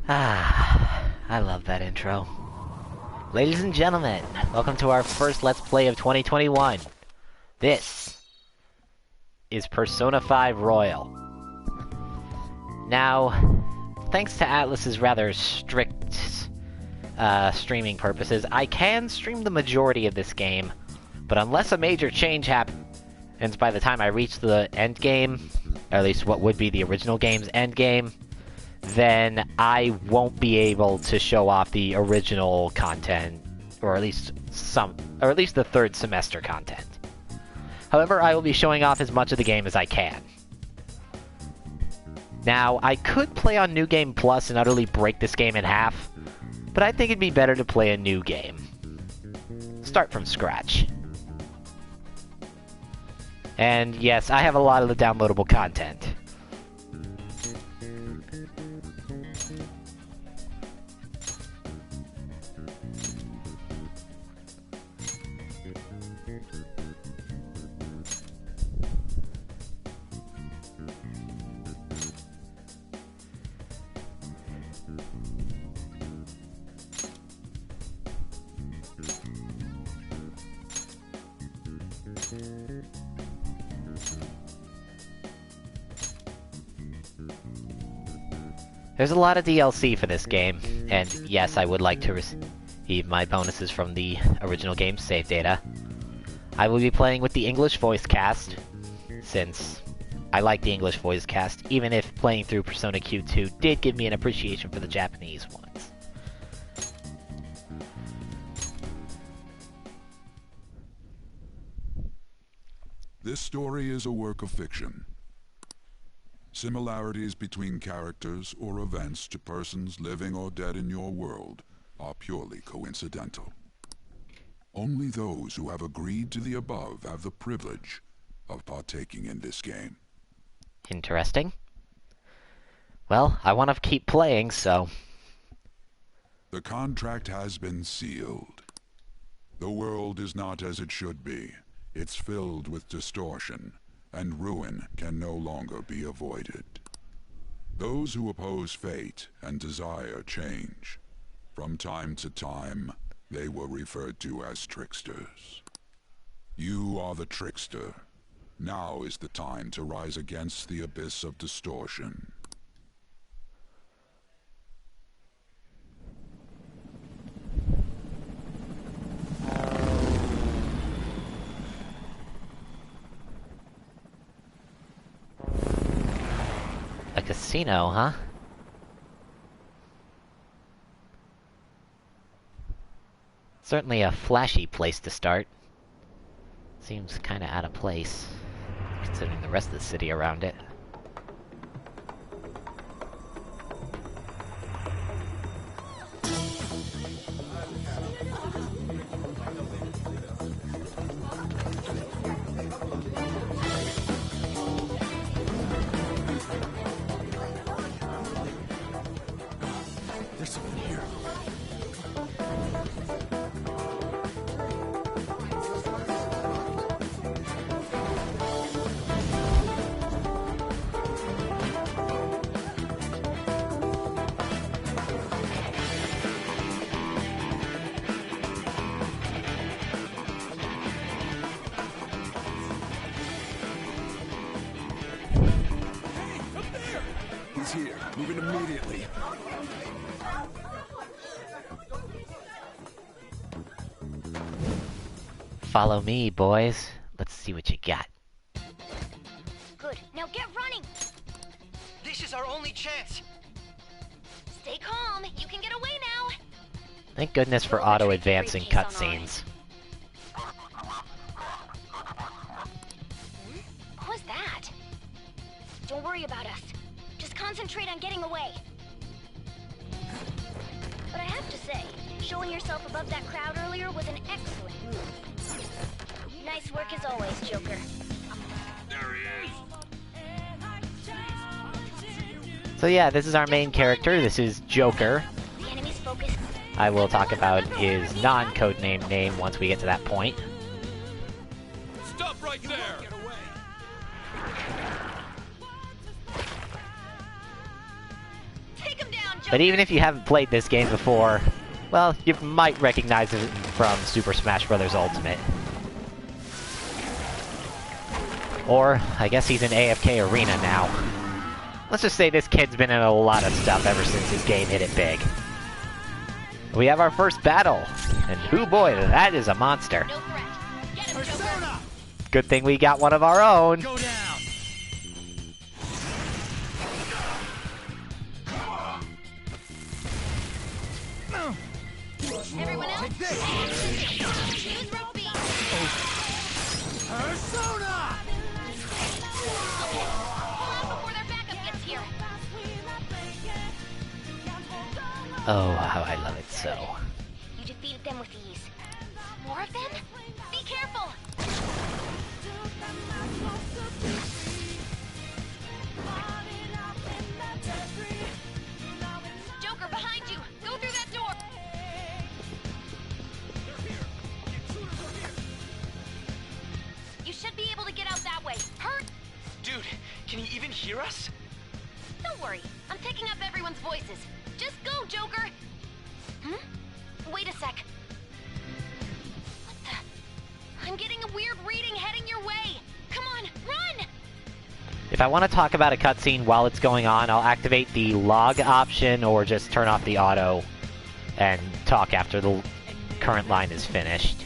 Ah, I love that intro. Ladies and gentlemen, welcome to our first Let's Play of 2021. This is Persona 5 Royal. Now, thanks to Atlus's rather strict streaming purposes, I can stream the majority of this game, but unless a major change happens by the time I reach the end game, or at least what would be the original game's end game, then I won't be able to show off the original content, or at least the third semester content. However, I will be showing off as much of the game as I can. Now, I could play on New Game Plus and utterly break this game in half, but I think it'd be better to play a new game. Start from scratch. And yes, I have a lot of the downloadable content. There's a lot of DLC for this game, and yes, I would like to receive my bonuses from the original game's save data. I will be playing with the English voice cast, since I like the English voice cast, even if playing through Persona Q2 did give me an appreciation for the Japanese ones. This story is a work of fiction. Similarities between characters or events to persons living or dead in your world are purely coincidental. Only those who have agreed to the above have the privilege of partaking in this game. Interesting. Well, I want to keep playing, so... The contract has been sealed. The world is not as it should be. It's filled with distortion, and ruin can no longer be avoided. Those who oppose fate and desire change. From time to time, they were referred to as tricksters. You are the trickster. Now is the time to rise against the abyss of distortion. A casino, huh? Certainly a flashy place to start. Seems kinda out of place, considering the rest of the city around it. There's someone here. He's here. Moving immediately. Follow me, boys. Let's see what you got. Good. Now get running! This is our only chance. Stay calm. You can get away now. Thank goodness for auto-advancing cutscenes. What was that? Don't worry about us. Just concentrate on getting away. But I have to say, showing yourself above that crowd earlier was an excellent move. Nice work as always, Joker. There he is! So yeah, this is our main character. This is Joker. The enemy's focus. I will talk about his non-codename name once we get to that point. Stop right there! Take him down, Joker! But even if you haven't played this game before, well, you might recognize it from Super Smash Bros. Ultimate. Or, I guess he's in AFK Arena now. Let's just say this kid's been in a lot of stuff ever since his game hit it big. We have our first battle, and hoo boy, that is a monster. No threat. Get him, Joker. Persona! Good thing we got one of our own. Go down! Everyone else, Take this! use rope B. Persona! Okay, pull out before their backup gets here. Oh, how I love it so. You defeated them with ease. More of them? Be careful! Joker, behind you! Go through that door! You should be able to get out that way. Hurt! Dude, can you even hear us? Don't worry, I'm picking up everyone's voices. Just go, Joker! Wait a sec. What the? I'm getting a weird reading heading your way. Come on, run! If I want to talk about a cutscene while it's going on, I'll activate the log option or just turn off the auto and talk after the current line is finished.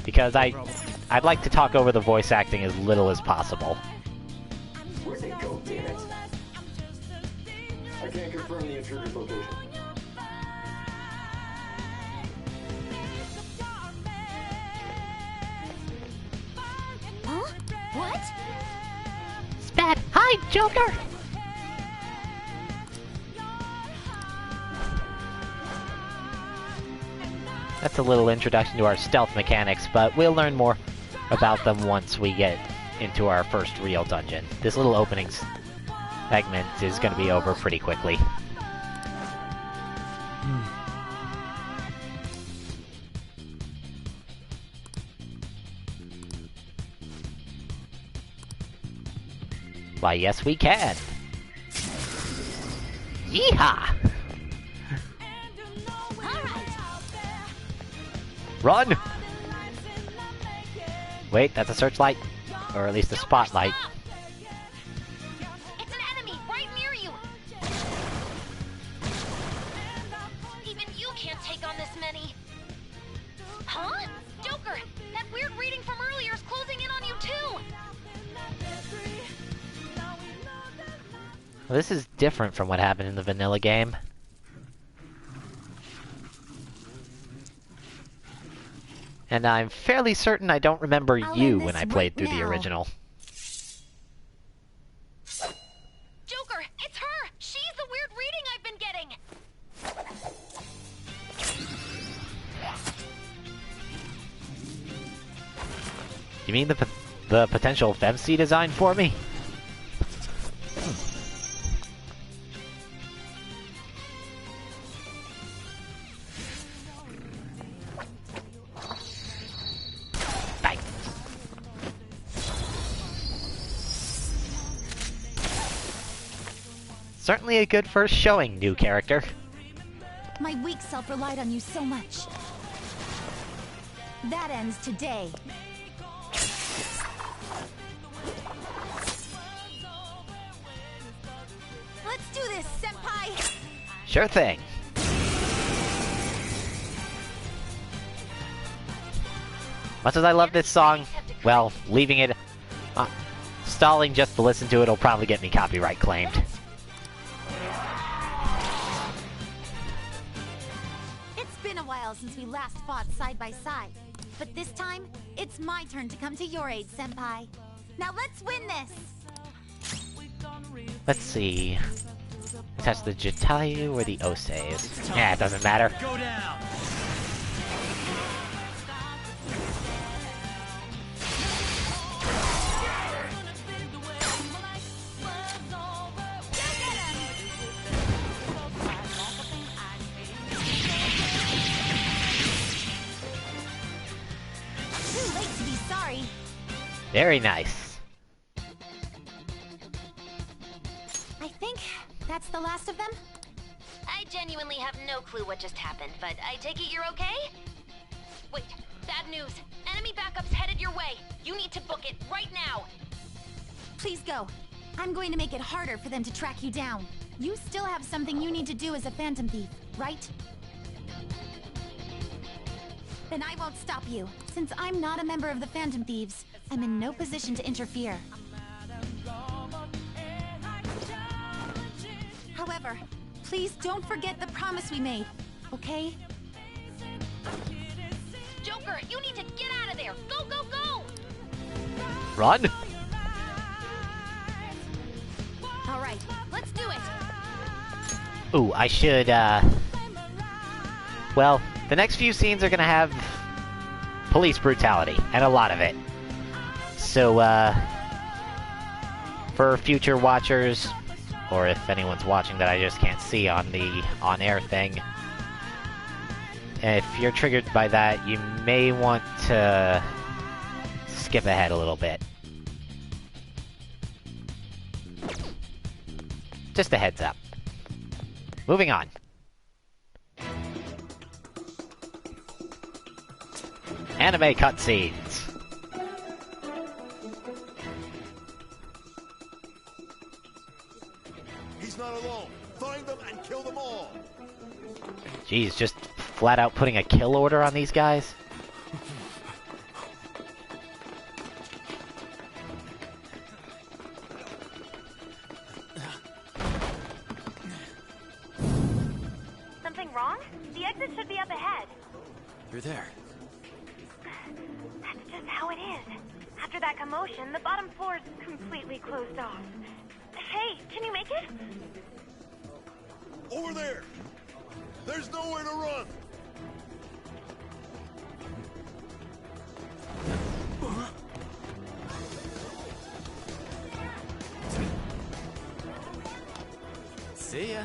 Because I'd like to talk over the voice acting as little as possible. Where'd they go, damn it? I can't confirm the intruder's location. Huh? What? Spat! Hi, Joker! That's a little introduction to our stealth mechanics, but we'll learn more about them once we get into our first real dungeon. This little opening segment is going to be over pretty quickly. Why, yes we can! Yeehaw! Run! Wait, that's a searchlight. Or at least a spotlight. It's an enemy right near you! Even you can't take on this many. Huh? Joker! That weird reading from earlier is closing in on you too! Well, this is different from what happened in the vanilla game. And I'm fairly certain I don't remember you when I played through the original. Joker, it's her! She's the weird reading I've been getting! You mean the potential FemC design for me? Bang. Certainly a good first showing, new character. My weak self relied on you so much. That ends today. Let's do this, Senpai! Sure thing. Much as I love this song, well, leaving it, stalling just to listen to it will probably get me copyright claimed. It's been a while since we last fought side by side. But this time, it's my turn to come to your aid, Senpai. Now let's win this! Let's see. Attach the Jatayu or the Oseis. Yeah, it doesn't matter. Go down! Too late to be sorry. Very nice. I think that's the last of them. I genuinely have no clue what just happened, but I take it you're okay? Wait, bad news. Enemy backup's headed your way. You need to book it right now. Please go. I'm going to make it harder for them to track you down. You still have something you need to do as a Phantom Thief, right? Then I won't stop you. Since I'm not a member of the Phantom Thieves, I'm in no position to interfere. However, please don't forget the promise we made, okay? Joker, you need to get out of there. Go, go, go! Run! All right, let's do it. Ooh, I should, well, the next few scenes are gonna have police brutality, and a lot of it. So, for future watchers, or if anyone's watching that I just can't see on the on-air thing, if you're triggered by that, you may want to skip ahead a little bit. Just a heads up. Moving on. Anime cutscenes. He's not alone. Find them and kill them all. Jeez, just flat out putting a kill order on these guys? Something wrong? The exit should be up ahead. You're there. That's just how it is. After that commotion, the bottom floor is completely closed off. Hey, can you make it? Over there. There's nowhere to run. See ya.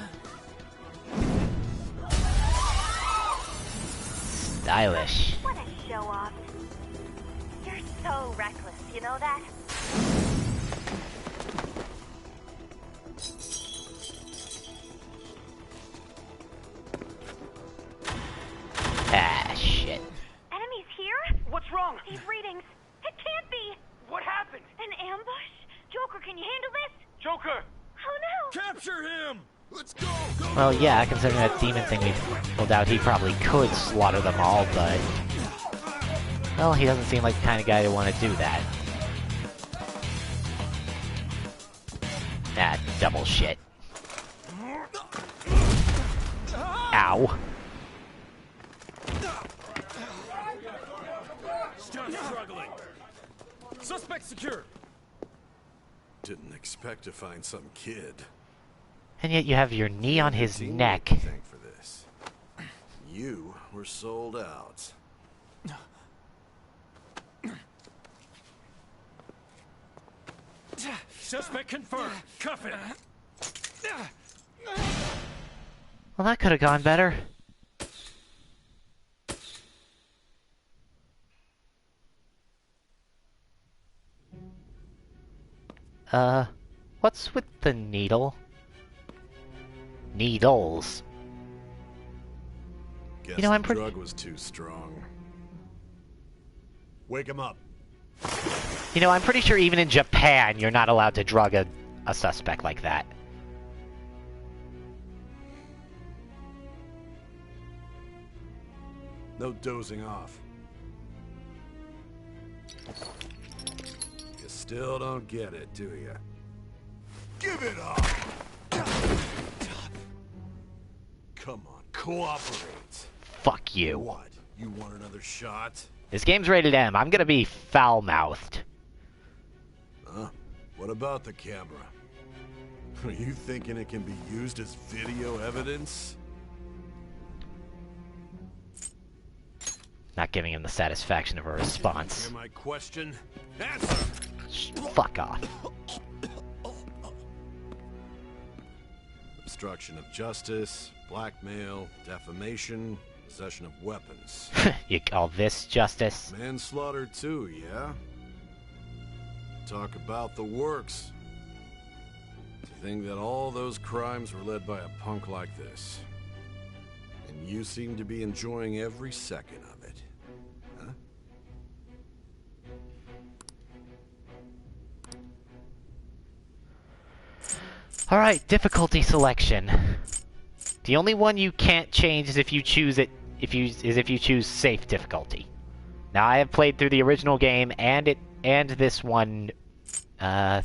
Stylish. What a show off. You're so reckless, you know that? Ah, shit. Enemies here? What's wrong? These readings. It can't be. What happened? An ambush? Joker, can you handle this? Joker! Oh no! Capture him. Let's go. Go. Well, yeah, considering that demon thing, we no doubt he probably could slaughter them all, but... well, he doesn't seem like the kind of guy to want to do that. Ah, double shit. Ow. Still struggling. Suspect secure. Didn't expect to find some kid. And yet you have your knee on his neck. Thank for this. You were sold out. Suspect confirmed. Cuff it. Well, that could have gone better. What's with the needle? Needles. Guess You know, I'm the pretty- drug was too strong. Wake him up. You know, I'm pretty sure even in Japan, you're not allowed to drug a suspect like that. No dozing off. You still don't get it, do you? Give it up! Come on, cooperate. Fuck you. What? You want another shot? This game's rated M. I'm gonna be foul-mouthed. Huh? What about the camera? Are you thinking it can be used as video evidence? Not giving him the satisfaction of a response. Hear my question? Answer! Fuck off. Obstruction of justice, blackmail, defamation, possession of weapons. You call this justice? Manslaughter too, yeah? Talk about the works. To think that all those crimes were led by a punk like this. You seem to be enjoying every second of it. Huh? Alright, difficulty selection. The only one you can't change is if you choose it if you choose safe difficulty. Now I have played through the original game and this one I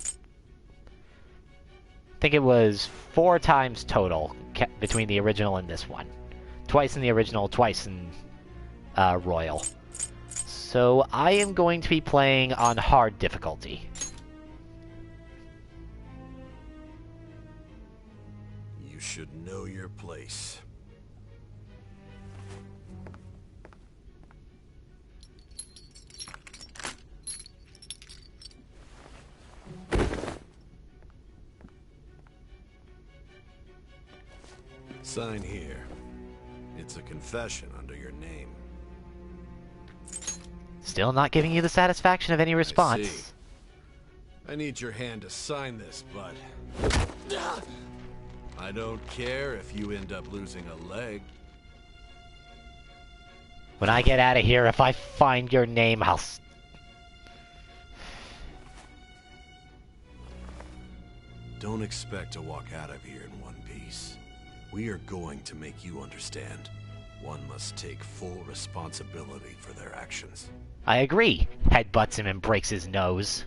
think it was 4 times total between the original and this one. Twice in the original, twice in Royal. So I am going to be playing on hard difficulty. You should know your place. Sign here. It's a confession under your name. Still not giving you the satisfaction of any response. I need your hand to sign this, bud. I don't care if you end up losing a leg. When I get out of here, if I find your name, I'll... Don't expect to walk out of here in one piece. We are going to make you understand. One must take full responsibility for their actions. I agree. Headbutts him and breaks his nose.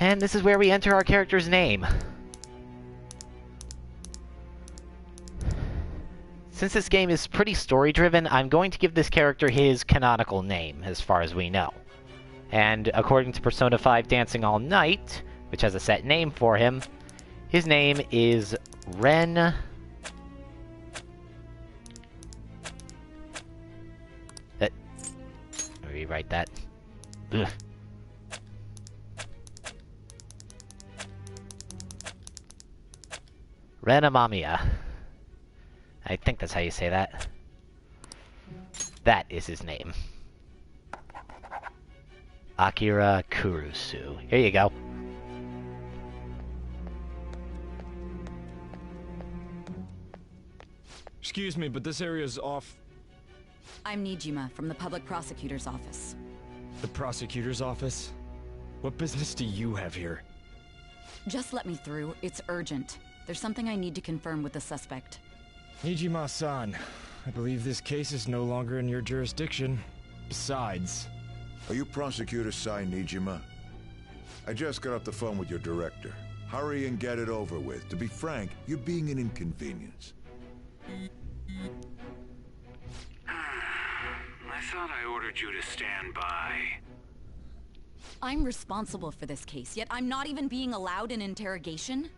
And this is where we enter our character's name. Since this game is pretty story-driven, I'm going to give this character his canonical name, as far as we know. And according to Persona 5 Dancing All Night, which has a set name for him, his name is Ren... Let me rewrite that. Ugh. Ren Amamiya. I think that's how you say that. That is his name. Akira Kurusu. Here you go. Excuse me, but this area's off... I'm Nijima, from the Public Prosecutor's Office. The Prosecutor's Office? What business do you have here? Just let me through. It's urgent. There's something I need to confirm with the suspect. Nijima-san, I believe this case is no longer in your jurisdiction. Besides... Are you Prosecutor Sai Nijima? I just got off the phone with your director. Hurry and get it over with. To be frank, you're being an inconvenience. I thought I ordered you to stand by. I'm responsible for this case, yet I'm not even being allowed an interrogation?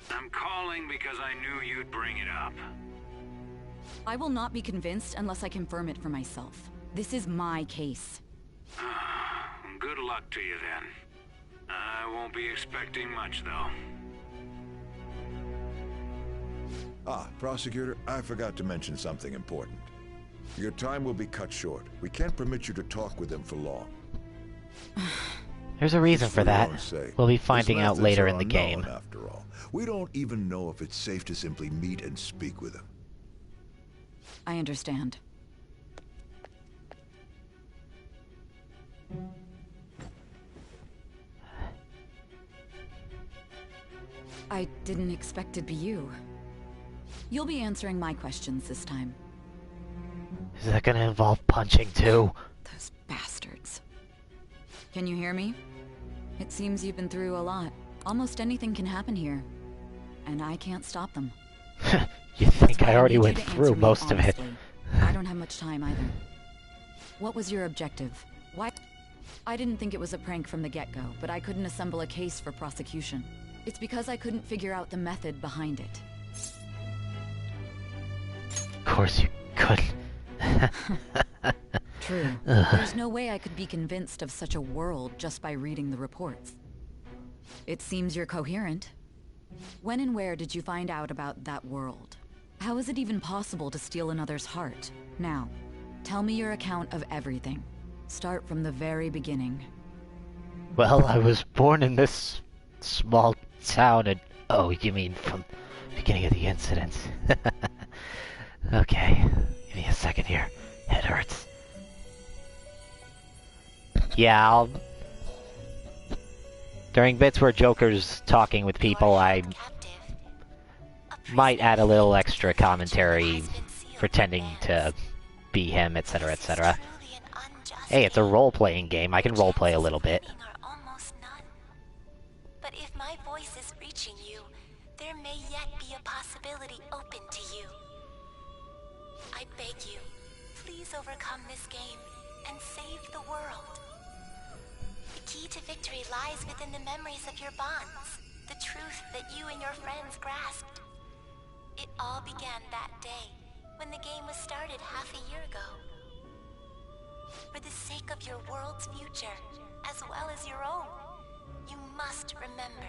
I'm calling because I knew you'd bring it up. I will not be convinced unless I confirm it for myself. This is my case. Good luck to you then. I won't be expecting much, though. Ah, Prosecutor, I forgot to mention something important. Your time will be cut short. We can't permit you to talk with them for long. There's a reason for that. We'll be finding out later in the game. After all, we don't even know if it's safe to simply meet and speak with them. I understand. I didn't expect it'd be you. You'll be answering my questions this time. Is that gonna involve punching too? Those bastards. Can you hear me? It seems you've been through a lot. Almost anything can happen here. And I can't stop them. You think I already went through most of it. I don't have much time either. What was your objective? Why? I didn't think it was a prank from the get-go, but I couldn't assemble a case for prosecution. It's because I couldn't figure out the method behind it. Of course you couldn't. True. There's no way I could be convinced of such a world just by reading the reports. It seems you're coherent. When and where did you find out about that world? How is it even possible to steal another's heart? Now, tell me your account of everything. Start from the very beginning. Well, I was born in this small town and... Oh, you mean from the beginning of the incident? Okay, give me a second here. Head hurts. Yeah, during bits where Joker's talking with people, I might add a little extra commentary, pretending to be him, etc., etc. Hey, it's a role-playing game. I can role-play a little bit. But if my voice is reaching you, there may yet be a possibility open to you. I beg you, please overcome this game and save the world. The key to victory lies within the memories of your bonds, the truth that you and your friends grasped. It all began that day, when the game was started half a year ago. For the sake of your world's future, as well as your own, you must remember.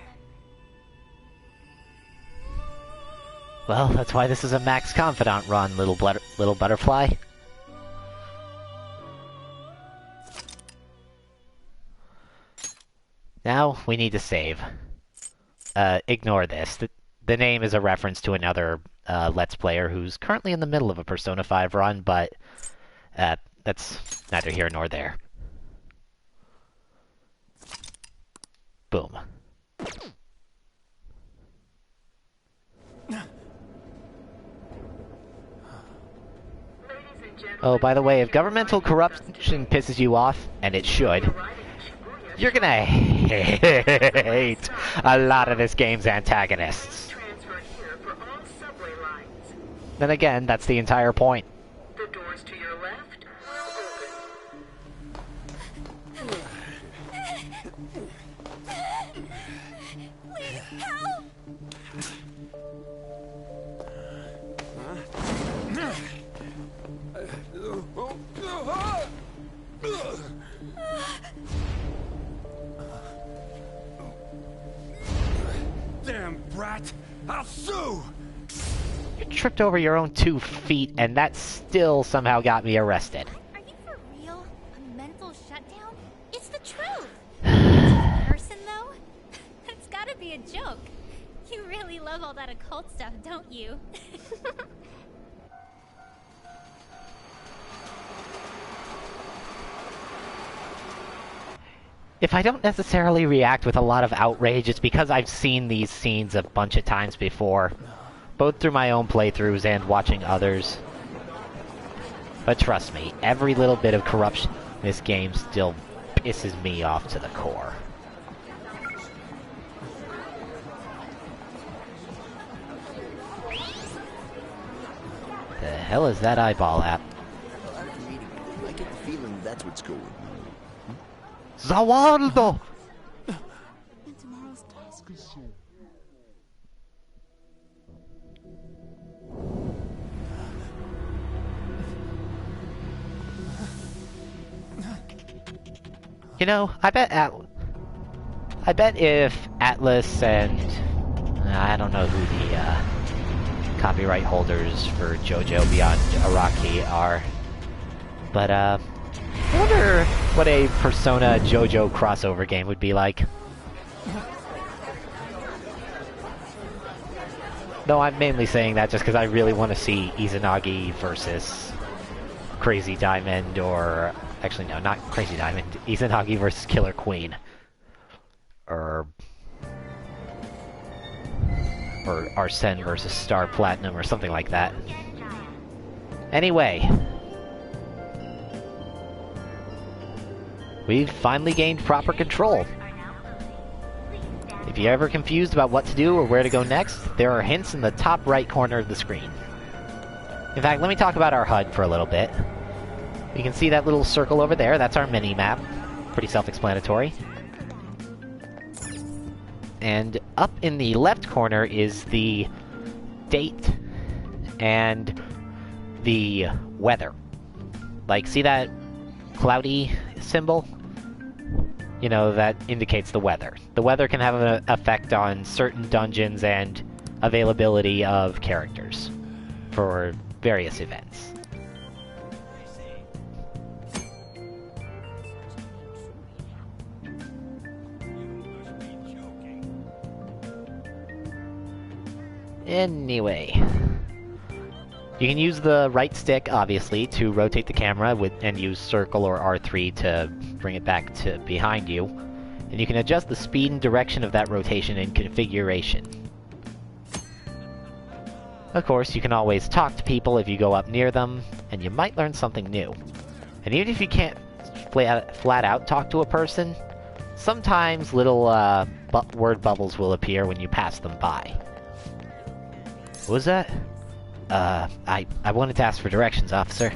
Well, that's why this is a max confidant run, little butterfly. Now, we need to save. Ignore this. The name is a reference to another Let's Player who's currently in the middle of a Persona 5 run, but that's neither here nor there. Boom. Oh, by the way, if governmental corruption pisses you off, and it should, you're gonna hate a lot of this game's antagonists. Then again, that's the entire point. The doors to your left will open. Please help! Damn brat! I'll sue! You tripped over your own 2 feet, and that still somehow got me arrested. Are you for real? A mental shutdown? It's the truth! Person, though? That's gotta be a joke. You really love all that occult stuff, don't you? If I don't necessarily react with a lot of outrage, it's because I've seen these scenes a bunch of times before, both through my own playthroughs and watching others. But trust me, every little bit of corruption in this game still pisses me off to the core. The hell is that eyeball at? I get the feeling that's what's going on. Zawaldo! Tomorrow's task is soon. You know, I bet if Atlus and I don't know who the copyright holders for JoJo Beyond Araki are, but I wonder what a Persona JoJo crossover game would be like. No, I'm mainly saying that just because I really want to see Izanagi versus Crazy Diamond, or actually no, not Crazy Diamond, Izanagi versus Killer Queen. Or Arsene versus Star Platinum, or something like that. Anyway, we've finally gained proper control. If you're ever confused about what to do or where to go next, there are hints in the top right corner of the screen. In fact, let me talk about our HUD for a little bit. You can see that little circle over there, that's our mini-map. Pretty self-explanatory. And up in the left corner is the date and the weather. Like, see that cloudy symbol? You know, that indicates the weather. The weather can have an effect on certain dungeons and availability of characters for various events. Anyway. You can use the right stick, obviously, to rotate the camera and use circle or R3 to bring it back to behind you. And you can adjust the speed and direction of that rotation in configuration. Of course, you can always talk to people if you go up near them, and you might learn something new. And even if you can't flat out talk to a person, sometimes little word bubbles will appear when you pass them by. What was that? I wanted to ask for directions, officer.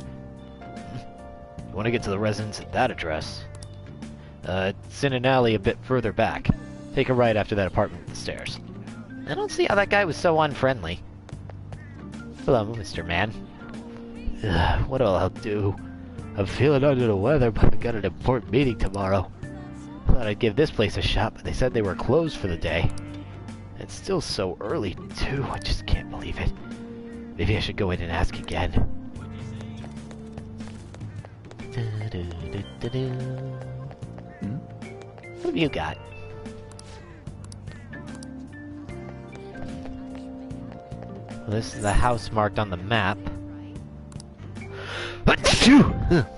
You want to get to the residence at that address? It's in an alley a bit further back. Take a right after that apartment with the stairs. I don't see how that guy was so unfriendly. Hello, Mr. Man. What'll I do? I'm feeling under the weather, but I got an important meeting tomorrow. Thought I'd give this place a shot, but they said they were closed for the day. It's still so early, too. I just can't believe it. Maybe I should go in and ask again. What have you got? Well, this is the house marked on the map.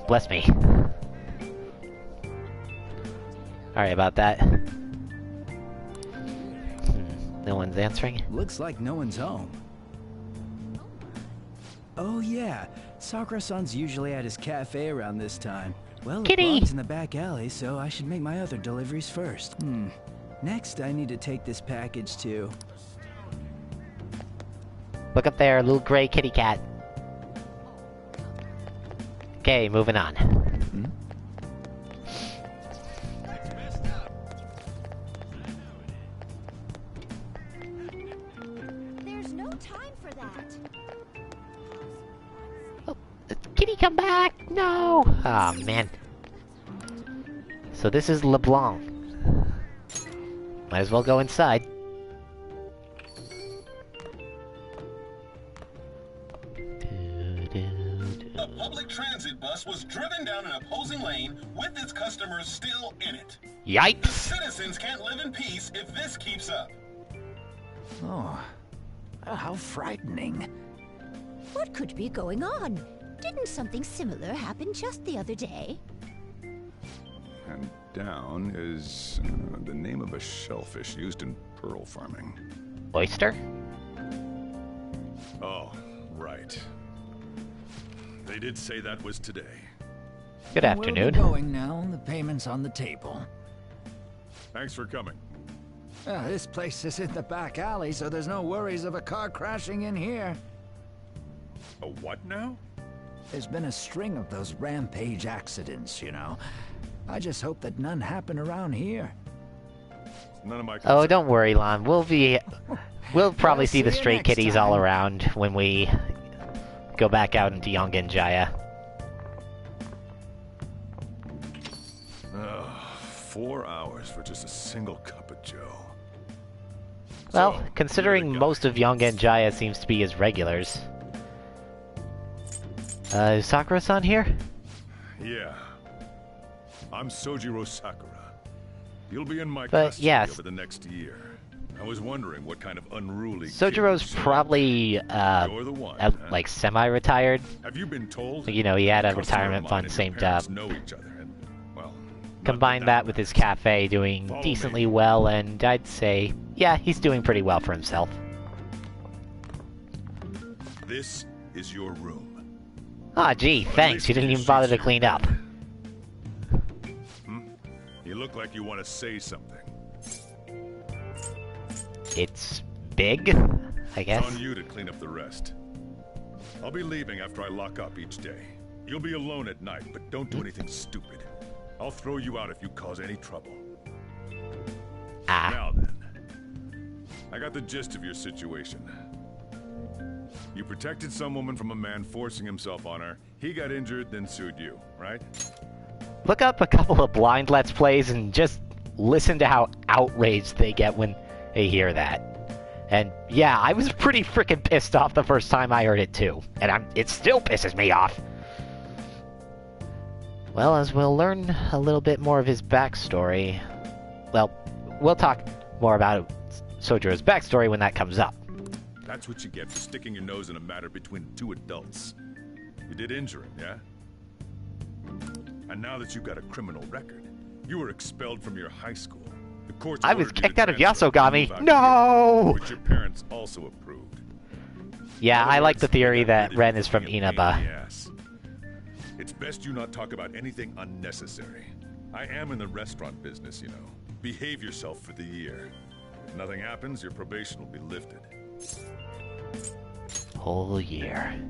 Bless me. Sorry about that. No one's answering. Looks like no one's home. Oh yeah, Sakura-san's usually at his cafe around this time. Well, it belongs in the back alley, so I should make my other deliveries first. Next, I need to take this package to... Look up there, little gray kitty cat. Okay, moving on. There's no time for that. Oh, kitty, come back! No! Aw, man. So this is LeBlanc. Might as well go inside. A public transit bus was driven down an opposing lane with its customers still in it. Yikes! The citizens can't live in peace if this keeps up. Oh, how frightening. What could be going on? Didn't something similar happen just the other day? And down is the name of a shellfish used in pearl farming. Oyster? Oh, right. They did say that was today. Good afternoon. We'll be going now. The payment's on the table. Thanks for coming. This place is in the back alley, so there's no worries of a car crashing in here. A what now? There's been a string of those rampage accidents, you know. I just hope that none happen around here. None of my Oh, don't worry, Lon. We'll probably see the stray kitties all around when we go back out into Yongen Jaya. 4 hours for just a single cup of joe. Well, So, considering most of Yongen Jaya seems to be his regulars. Is Sakura-san here? Yeah. I'm Sojiro Sakura. You'll be in my But, custody yes. over the next year. I was wondering what kind of unruly Sojiro's kid you probably, You're the one, huh? like, semi-retired. Have you been told? You know, he had a customer of retirement mine fund and your saved parents up. know each other and, well, Combine that with his cafe doing decently well, and I'd say, yeah, he's doing pretty well for himself. this is your room. Ah, gee, thanks. You didn't even bother to clean up. You look like you want to say something. It's big, I guess. It's on you to clean up the rest. I'll be leaving after I lock up each day. You'll be alone at night, but don't do anything stupid. I'll throw you out if you cause any trouble. Now then, I got the gist of your situation. You protected some woman from a man forcing himself on her. He got injured, then sued you, right? Look up a couple of blind Let's Plays and just listen to how outraged they get when they hear that. And yeah, I was pretty freaking pissed off the first time I heard it too. And it still pisses me off. Well, as we'll learn a little bit more of his backstory... Well, we'll talk more about Sojiro's backstory when that comes up. That's what you get for sticking your nose in a matter between two adults. You did injure him, yeah? And now that you've got a criminal record, you were expelled from your high school. The courts I was ordered you kicked to out of transfer Yasogami. and move out No! here, which your parents also approved. Yeah, I like the theory that Ren is from Inaba. Yes. It's best you not talk about anything unnecessary. I am in the restaurant business, you know. Behave yourself for the year. If nothing happens, your probation will be lifted. Whole year.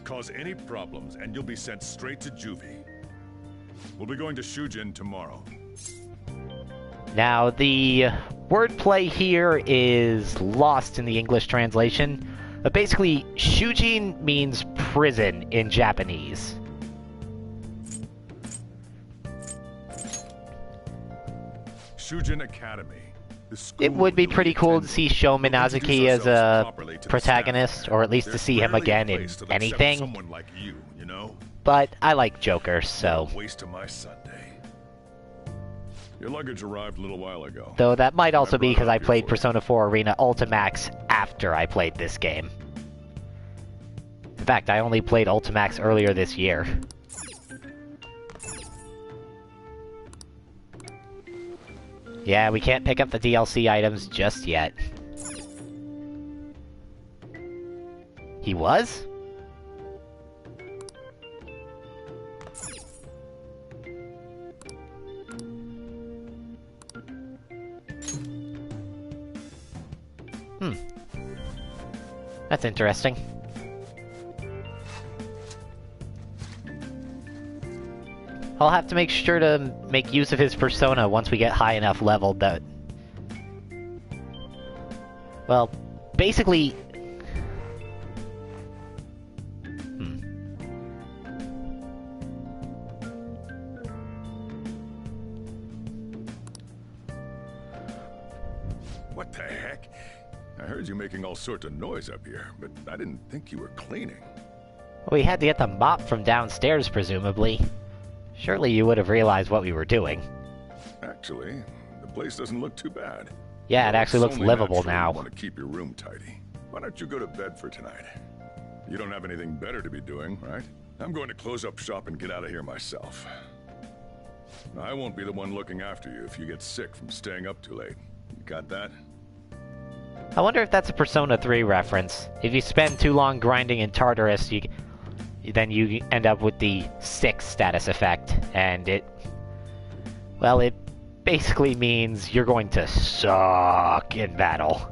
Cause any problems, and you'll be sent straight to juvie. We'll be going to Shujin tomorrow. Now, the wordplay here is lost in the English translation. But basically, Shujin means prison in Japanese. Shujin Academy. It would be pretty cool to see Sho Minazuki as a protagonist, or at least to see him again in anything. Someone like you, you know? But I like Joker, so... Waste of my Sunday. Your luggage arrived a little while ago. Though that might also be because I played Persona 4 Arena Ultimax after I played this game. In fact, I only played Ultimax earlier this year. Yeah, we can't pick up the DLC items just yet. He was? That's interesting. I'll have to make sure to make use of his persona once we get high enough leveled that... Well, basically... What the heck? I heard you making all sorts of noise up here, but I didn't think you were cleaning. We had to get the mop from downstairs, presumably. Surely you would have realized what we were doing. Actually, the place doesn't look too bad. Yeah, it actually looks It's only livable natural now. You want to keep your room tidy. Why don't you go to bed for tonight? You don't have anything better to be doing, right? I'm going to close up shop and get out of here myself. I won't be the one looking after you if you get sick from staying up too late. You got that? I wonder if that's a Persona 3 reference. If you spend too long grinding in Tartarus, then you end up with the 6 status effect, and it... Well, it basically means you're going to suck in battle.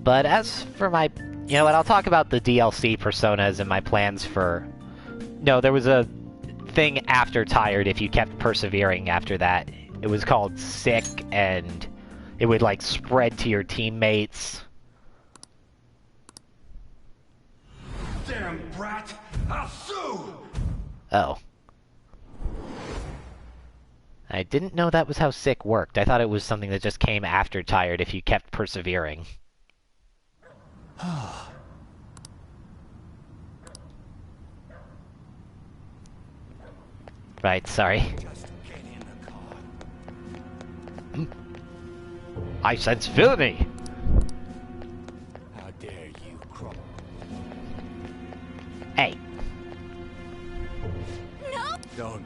But as for my... You know what, I'll talk about the DLC Personas and my plans for... No, there was a thing after Tired if you kept persevering after that. It was called Sick, and it would, like, spread to your teammates. Damn brat! I'll sue! Oh. I didn't know that was how Sick worked. I thought it was something that just came after Tired if you kept persevering. Right, sorry. I sense villainy! How dare you crawl? Hey. No! Don't.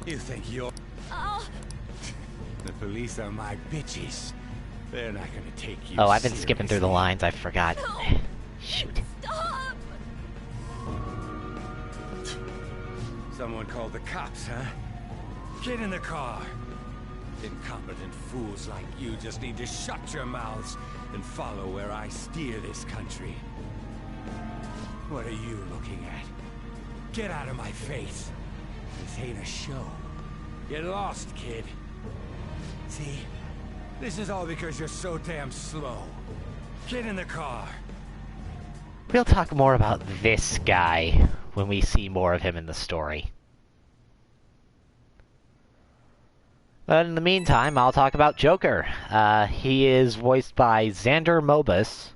You think you're... Oh. The police are my bitches. They're not gonna take you Oh, I've been skipping through the seriously. lines, I forgot. No. Shoot. Stop! Someone called the cops, huh? Get in the car. Incompetent fools like you just need to shut your mouths and follow where I steer this country. What are you looking at? Get out of my face. This ain't a show. Get lost, kid. See? This is all because you're so damn slow. Get in the car. We'll talk more about this guy when we see more of him in the story. But in the meantime, I'll talk about Joker. He is voiced by Xander Mobius,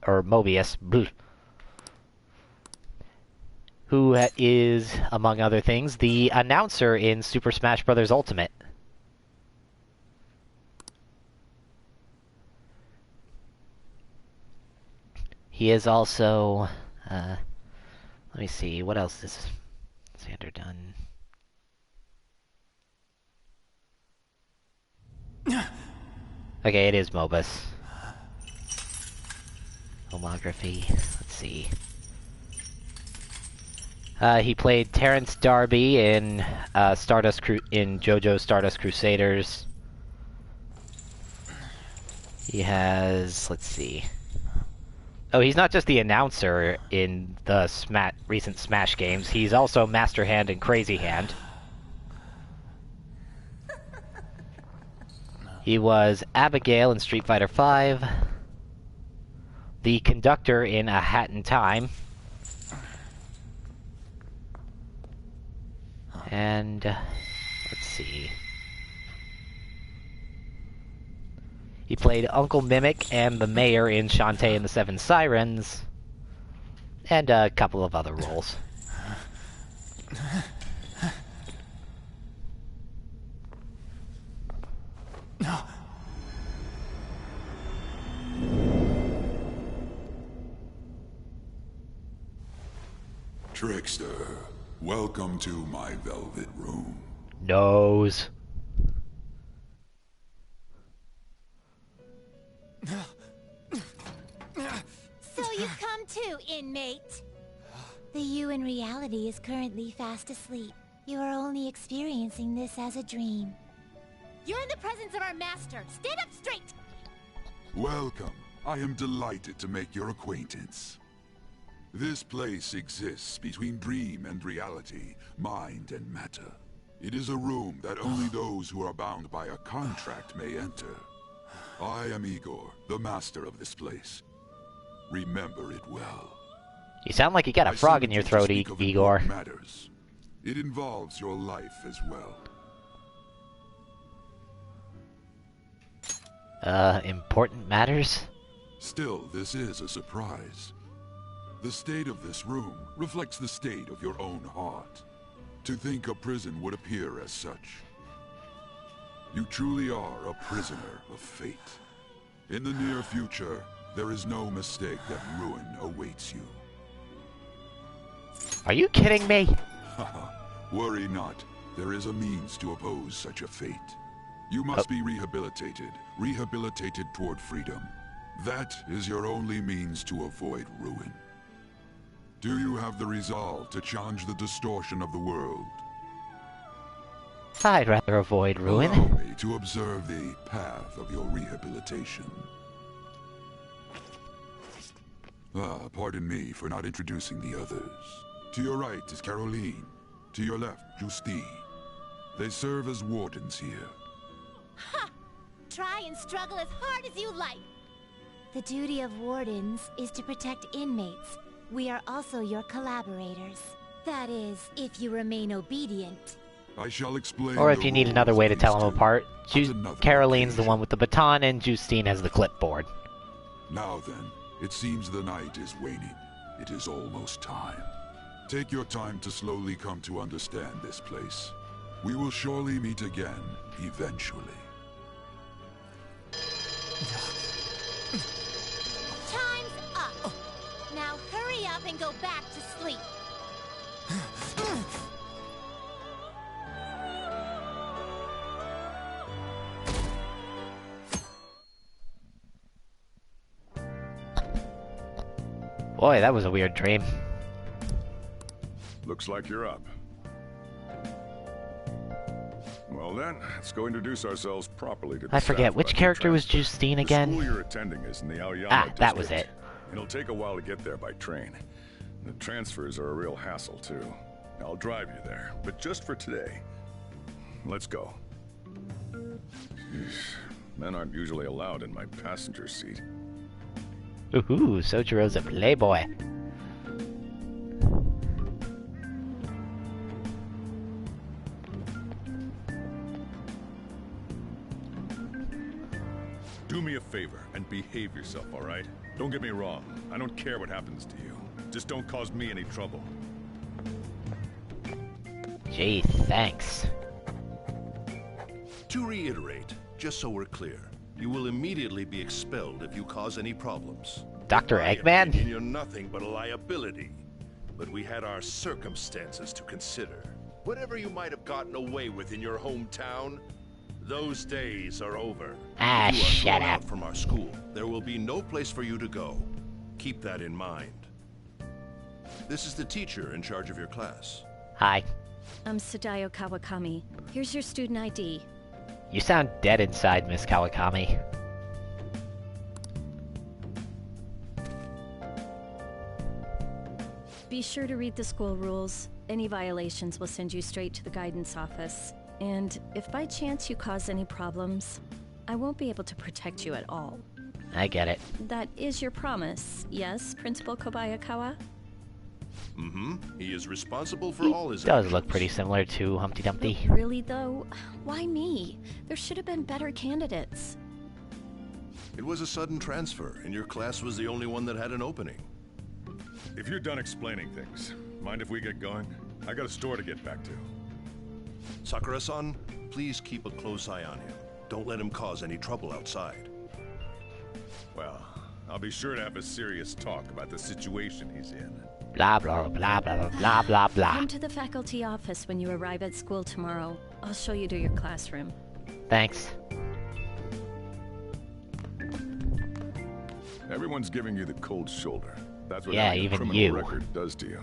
or Mobius. who is, among other things, the announcer in Super Smash Bros. Ultimate. He is also, let me see, what else has Xander done? Okay, it is Mobus. Filmography, let's see. He played Terrence Darby in JoJo's Stardust Crusaders. He has, let's see. Oh, he's not just the announcer in the recent Smash games. He's also Master Hand and Crazy Hand. He was Abigail in Street Fighter V. The conductor in A Hat in Time. And, let's see. He played Uncle Mimic and the Mayor in Shantae and the Seven Sirens. And a couple of other roles. Trickster, welcome to my velvet room. Nose. So you've come too, inmate. The you in reality is currently fast asleep. You are only experiencing this as a dream. You're in the presence of our master. Stand up straight! Welcome. I am delighted to make your acquaintance. This place exists between dream and reality, mind and matter. It is a room that only those who are bound by a contract may enter. I am Igor, the master of this place. Remember it well. You sound like you got a frog in your throat, Igor. Matters. It involves your life as well. Important matters? Still, this is a surprise. The state of this room reflects the state of your own heart. To think a prison would appear as such. You truly are a prisoner of fate. In the near future, there is no mistake that ruin awaits you. Are you kidding me? Worry not. There is a means to oppose such a fate. You must be rehabilitated. Rehabilitated toward freedom. That is your only means to avoid ruin. Do you have the resolve to challenge the distortion of the world? I'd rather avoid ruin. Allow me to observe the path of your rehabilitation. Pardon me for not introducing the others. To your right is Caroline. To your left, Justine. They serve as wardens here. Ha! Try and struggle as hard as you like. The duty of wardens is to protect inmates. We are also your collaborators. That is, if you remain obedient. I shall explain. Or if you need another way to tell them apart. Caroline's the one with the baton and Justine has the clipboard. Now then, it seems the night is waning. It is almost time. Take your time to slowly come to understand this place. We will surely meet again, eventually. Time's up. Now hurry up and go back to sleep. Boy, that was a weird dream. Looks like you're up. Well then, let's go introduce ourselves properly to the I forget, staff which about character the was Justine again? The school you're attending is in the Aoyama district. that was it. It'll take a while to get there by train. The transfers are a real hassle, too. I'll drive you there, but just for today. Let's go. Men aren't usually allowed in my passenger seat. Ooh, Sojiro's a playboy. Do me a favor and behave yourself, all right? Don't get me wrong. I don't care what happens to you. Just don't cause me any trouble. Gee, thanks. To reiterate, just so we're clear, you will immediately be expelled if you cause any problems. Dr. Eggman? You're nothing but a liability. But we had our circumstances to consider. Whatever you might have gotten away with in your hometown, those days are over. Ah, you are shut thrown up. out from our school. There will be no place for you to go. Keep that in mind. This is the teacher in charge of your class. Hi. I'm Sadayo Kawakami. Here's your student ID. You sound dead inside, Miss Kawakami. Be sure to read the school rules. Any violations will send you straight to the guidance office. And if by chance you cause any problems, I won't be able to protect you at all. I get it. That is your promise, yes, Principal Kobayakawa? Mm-hmm. He is responsible for all his Does actions. look pretty similar to Humpty Dumpty. But really though, why me? There should have been better candidates. It was a sudden transfer, and your class was the only one that had an opening. If you're done explaining things, mind if we get going? I got a store to get back to. Sakura-san, please keep a close eye on him. Don't let him cause any trouble outside. Well, I'll be sure to have a serious talk about the situation he's in. Blah, blah, blah, blah, blah, blah, blah. Come to the faculty office when you arrive at school tomorrow. I'll show you to your classroom. Thanks. Everyone's giving you the cold shoulder. That's what Yeah, having a even criminal you. record does to you.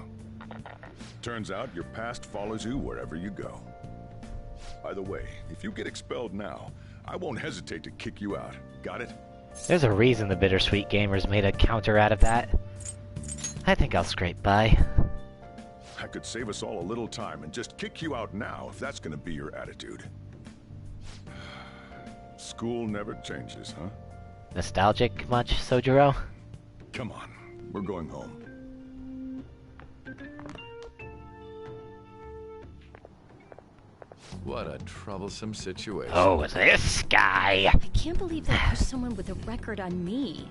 Turns out your past follows you wherever you go. By the way, if you get expelled now, I won't hesitate to kick you out. Got it? There's a reason the Bittersweet Gamers made a counter out of that. I think I'll scrape by. I could save us all a little time and just kick you out now if that's gonna be your attitude. School never changes, huh? Nostalgic much, Sojiro? Come on, we're going home. What a troublesome situation. Oh, this guy! I can't believe they pushed someone with a record on me.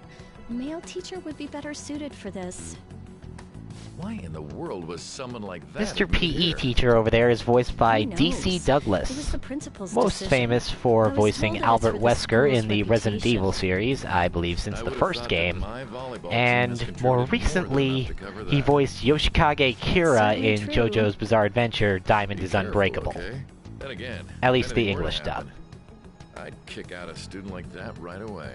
A male teacher would be better suited for this. Why in the world was someone like that? Mr. PE teacher over there is voiced by Who knows? DC It was Douglas. the principal's Most decision. famous for I was voicing told that Albert it's for the Wesker in school's the Resident reputation. Evil series, I believe since I the would've first thought game. that my volleyball team has And contributed more more than recently, enough to cover he that. voiced Yoshikage Kira Certainly in true. JoJo's Bizarre Adventure Diamond Be is careful, Unbreakable. okay? Then again, At least if the anything were to English dub. happen, I'd kick out a student like that right away.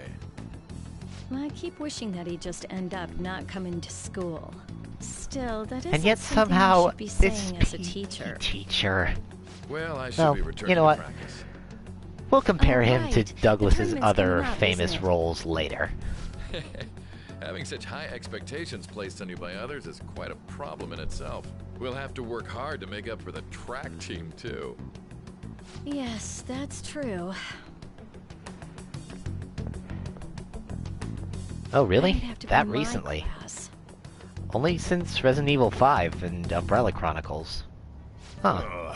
I keep wishing that he'd just end up not coming to school. Still, that isn't And yet something somehow, you should be this saying as a PE teacher. teacher. Well, I should Well, be returning you know to what? practice. We'll compare him to Alright, the Douglas's tournament's other coming up, famous isn't it? roles later. Having such high expectations placed on you by others is quite a problem in itself. We'll have to work hard to make up for the track team, too. Yes, that's true. Oh, really? I'd have to That be my recently? class. Only since Resident Evil 5 and Umbrella Chronicles. Huh.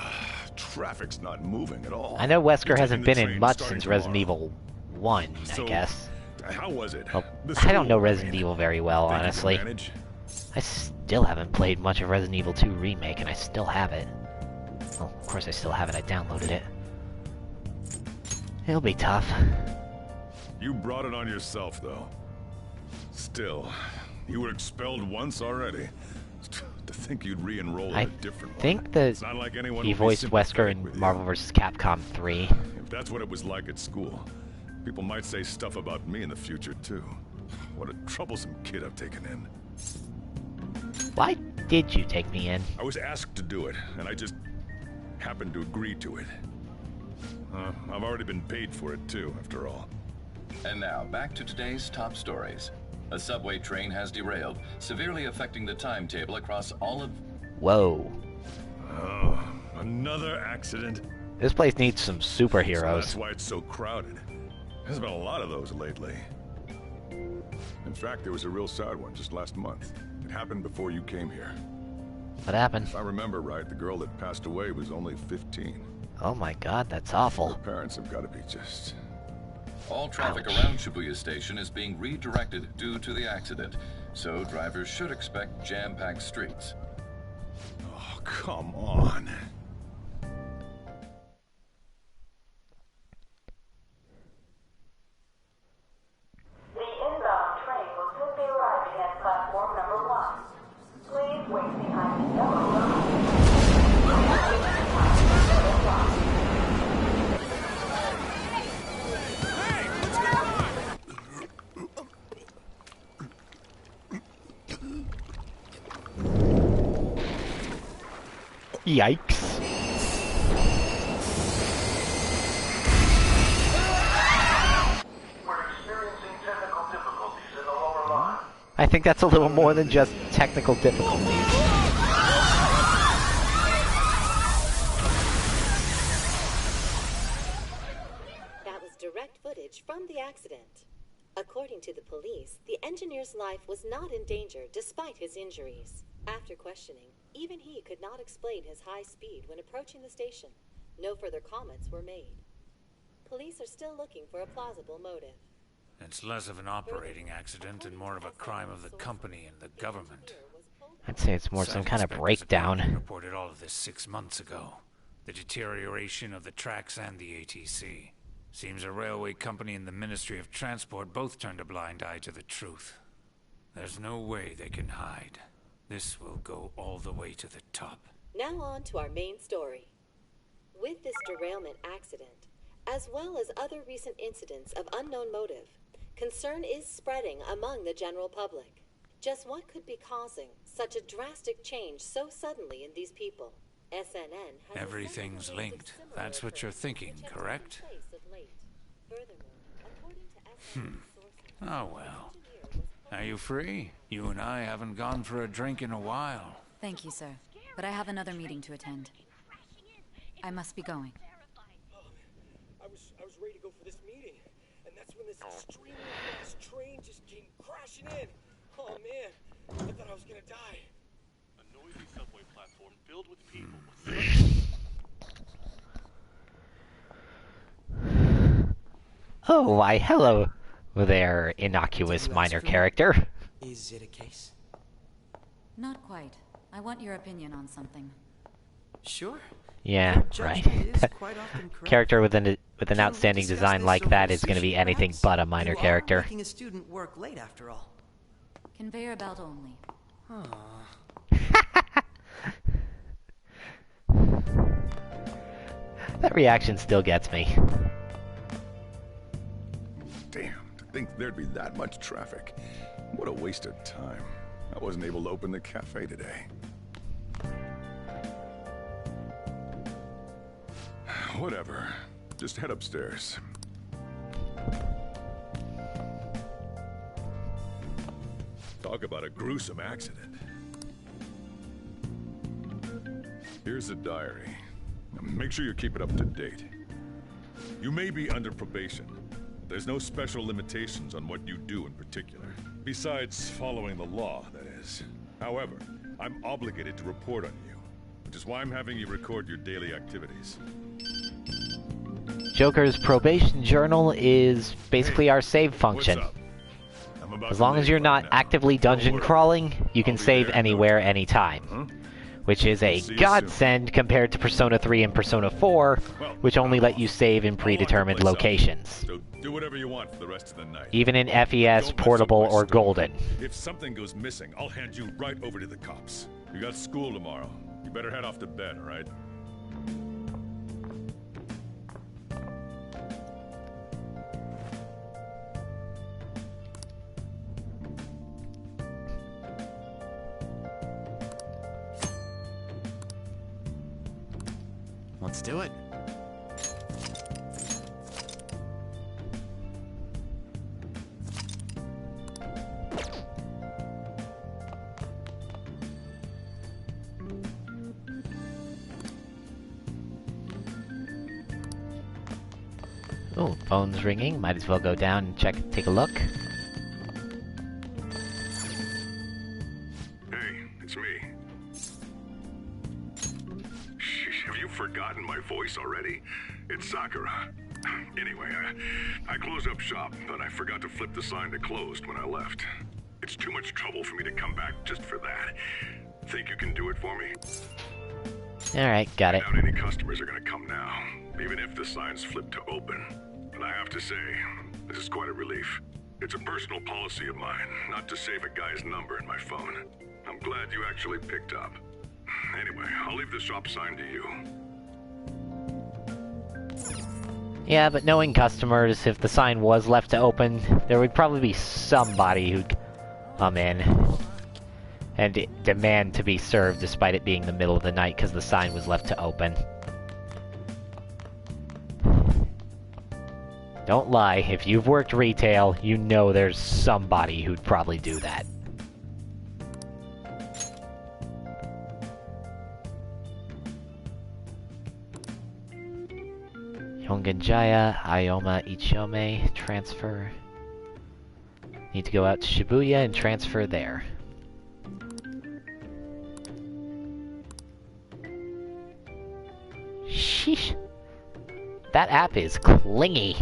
Traffic's not moving at all. I know Wesker You're hasn't taking been the in train much starting since Resident tomorrow. Evil 1, So, I guess. How was it? Well, The I don't know school, Resident mean. Evil very well, Think you can honestly. manage? I still haven't played much of Resident Evil 2 Remake, and I still have it. Well, of course I still have it, I downloaded it. It'll be tough. You brought it on yourself, though. Still, you were expelled once already. To think you'd re-enroll in I a different one. think that It's not like anyone he would be voiced Wesker sympathetic in with you. Marvel vs. Capcom 3. If that's what it was like at school, people might say stuff about me in the future, too. What a troublesome kid I've taken in. Why did you take me in? I was asked to do it, and I just happened to agree to it. I've already been paid for it, too, after all. And now, back to today's top stories. A subway train has derailed, severely affecting the timetable across all of... Whoa. Oh, another accident? This place needs some So superheroes. that's why it's so crowded. There's been a lot of those lately. In fact, there was a real sad one just last month. It happened before you came here. What happened? If I remember right, the girl that passed away was only 15. Oh my god, that's awful. Her parents have got to be just... All traffic around Shibuya Station is being redirected due to the accident, so drivers should expect jam-packed streets. Oh, come on. Yikes. I think that's a little more than just technical difficulties. That was direct footage from the accident. According to the police, the engineer's life was not in danger despite his injuries. After questioning, even he could not explain his high speed when approaching the station. No further comments were made. Police are still looking for a plausible motive. It's less of an operating accident and more of a crime of the company and the government. I'd say it's more some kind of breakdown. Reported all of this 6 months ago. The deterioration of the tracks and the ATC. Seems a railway company and the Ministry of Transport both turned a blind eye to the truth. There's no way they can hide. This will go all the way to the top. Now on to our main story. With this derailment accident, as well as other recent incidents of unknown motive, concern is spreading among the general public. Just what could be causing such a drastic change so suddenly in these people? SNN has Everything's linked. That's what you're thinking, correct? Oh well. Are you free? You and I haven't gone for a drink in a while. Thank you, sir. But I have another meeting to attend. I must be going. I was ready to go for this meeting, and that's when this extremely fast train just came crashing in. Oh man, I thought I was gonna die. A noisy subway platform filled with people Oh, why, hello there, innocuous minor character. Is it a case? Not quite. I want your opinion on something. Sure. Yeah, right. Character with an outstanding design like that is going to be anything but a minor character. Making a student work late after all. Conveyor belt only. That reaction still gets me. Damn, to think there'd be that much traffic. What a waste of time. I wasn't able to open the cafe today. Whatever. Just head upstairs. Talk about a gruesome accident. Here's the diary. Now make sure you keep it up to date. You may be under probation. There's no special limitations on what you do in particular. Besides following the law, that is. However, I'm obligated to report on you, which is why I'm having you record your daily activities. Joker's probation journal is basically our save function. As long as you're not actively dungeon crawling, you can save anywhere, anytime. Which is a godsend compared to Persona 3 and Persona 4, which only let you save in predetermined locations. So do whatever you want for the rest of the night. Even in FES, Portable, or Golden. If something goes missing, I'll hand you right over to the cops. You got school tomorrow. You better head off to bed, all right? Let's do it. Oh, phone's ringing. Might as well go down and take a look. Hey, it's me. Have you forgotten my voice already? It's Sakura. Anyway, I closed up shop, but I forgot to flip the sign to closed when I left. It's too much trouble for me to come back just for that. Think you can do it for me? Alright, got it. I doubt any customers are gonna come now, even if the sign's flipped to open. But I have to say, this is quite a relief. It's a personal policy of mine, not to save a guy's number in my phone. I'm glad you actually picked up. Anyway, I'll leave the shop sign to you. Yeah, but knowing customers, if the sign was left to open, there would probably be somebody who'd come in and demand to be served despite it being the middle of the night because the sign was left to open. Don't lie, if you've worked retail, you know there's somebody who'd probably do that. Yonganjaya, Ioma Ichome, transfer. Need to go out to Shibuya and transfer there. Sheesh. That app is clingy.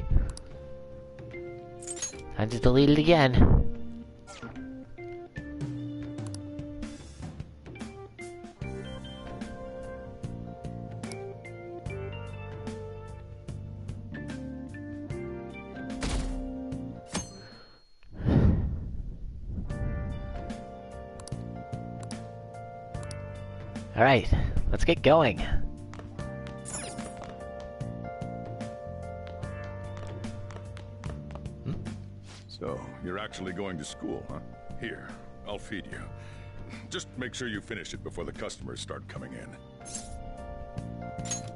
Time to delete it again. Alright, let's get going. So, you're actually going to school, huh? Here, I'll feed you. Just make sure you finish it before the customers start coming in.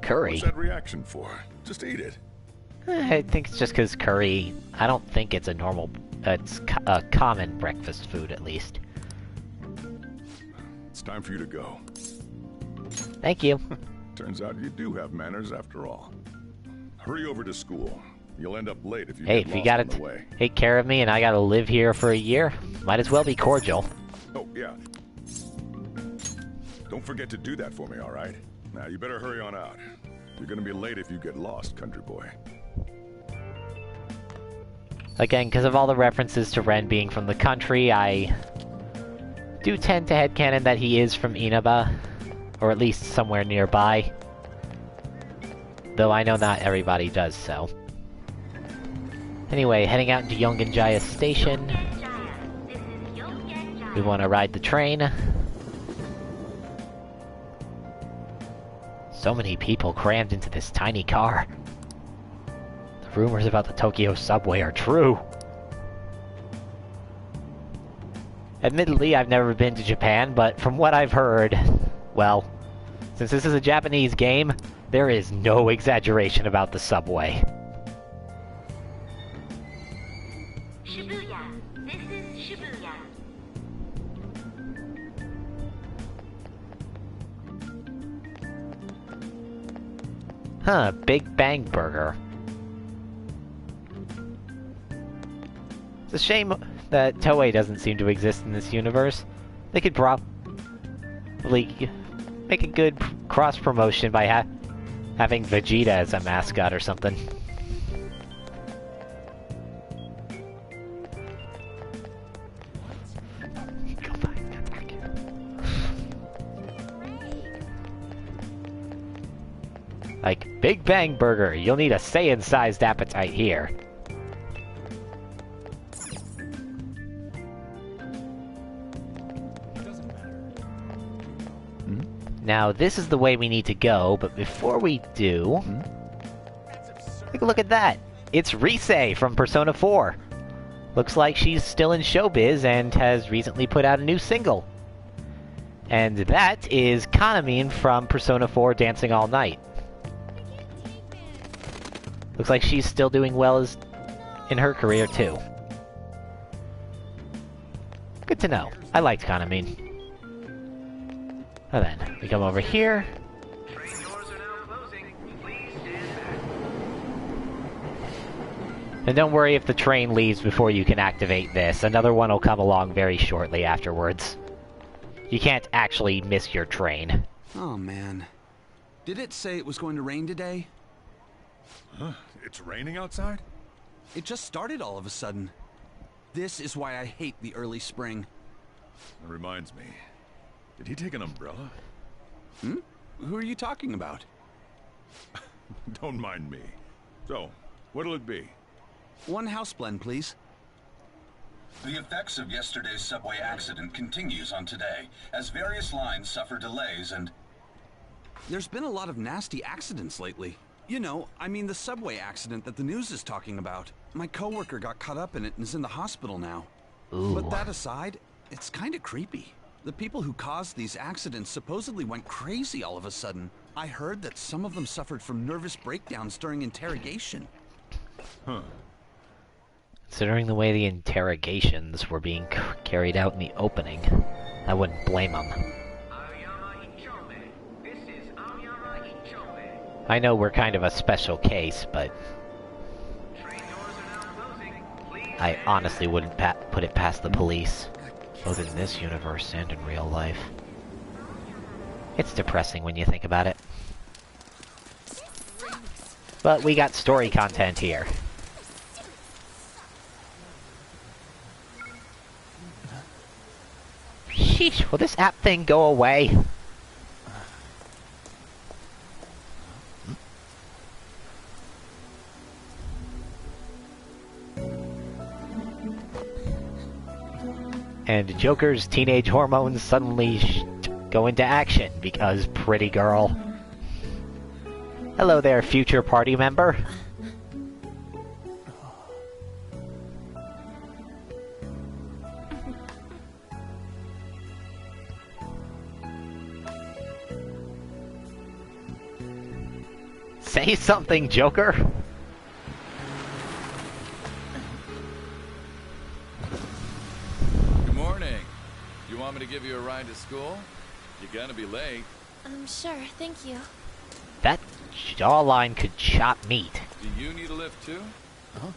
Curry? What's that reaction for? Just eat it. I think it's just because curry... I don't think it's a normal... it's a common breakfast food, at least. It's time for you to go. Thank you. Turns out you do have manners after all. Hurry over to school. You'll end up late if you Hey, get if you lost gotta on the way. take care of me and I gotta live here for a year, might as well be cordial. Oh, yeah. Don't forget to do that for me, all right? Now, you better hurry on out. You're gonna be late if you get lost, country boy. Again, because of all the references to Ren being from the country, I do tend to headcanon that he is from Inaba, or at least somewhere nearby. Though I know not everybody does so. Anyway, heading out into Yonganjaya Station. We want to ride the train. So many people crammed into this tiny car. The rumors about the Tokyo subway are true. Admittedly, I've never been to Japan, but from what I've heard, well, since this is a Japanese game, there is no exaggeration about the subway. Shibuya. This is Shibuya. Huh, Big Bang Burger. It's a shame that Toei doesn't seem to exist in this universe. They could probably make a good cross-promotion by having Vegeta as a mascot or something. Like, Big Bang Burger, you'll need a Saiyan-sized appetite here. Now, this is the way we need to go, but before we do... Take a look at that! It's Rise from Persona 4! Looks like she's still in showbiz and has recently put out a new single. And that is Kanamine from Persona 4 Dancing All Night. Looks like she's still doing well in her career, too. Good to know. I liked Kanamine. Now then, we come over here. And don't worry if the train leaves before you can activate this. Another one will come along very shortly afterwards. You can't actually miss your train. Oh, man. Did it say it was going to rain today? Huh? It's raining outside? It just started all of a sudden. This is why I hate the early spring. That reminds me. Did he take an umbrella? Hmm? Who are you talking about? Don't mind me. So, what'll it be? One house blend, please. The effects of yesterday's subway accident continues on today, as various lines suffer delays and... There's been a lot of nasty accidents lately. You know, I mean the subway accident that the news is talking about. My coworker got caught up in it and is in the hospital now. Ooh. But that aside, it's kind of creepy. The people who caused these accidents supposedly went crazy all of a sudden. I heard that some of them suffered from nervous breakdowns during interrogation. Huh. Considering the way the interrogations were being carried out in the opening, I wouldn't blame them. I know we're kind of a special case, but I honestly wouldn't put it past the police, both in this universe and in real life. It's depressing when you think about it. But we got story content here. Sheesh, will this app thing go away? And Joker's teenage hormones suddenly go into action because pretty girl. Hello there, future party member. Say something, Joker. Good morning. You want me to give you a ride to school? You're gonna be late. Sure, thank you. That jawline could chop meat. Do you need a lift too? Huh?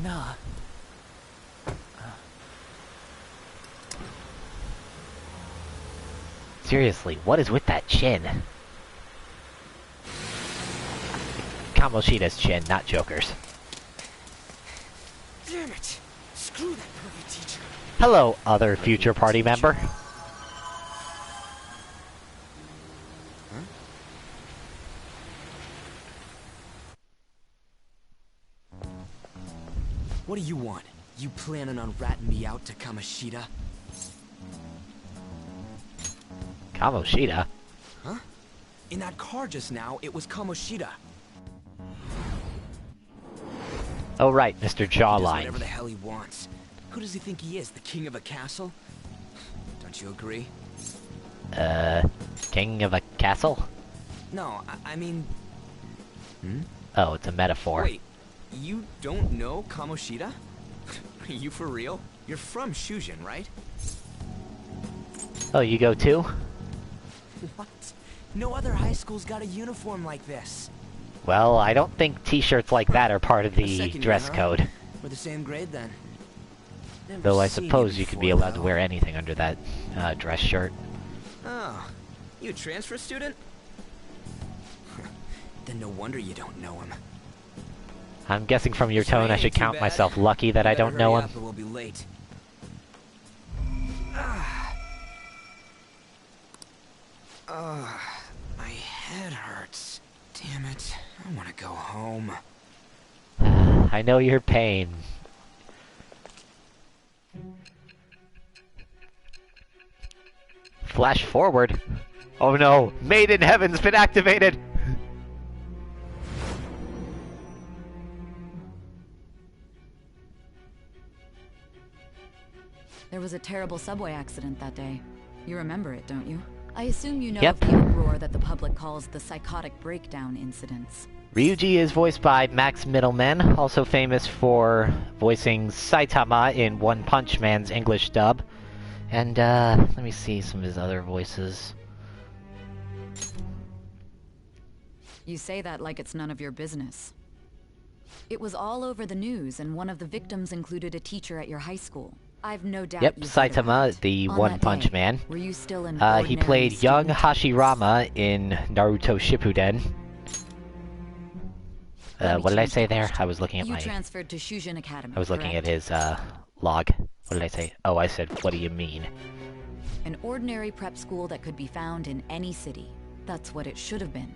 Nah. Seriously, what is with that chin? Kamoshida's chin, not Joker's. Damn it! Screw that pervy teacher. Hello, other future party member. What do you want? You planning on ratting me out to Kamoshida? Kamoshida? Huh? In that car just now, it was Kamoshida. Oh right, Mr. He does Jawline. whatever the hell he wants. Who does he think he is, the king of a castle? Don't you agree? King of a castle? No, I mean... Oh, it's a metaphor. Wait, you don't know Kamoshida? Are you for real? You're from Shujin, right? Oh, you go too? What? No other high school's got a uniform like this. Well, I don't think t-shirts like that are part of the Second year, dress huh? code. We're the same grade then. Never Though I seen suppose you could be before, allowed to though. wear anything under that dress shirt. Oh, you a transfer student? Then no wonder you don't know him. I'm guessing from your tone I Train should ain't too count bad. myself lucky that I Better don't know hurry him. up or we'll be late. My head hurts. Damn it. I want to go home. I know your pain. Flash forward. Oh no, Made in Heaven's been activated! There was a terrible subway accident that day. You remember it, don't you? I assume you know Yep. of the uproar that the public calls the psychotic breakdown incidents. Ryuji is voiced by Max Middleman, also famous for voicing Saitama in One Punch Man's English dub. And, let me see some of his other voices. You say that like it's none of your business. It was all over the news, and one of the victims included a teacher at your high school. I've no doubt Yep, you've heard about Saitama, it. the On One that Punch day, Man. Were you still an He ordinary played young student? Hashirama in Naruto Shippuden. What did I say there? I was looking at You my... transferred to Shujin Academy, I was looking at correct? his, log. What did I say? Oh, I said, what do you mean? An ordinary prep school that could be found in any city. That's what it should have been.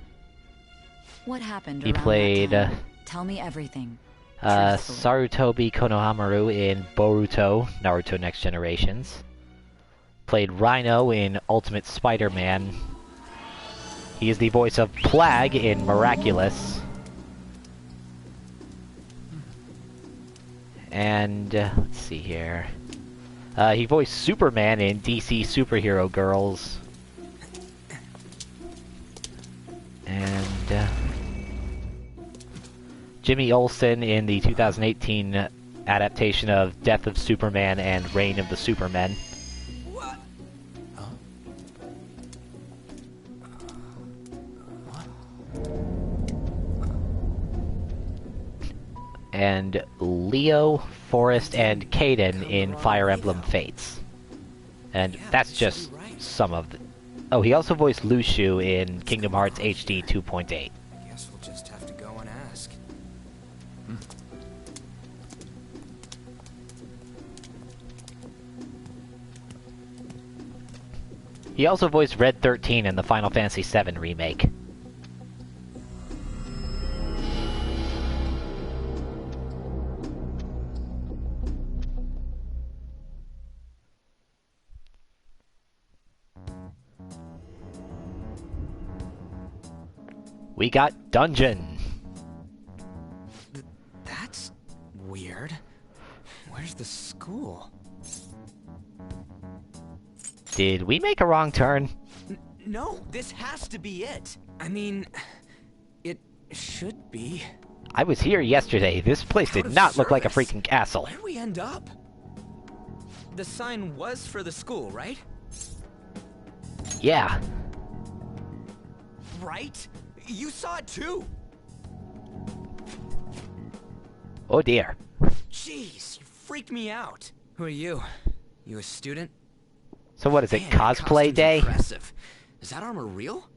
What happened He around played, that time? Tell me everything. Sarutobi Konohamaru in Boruto, Naruto Next Generations. Played Rhino in Ultimate Spider-Man. He is the voice of Plague in Miraculous. And, let's see here. He voiced Superman in DC Superhero Girls. And Jimmy Olsen in the 2018 adaptation of Death of Superman and Reign of the Supermen. What? Huh? And Leo, Forrest, and Caden in Fire Emblem Fates. And that's just some of the... Oh, he also voiced Lucio in Kingdom Hearts HD 2.8. Guess we'll just have to go and ask. He also voiced Red 13 in the Final Fantasy VII remake. We got Dungeon. That's weird. Where's the school? Did we make a wrong turn? No, this has to be it. I mean, it should be. I was here yesterday. This place did not look like a freaking castle. Where'd we end up? The sign was for the school, right? Yeah. Right? You saw it too. Oh dear. Jeez, you freaked me out. Who are you? You a student? So what is it, Man, cosplay day? Impressive. Is that armor real?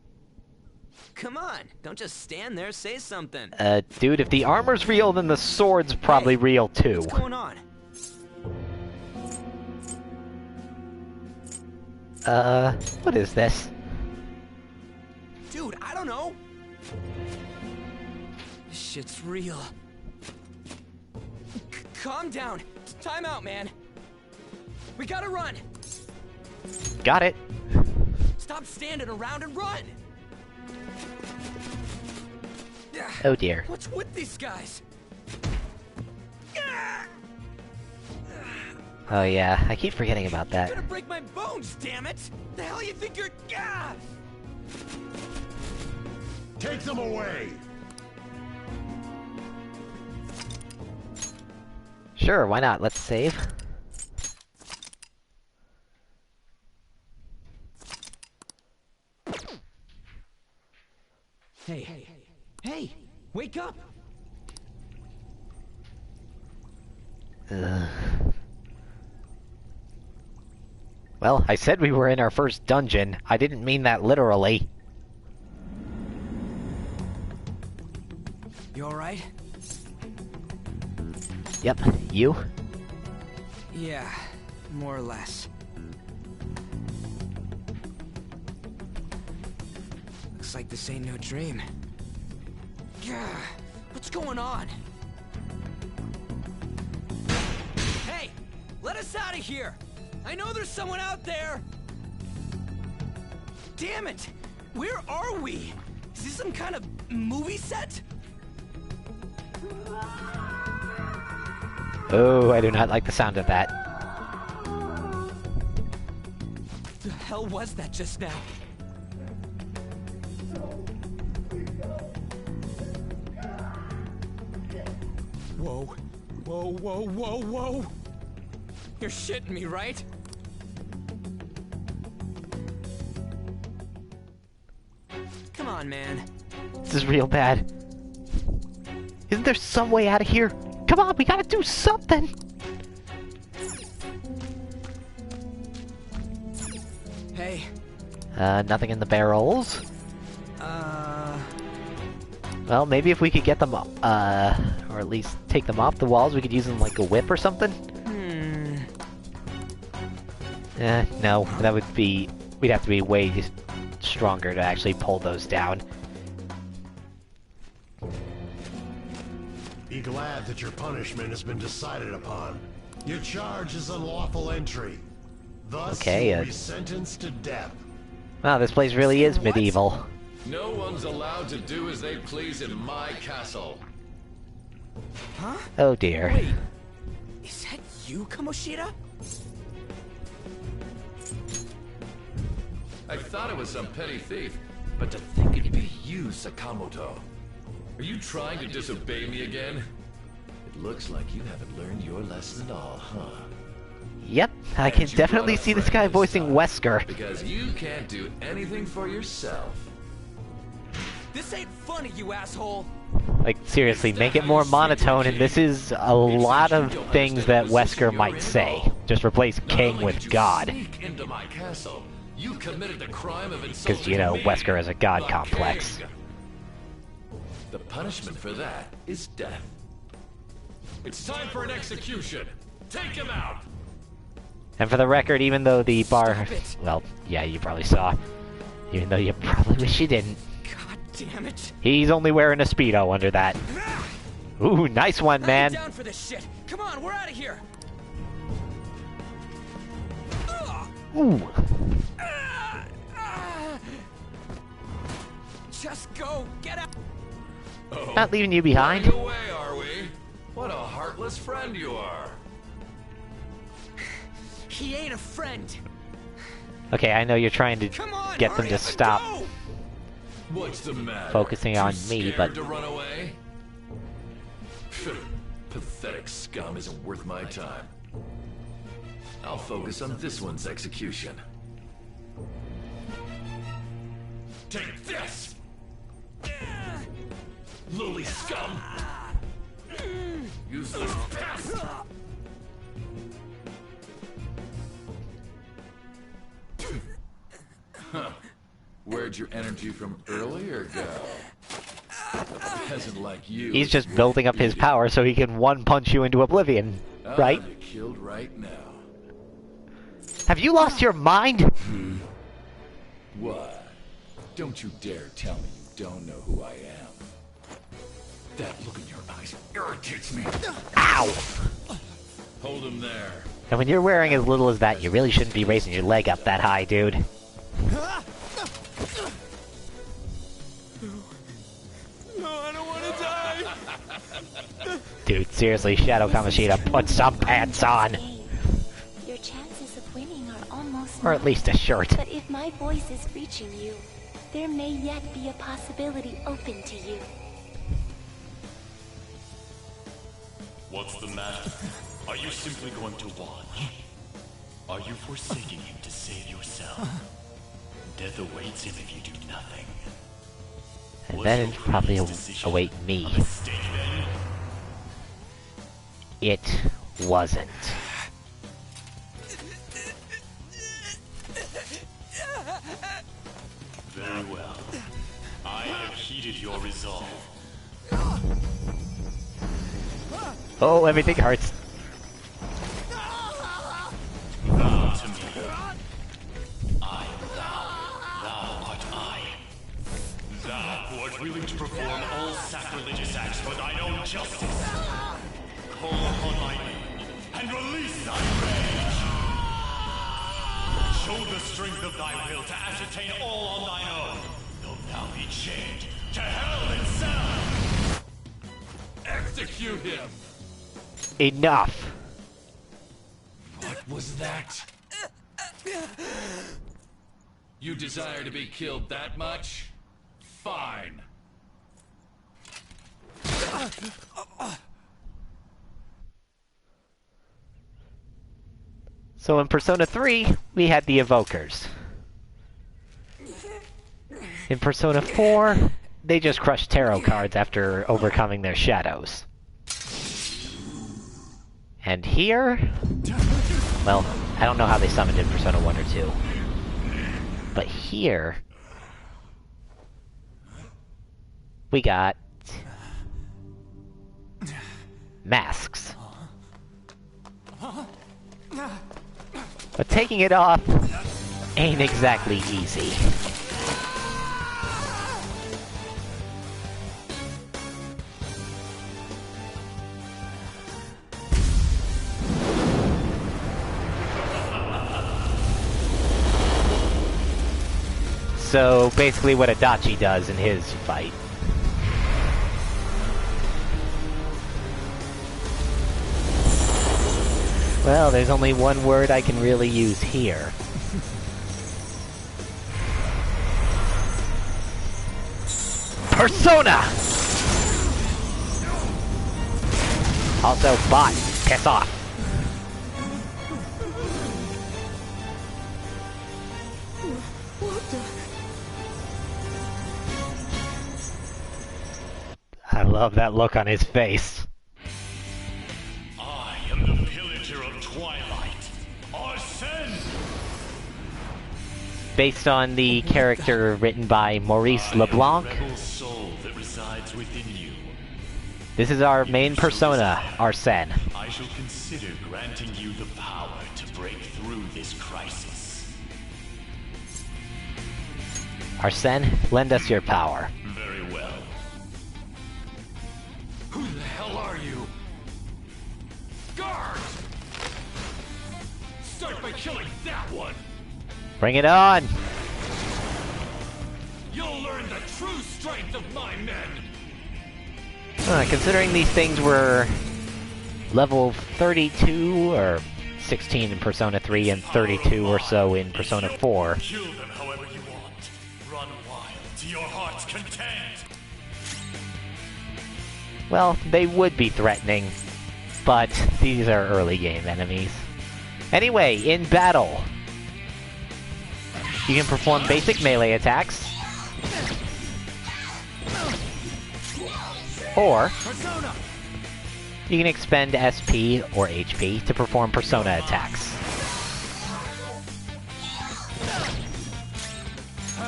Come on, don't just stand there, say something. Dude, if the armor's real, then the sword's probably real too. What's going on? What is this? Dude, I don't know. This shit's real. Calm down. Time out, man. We gotta run. Got it. Stop standing around and run. Oh dear. What's with these guys? Oh yeah, I keep forgetting about that. You're gonna break my bones, damn it! The hell you think you're... Take them away! Sure, why not? Let's save. Hey! Wake up! Well, I said we were in our first dungeon. I didn't mean that literally. You alright? Yep, you? Yeah, more or less. Looks like this ain't no dream. Gah, what's going on? Hey! Let us out of here! I know there's someone out there! Damn it! Where are we? Is this some kind of movie set? Oh, I do not like the sound of that. The hell was that just now? Whoa. Whoa, whoa, whoa, whoa! You're shitting me, right? Come on, man. This is real bad. Isn't there some way out of here? Come on, we gotta do something! Hey. Nothing in the barrels. Well, maybe if we could get them, or at least take them off the walls, we could use them like a whip or something? No, that would be... We'd have to be way stronger to actually pull those down. Be glad that your punishment has been decided upon. Your charge is unlawful entry. Thus, Okay, you will be sentenced to death. Wow, this place really is medieval. No one's allowed to do as they please in my castle. Huh? Oh dear. Wait. Is that you, Kamoshida? I thought it was some petty thief, but to think it'd be you, Sakamoto. Are you trying to disobey me again? It looks like you haven't learned your lesson at all, huh? Yep, I can definitely see this guy voicing Wesker. Because you can't do anything for yourself. This ain't funny, you asshole! Like, seriously, make it more monotone, and this is a lot of things that Wesker might say. Just replace King with God. Into my castle. You committed the crime of insulting Because, you know, me, Wesker has a God the complex. king. The punishment for that is death. It's time for an execution. Take him out. And for the record, even though the bar... Well, yeah, you probably saw. Even though you probably wish you didn't. God damn it! He's only wearing a Speedo under that. Ooh, nice one, man. I'm down for this shit. Come on, we're out of here. Ooh. Just go, get out. Not leaving you behind. Going away, are we? What a heartless friend you are. He ain't a friend. Okay, I know you're trying to get them to stop What's the matter? focusing on me, Scared but to run away? Pathetic scum isn't worth my time. I'll focus on this one's execution. Take this! Lowly scum! Useless pest! Huh. Where'd your energy from earlier go? A peasant like you. he's just building up his power so he can one-punch you into oblivion, right? You're killed right now. Have you lost your mind? What? Don't you dare tell me you don't know who I am. That look in your eyes irritates me. Ow! Hold him there. And when you're wearing as little as that, you really shouldn't be raising your leg up that high, dude. No, I don't want to die. Dude, seriously, Shadow Kamoshida, put some pants on! Your chances of winning are almost Or at least a shirt. But if my voice is reaching you, there may yet be a possibility open to you. What's the matter? Are you simply going to watch? Are you forsaking him to save yourself? Death awaits him if you do nothing. And then it'd probably await me. It wasn't. Very well. I have heeded your resolve. Oh, everything hurts. Bow to me. I am thou art I. Thou who art willing to perform all sacrilegious acts for thine own justice. Call upon my aid and release thy rage. Show the strength of thy will to ascertain all on thine own. Though thou be chained to hell itself. Execute him! Enough! What was that? You desire to be killed that much? Fine. So in Persona 3, we had the Evokers. In Persona 4, they just crushed tarot cards after overcoming their shadows. And here... Well, I don't know how they summoned in Persona 1 or 2. But here... we got... masks. But taking it off ain't exactly easy. So basically what Adachi does in his fight. Well, there's only one word I can really use here. Persona! Also, bot, piss off. I love that look on his face. I am the Pillager of Twilight, Arsene! Based on the character written by Maurice LeBlanc. Rebel soul that resides within you. This is our main persona, Arsene. I shall consider granting you the power to break through this crisis. Arsene, lend us your power. Very well. Who the hell are you? Guard! Start by killing that one! Bring it on! You'll learn the true strength of my men! Considering these things were level 32 or 16 in Persona 3 and 32 or so in Persona 4. Kill them however you want. Run wild to your heart's content. Well, they would be threatening, but these are early game enemies. Anyway, in battle, you can perform basic melee attacks, or you can expend SP or HP to perform persona attacks.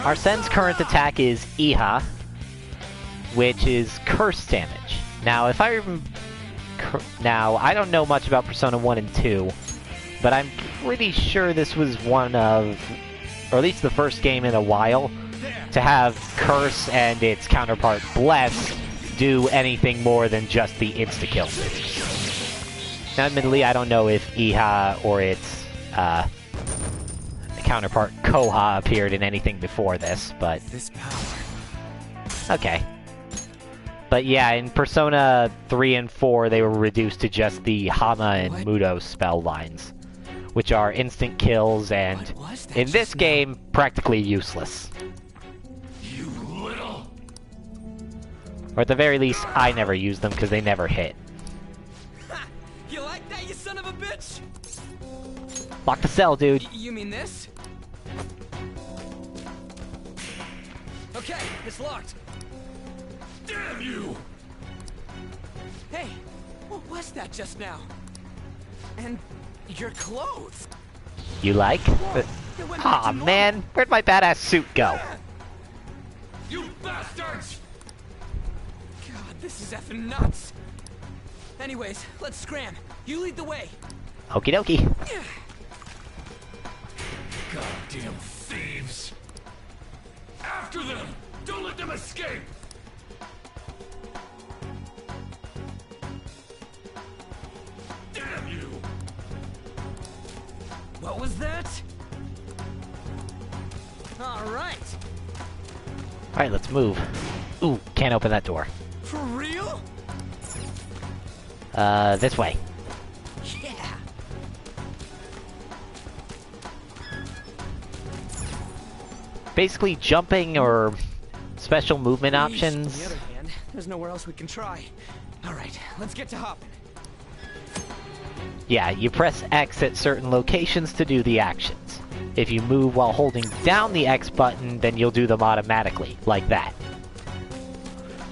Arsene's current attack is Iha, which is curse damage. Now, if I I don't know much about Persona 1 and 2, but I'm pretty sure this was one of, or at least the first game in a while, to have Curse and its counterpart Bless do anything more than just the insta-kill. Now, admittedly, I don't know if Iha or its counterpart Koha appeared in anything before this, but... This power. Okay. But yeah, in Persona 3 and 4, they were reduced to just the Hama and Mudo spell lines, which are instant kills and, in this game, practically useless. You little... Or at the very least, I never use them because they never hit. Ha! You like that, you son of a bitch? Lock the cell, dude. You mean this? Okay, it's locked. Damn you! Hey, what was that just now? And your clothes. You like? Aw, man, where'd my badass suit go? You bastards! God, this is effing nuts. Anyways, let's scram. You lead the way. Okie dokie. Goddamn thieves! After them! Don't let them escape! Damn you! What was that? Alright. Alright, let's move. Ooh, can't open that door. For real? This way. Yeah. Basically, jumping or special movement options. On the other hand, there's nowhere else we can try. Alright, let's get to hopping. Yeah, you press X at certain locations to do the actions. If you move while holding down the X button, then you'll do them automatically, like that.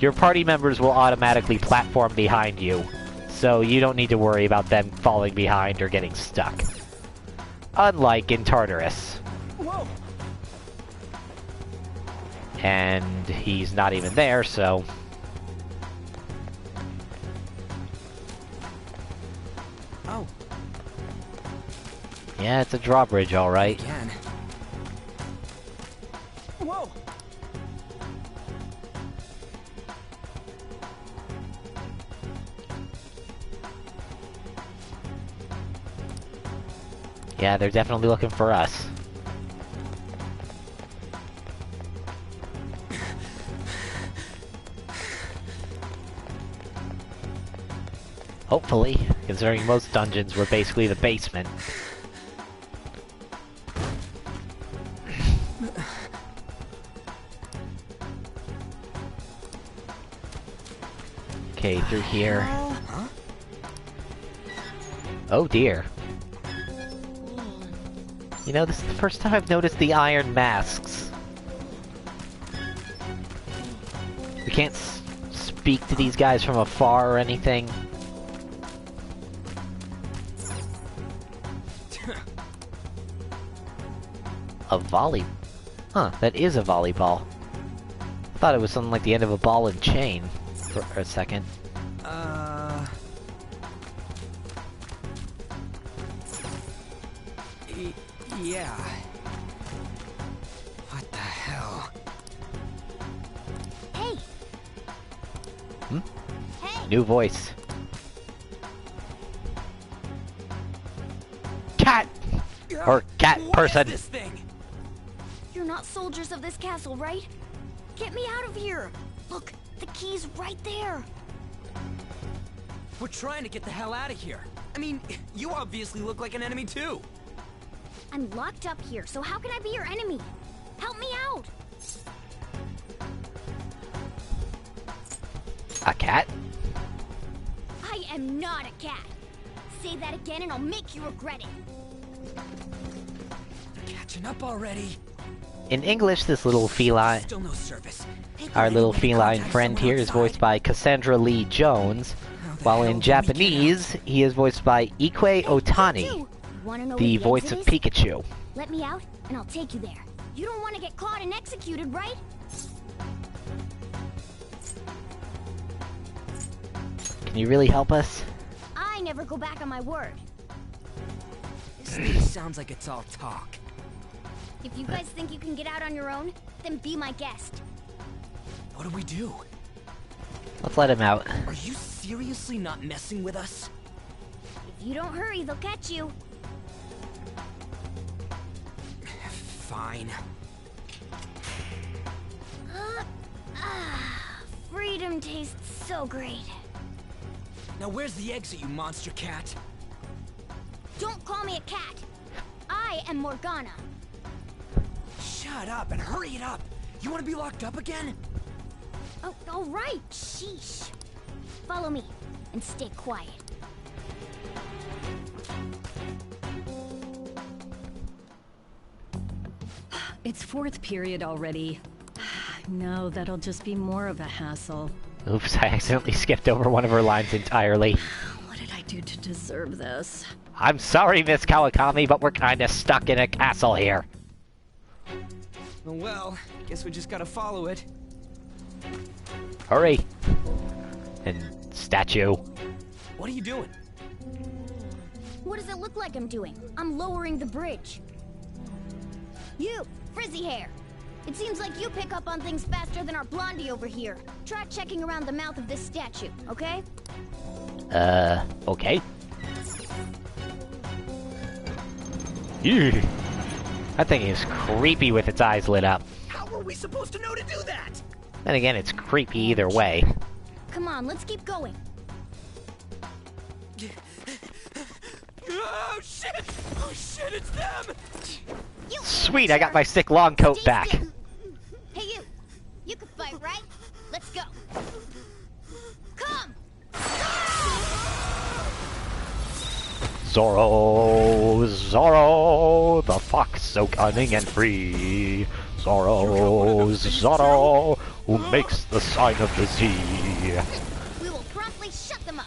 Your party members will automatically platform behind you, so you don't need to worry about them falling behind or getting stuck. Unlike in Tartarus. Whoa. And he's not even there, so... Oh. Yeah, it's a drawbridge, alright. Again. Whoa. Yeah, they're definitely looking for us. Hopefully, considering most dungeons were basically the basement. Okay, through here. Oh dear. You know, this is the first time I've noticed the iron masks. We can't speak to these guys from afar or anything. A volley... Huh, that is a volleyball. I thought it was something like the end of a ball and chain for a second. Yeah. What the hell? Hey! Hmm? New voice. Cat! Or cat person! This thing? You're not soldiers of this castle, right? Get me out of here! Look, the key's right there! We're trying to get the hell out of here. I mean, you obviously look like an enemy too. I'm locked up here, so how can I be your enemy? Help me out! A cat? I am not a cat! Say that again and I'll make you regret it! Catching up already. In English, this little feline... Still no service. Our little feline friend here is voiced by Cassandra Lee Jones, while in Japanese, he is voiced by Ikue Otani, the voice of Pikachu. Let me out, and I'll take you there. You don't want to get caught and executed, right? Can you really help us? I never go back on my word. This thing sounds like it's all talk. If you guys think you can get out on your own, then be my guest. What do we do? Let's let him out. Are you seriously not messing with us? If you don't hurry, they'll catch you. Fine. Freedom tastes so great. Now where's the exit, you monster cat? Don't call me a cat. I am Morgana. Shut up and hurry it up. You want to be locked up again? Oh, all right. Sheesh. Follow me and stay quiet. It's fourth period already. No, that'll just be more of a hassle. Oops, I accidentally skipped over one of her lines entirely. What did I do to deserve this? I'm sorry, Miss Kawakami, but we're kinda stuck in a castle here. Well, guess we just gotta follow it. Hurry! And statue. What are you doing? What does it look like I'm doing? I'm lowering the bridge. You, frizzy hair. It seems like you pick up on things faster than our blondie over here. Try checking around the mouth of this statue, okay? Okay. Ew. That thing is creepy with its eyes lit up. How were we supposed to know to do that? Then again, it's creepy either way. Come on, let's keep going. Oh shit! Oh shit, it's them! Sweet, I got my sick long coat back. Hey you! You can fight, right? Let's go. Come! Zoro, Zoro, the fox so cunning and free. Zoro, Zoro, who makes the sign of the Z. We will promptly shut them up.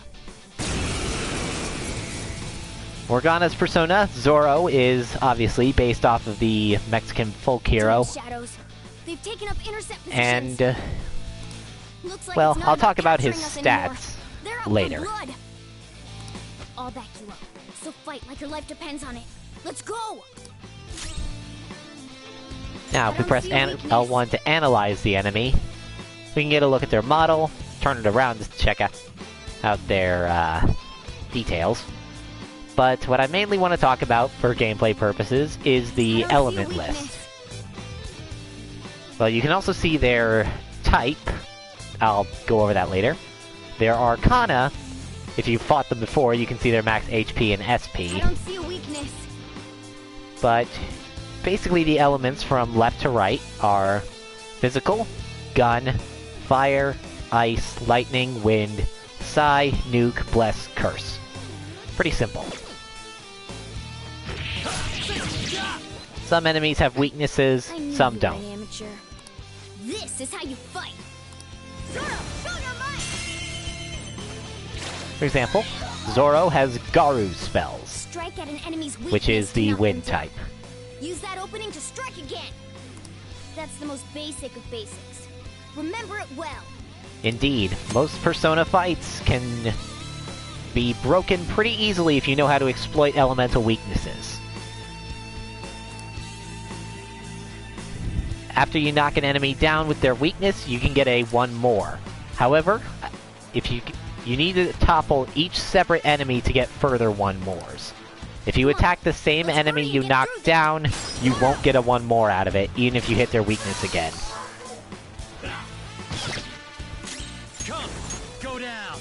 Morgana's persona, Zoro, is obviously based off of the Mexican folk hero. Shadows. They've taken up intercept positions. And, Looks like well, it's not I'll talk about capturing his us anymore. stats They're out later. for blood. I'll back you up. So fight like your life depends on it. Let's go! Now, if we press L1 to analyze the enemy, we can get a look at their model, turn it around to check out their details. But what I mainly want to talk about for gameplay purposes is the element list. Well, you can also see their type. I'll go over that later. Their arcana. If you've fought them before, you can see their max HP and SP. I don't see a weakness. But basically the elements from left to right are physical, gun, fire, ice, lightning, wind, Psi, Nuke, Bless, Curse. Pretty simple. Some enemies have weaknesses, some don't. Amateur. This is how you fight. Zoro, show your might. For example, Zoro has Garu spells, Strike at an enemy's weakness, which is the wind type. Use that opening to strike again. That's the most basic of basics. Remember it well. Indeed, most Persona fights can be broken pretty easily if you know how to exploit elemental weaknesses. After you knock an enemy down with their weakness, you can get a 1 more. However, if you need to topple each separate enemy to get further 1 mores. If you attack the same enemy you knocked down, you won't get a 1 more out of it, even if you hit their weakness again. Come, go down.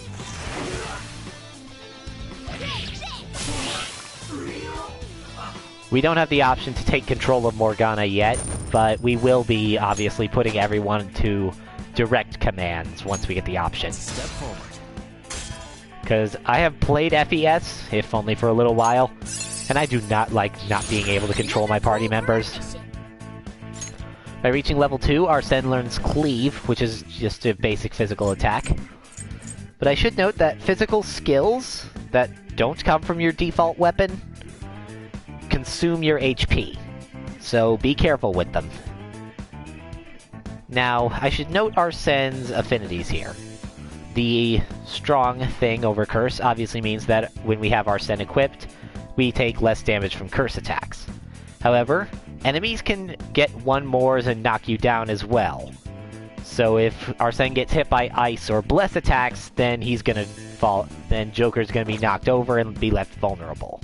We don't have the option to take control of Morgana yet, but we will be obviously putting everyone to direct commands once we get the option. Step forward. Because I have played FES, if only for a little while, and I do not like not being able to control my party members. By reaching level 2, Arsene learns Cleave, which is just a basic physical attack. But I should note that physical skills that don't come from your default weapon consume your HP, so be careful with them. Now, I should note Arsene's affinities here. The strong thing over Curse obviously means that when we have Arsene equipped, we take less damage from Curse attacks. However, enemies can get 1 mores and knock you down as well. So if Arsene gets hit by Ice or Bless attacks, then he's gonna fall. Then Joker's gonna be knocked over and be left vulnerable.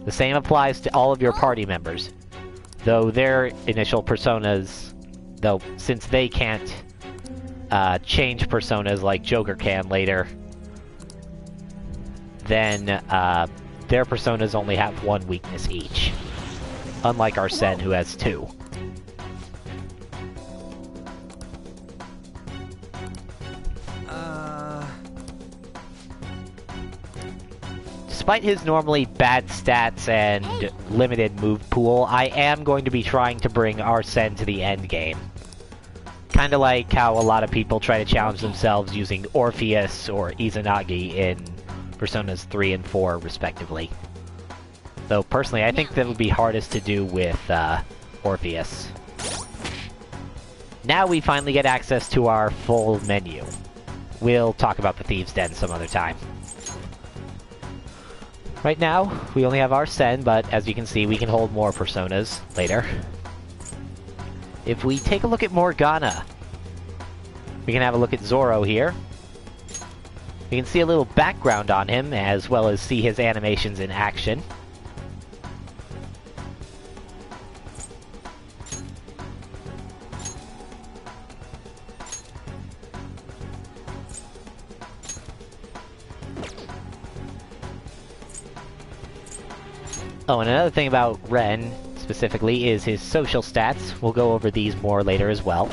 The same applies to all of your party members, though their initial personas, since they can't change personas like Joker can later, then their personas only have 1 weakness each, unlike Arsene, who has 2. Despite his normally bad stats and limited move pool, I am going to be trying to bring Arsene to the end game. Kinda like how a lot of people try to challenge themselves using Orpheus or Izanagi in Personas 3 and 4, respectively. Though, personally, I think that would be hardest to do with Orpheus. Now we finally get access to our full menu. We'll talk about the Thieves' Den some other time. Right now, we only have Arsene, but as you can see, we can hold more personas later. If we take a look at Morgana, we can have a look at Zoro here. You can see a little background on him, as well as see his animations in action. Oh, and another thing about Ren, specifically, is his social stats. We'll go over these more later as well.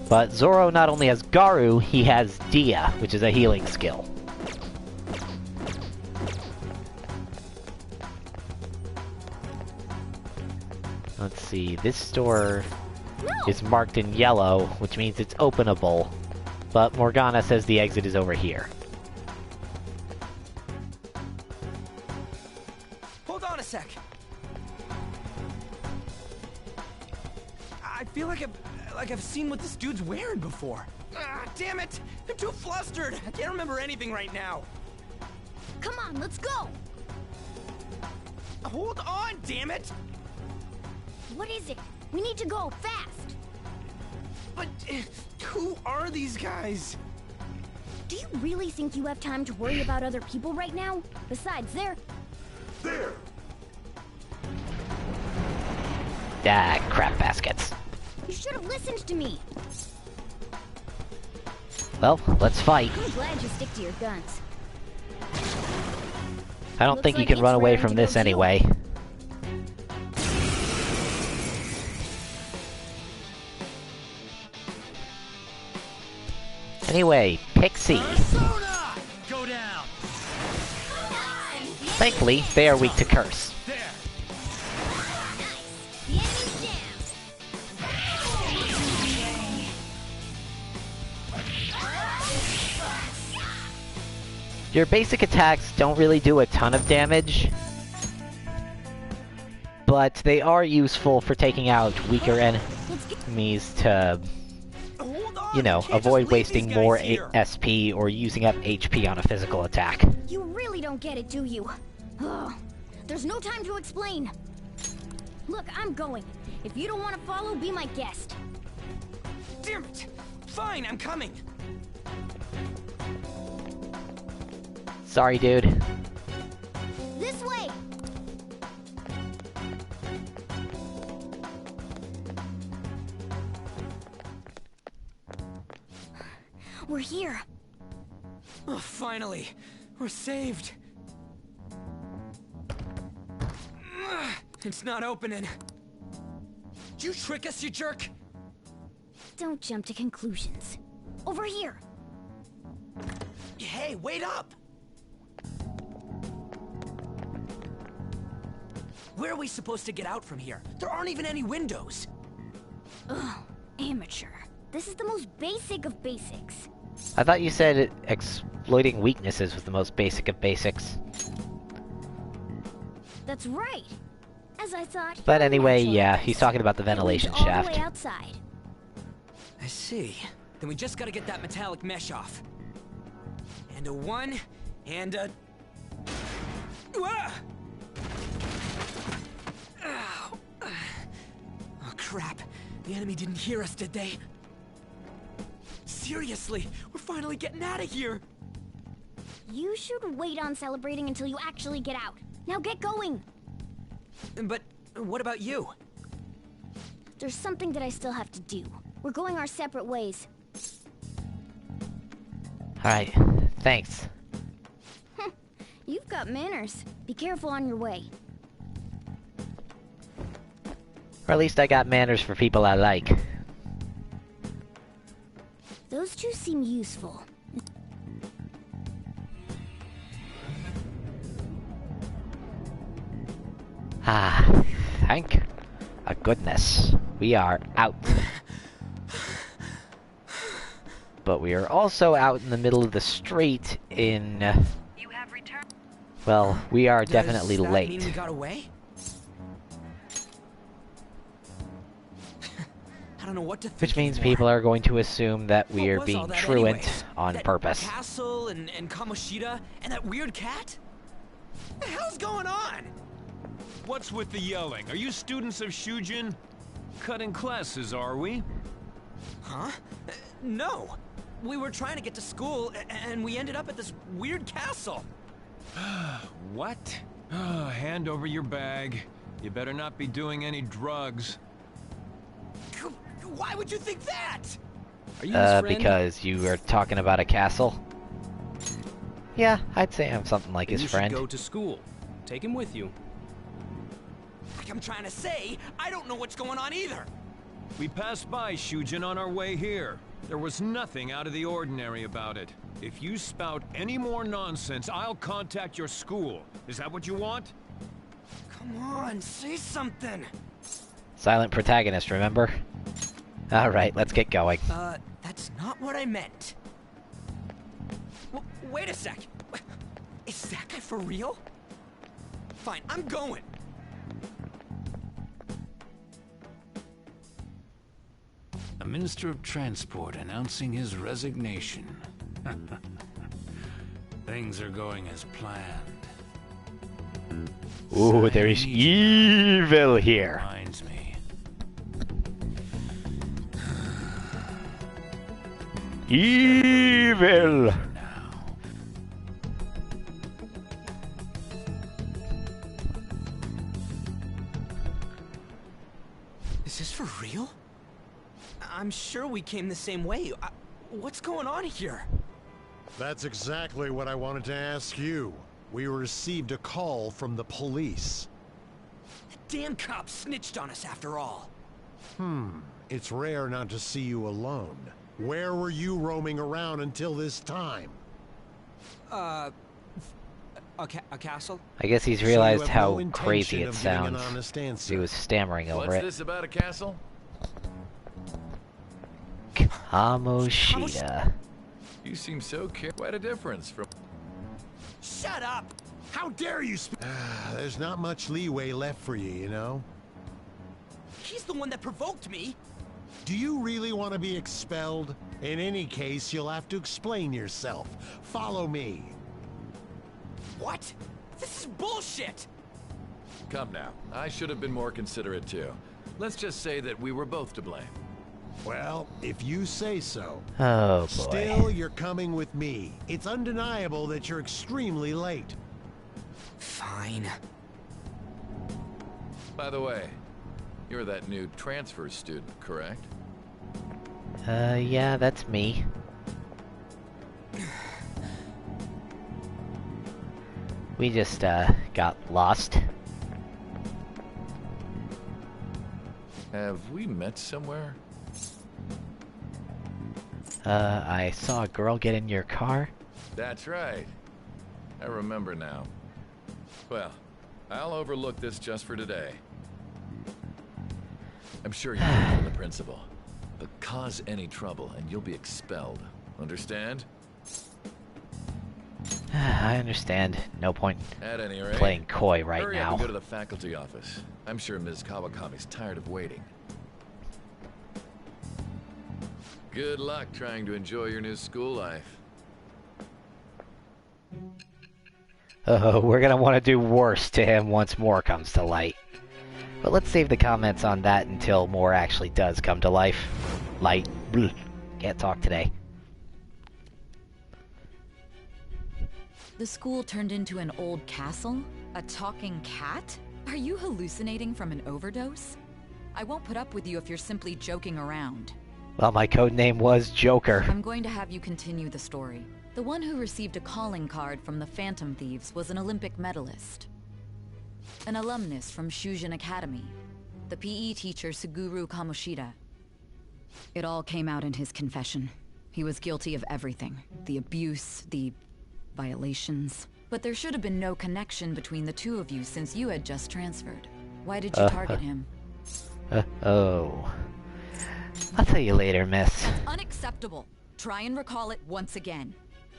But Zoro not only has Garu, he has Dia, which is a healing skill. Let's see, this door is marked in yellow, which means it's openable, but Morgana says the exit is over here. Sec. I feel like I've seen what this dude's wearing before. Damn it! I'm too flustered. I can't remember anything right now. Come on, let's go. Hold on, damn it! What is it? We need to go fast. But who are these guys? Do you really think you have time to worry about other people right now? Besides, they're... There! Ah, crap baskets. You should have listened to me. Well, let's fight. I'm glad you stick to your guns. I don't think you can run away from this anyway. Anyway, Pixie. Go down. Thankfully, they are weak to curse. Your basic attacks don't really do a ton of damage, but they are useful for taking out weaker enemies to, you know, avoid wasting more SP or using up HP on a physical attack. You really don't get it, do you? Ugh. There's no time to explain. Look, I'm going. If you don't want to follow, be my guest. Damn it! Fine, I'm coming. Sorry, dude. This way. We're here. Oh, finally. We're saved. It's not opening. Did you trick us, you jerk? Don't jump to conclusions. Over here. Hey, wait up! Where are we supposed to get out from here? There aren't even any windows. Ugh, amateur. This is the most basic of basics. I thought you said exploiting weaknesses was the most basic of basics. That's right. As I thought. But anyway, yeah, he's talking about the ventilation shaft. All the way outside. I see. Then we just gotta get that metallic mesh off. And a 1, and a... Ah! Ow. Oh, crap. The enemy didn't hear us, did they? Seriously, we're finally getting out of here! You should wait on celebrating until you actually get out. Now get going! But what about you? There's something that I still have to do. We're going our separate ways. Alright, thanks. You've got manners. Be careful on your way. Or at least I got manners for people I like. Those two seem useful. Ah, thank goodness. We are out. But we are also out in the middle of the street in... well, we are definitely Does that late. mean we got away? I don't know what to think. Which means anymore. people are going to assume that we are What was all being that truant anyways? on That purpose. Castle and Kamoshida and that weird cat? What the hell's going on? What's with the yelling? Are you students of Shujin? Cutting classes, are we? Huh? No. We were trying to get to school and we ended up at this weird castle. What? Hand over your bag. You better not be doing any drugs. Why would you think that? Are you his friend? Because you are talking about a castle? Yeah, I'd say I'm something like his friend. You should go to school. Take him with you. Like I'm trying to say, I don't know what's going on either. We passed by Shujin on our way here. There was nothing out of the ordinary about it. If you spout any more nonsense, I'll contact your school. Is that what you want? Come on, say something. Silent protagonist, remember? Alright, let's get going. That's not what I meant. Wait a sec. Is that guy for real? Fine, I'm going. The Minister of Transport announcing his resignation. Things are going as planned. Ooh, there is evil here. Reminds me. Evil! Is this for real? I'm sure we came the same way. What's going on here? That's exactly what I wanted to ask you. We received a call from the police. The damn cops snitched on us after all. It's rare not to see you alone. Where were you roaming around until this time? A castle? I guess he's realized how crazy it sounds. He was stammering over What's it. this about a castle? Kamoshida. You seem so quite a difference from... Shut up! How dare you There's not much leeway left for you, you know? He's the one that provoked me! Do you really want to be expelled? In any case, you'll have to explain yourself. Follow me. What? This is bullshit! Come now. I should have been more considerate too. Let's just say that we were both to blame. Well, if you say so. Oh, boy. Still, you're coming with me. It's undeniable that you're extremely late. Fine. By the way, you're that new transfer student, correct? Yeah, that's me. We just, got lost. Have we met somewhere? I saw a girl get in your car. That's right. I remember now. Well, I'll overlook this just for today. I'm sure you heard from the principal. But cause any trouble and you'll be expelled. Understand? I understand. No point At any rate, playing coy right hurry up now. and go to the faculty office. I'm sure Ms. Kawakami's tired of waiting. Good luck trying to enjoy your new school life. Oh, we're gonna want to do worse to him once more comes to light. But let's save the comments on that until more actually does come to life. Light. Bleh. Can't talk today. The school turned into an old castle? A talking cat? Are you hallucinating from an overdose? I won't put up with you if you're simply joking around. Well, my codename was Joker. I'm going to have you continue the story. The one who received a calling card from the Phantom Thieves was an Olympic medalist. An alumnus from Shujin Academy. The PE teacher Suguru Kamoshida. It all came out in his confession. He was guilty of everything. The abuse, the violations. But there should have been no connection between the two of you since you had just transferred. Why did you target him? Oh. I'll tell you later, miss. Unacceptable. Try and recall it once again.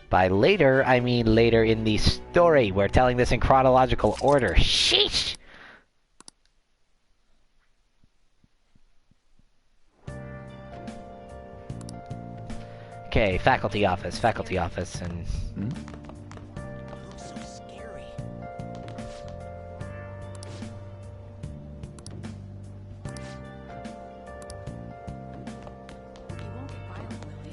By later, I mean later in the story. We're telling this in chronological order. Sheesh! Okay, faculty office, and... So scary. He won't get violent, will he?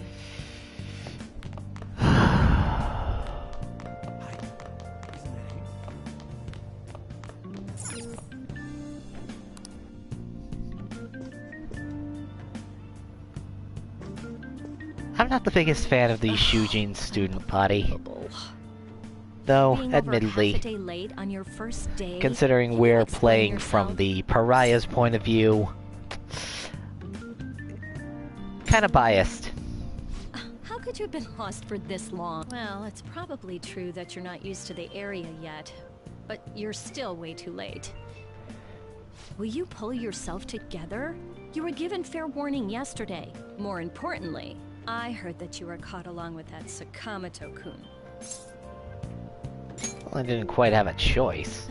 I'm not the biggest fan of the Shujin student body. Though, Being admittedly, over half a day late on your first day, considering we're playing from the pariah's point of view, kinda biased. How could you have been lost for this long? Well, it's probably true that you're not used to the area yet, but you're still way too late. Will you pull yourself together? You were given fair warning yesterday. More importantly, I heard that you were caught along with that Sakamoto-kun. Well, I didn't quite have a choice.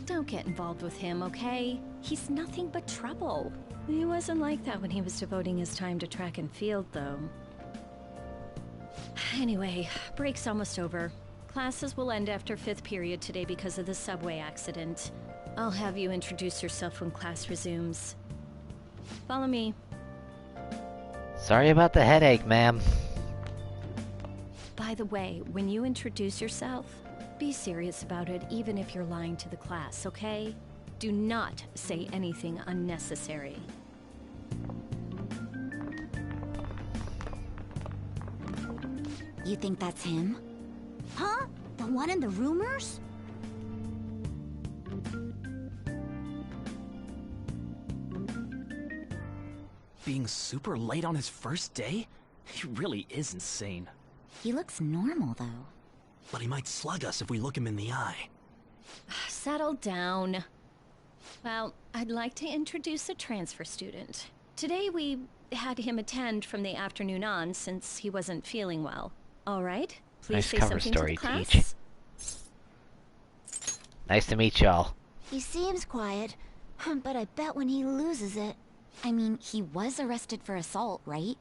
Don't get involved with him, okay? He's nothing but trouble. He wasn't like that when he was devoting his time to track and field, though. Anyway, break's almost over. Classes will end after 5th period today because of the subway accident. I'll have you introduce yourself when class resumes. Follow me. Sorry about the headache, ma'am. By the way, when you introduce yourself, be serious about it even if you're lying to the class, okay? Do not say anything unnecessary. You think that's him? Huh? The one in the rumors? Being super late on his first day? He really is insane. He looks normal, though. But he might slug us if we look him in the eye. Settle down. Well, I'd like to introduce a transfer student. Today we had him attend from the afternoon on since he wasn't feeling well. All right? Please Nice say cover something story, to the class. Teach. Nice to meet y'all. He seems quiet, but I bet when he loses it... I mean, he was arrested for assault, right?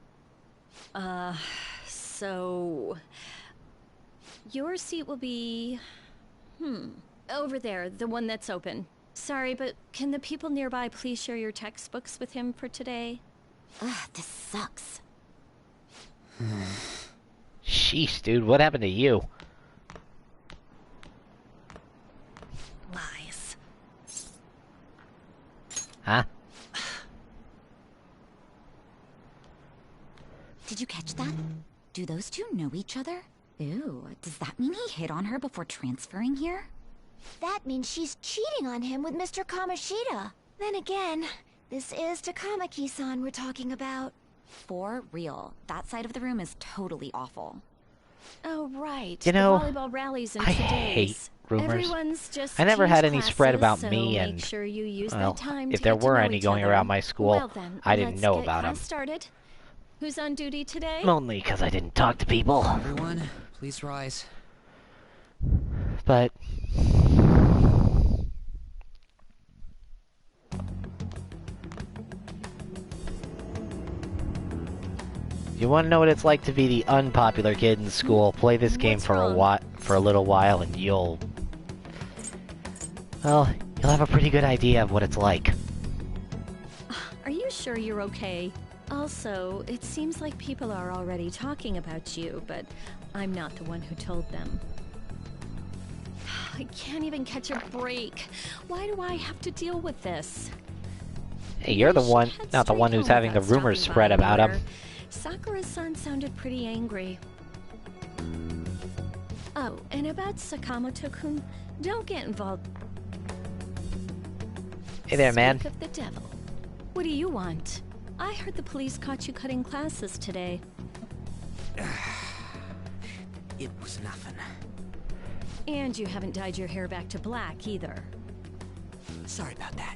So... Your seat will be... over there, the one that's open. Sorry, but can the people nearby please share your textbooks with him for today? Ugh, this sucks. Sheesh, dude, what happened to you? Lies. Huh? Did you catch that? Do those two know each other? Ew, does that mean he hit on her before transferring here? That means she's cheating on him with Mr. Kamoshida. Then again, this is Takamaki-san we're talking about. For real, that side of the room is totally awful. Oh, right. You know, the volleyball rallies in I 2 days. hate rumors. Everyone's just I never had any changed spread about classes, me, so and make sure you use well, that time if to there get to were know any each going other. around my school, Well, then, I didn't let's know get about them. class started. Who's on duty today? Only because I didn't talk to people. Everyone, please rise. But... you want to know what it's like to be the unpopular kid in school? Play this game for a little while, and you'll have a pretty good idea of what it's like. Are you sure you're okay? Also, it seems like people are already talking about you, but I'm not the one who told them. I can't even catch a break. Why do I have to deal with this? Hey, you're the one, not the one who's having the rumors spread about him. Sakura-san sounded pretty angry. Oh, and about Sakamoto-kun, don't get involved. Hey there, man. Speak of the devil. What do you want? I heard the police caught you cutting classes today. It was nothing. And you haven't dyed your hair back to black, either. Sorry about that.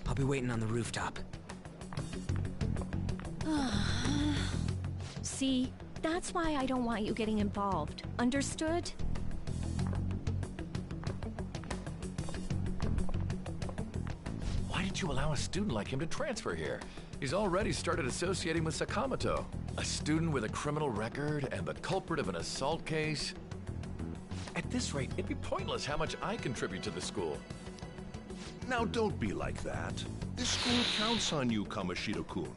I'll be waiting on the rooftop. See, that's why I don't want you getting involved. Understood? Why did you allow a student like him to transfer here? He's already started associating with Sakamoto. A student with a criminal record and the culprit of an assault case. At this rate, it'd be pointless how much I contribute to the school. Now don't be like that. This school counts on you, Kamoshida-kun.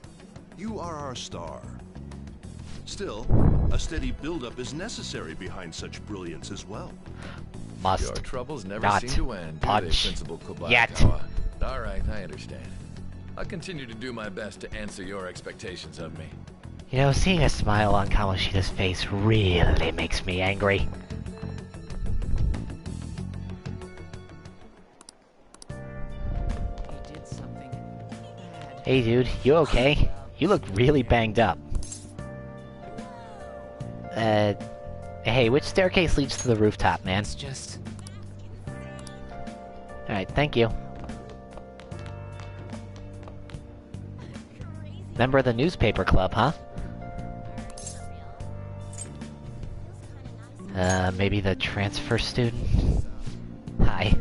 You are our star. Still, a steady build-up is necessary behind such brilliance as well. Your troubles never not seem to end, do they, punch Principal Kobayakawa? yet. All right, I understand. I'll continue to do my best to answer your expectations of me. You know, seeing a smile on Kamoshida's face really makes me angry. Hey dude, you okay? You look really banged up. Hey, which staircase leads to the rooftop, man? It's just... Alright, thank you. Member of the newspaper club, huh? Maybe the transfer student? Hi.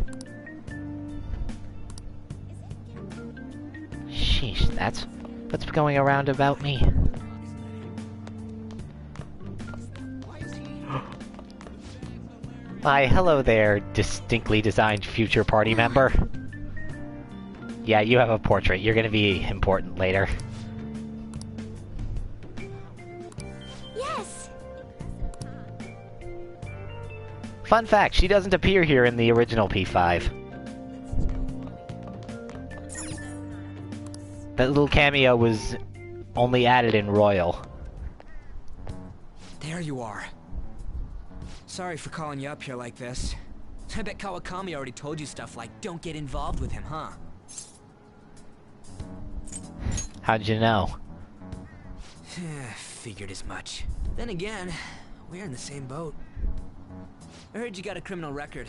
Sheesh, that's what's going around about me. Why, hello there, distinctly designed future party member. Yeah, you have a portrait. You're gonna be important later. Yes! Fun fact, she doesn't appear here in the original P5. That little cameo was only added in Royal. There you are. Sorry for calling you up here like this. I bet Kawakami already told you stuff like, don't get involved with him, huh? How'd you know? Figured as much. Then again, we're in the same boat. I heard you got a criminal record.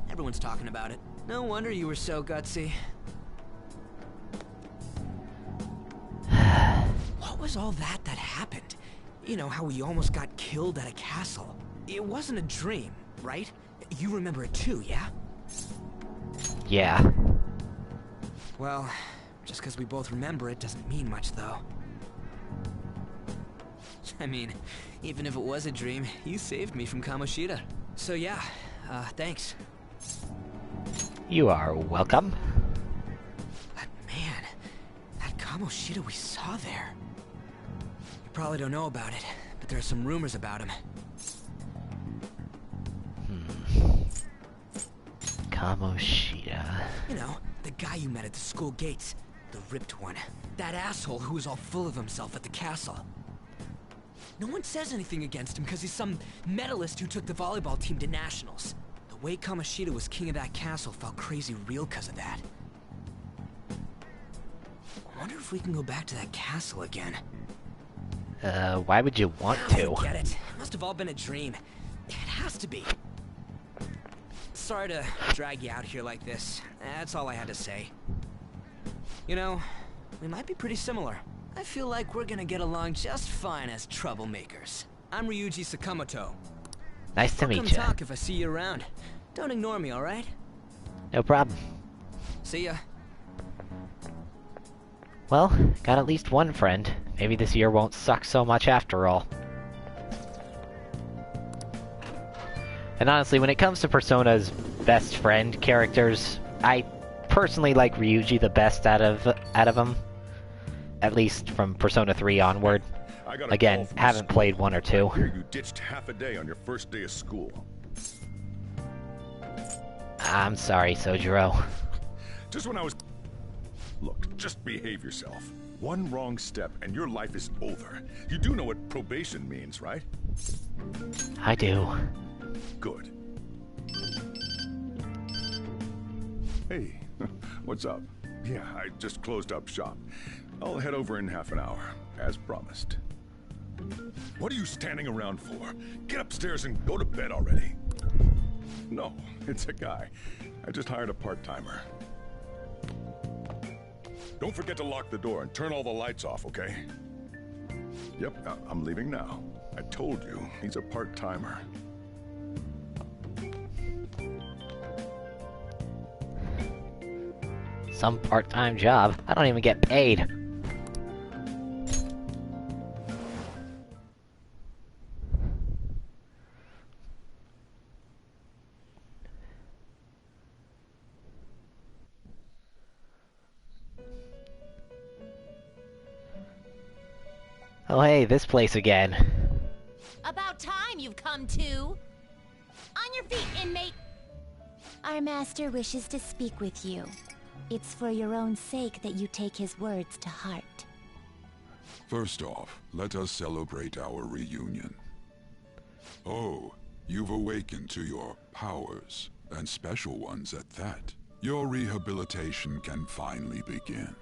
Everyone's talking about it. No wonder you were so gutsy. What was all that happened? You know, how we almost got killed at a castle. It wasn't a dream, right? You remember it too, yeah? Yeah. Well, just because we both remember it doesn't mean much, though. I mean, even if it was a dream, you saved me from Kamoshida. So yeah, thanks. You are welcome. But man, that Kamoshida we saw there. You probably don't know about it, but there are some rumors about him. Kamoshida. You know, the guy you met at the school gates. The ripped one. That asshole who was all full of himself at the castle. No one says anything against him because he's some medalist who took the volleyball team to nationals. The way Kamoshida was king of that castle felt crazy real because of that. I wonder if we can go back to that castle again. Why would you want to? Forget it. It must have all been a dream. It has to be. Sorry to drag you out here like this. That's all I had to say. You know, we might be pretty similar. I feel like we're gonna get along just fine as troublemakers. I'm Ryuji Sakamoto. Nice to meet you. Come talk if I see you around. Don't ignore me, alright? No problem. See ya. Well, got at least one friend. Maybe this year won't suck so much after all. And honestly, when it comes to Persona's best friend characters, I personally like Ryuji the best out of them. At least from Persona 3 onward. Again, haven't played 1 or 2. Here you ditched half a day on your first day of school. I'm sorry, Sojiro. Just when I was... Look, just behave yourself. One wrong step and your life is over. You do know what probation means, right? I do. Good. Hey, what's up? Yeah, I just closed up shop. I'll head over in half an hour, as promised. What are you standing around for? Get upstairs and go to bed already. No, it's a guy. I just hired a part-timer. Don't forget to lock the door and turn all the lights off, okay? Yep, I'm leaving now. I told you, he's a part-timer. Some part-time job. I don't even get paid. Oh hey, this place again. About time you've come to. On your feet, inmate! Our master wishes to speak with you. It's for your own sake that you take his words to heart. First off, let us celebrate our reunion. Oh, you've awakened to your powers, and special ones at that. Your rehabilitation can finally begin.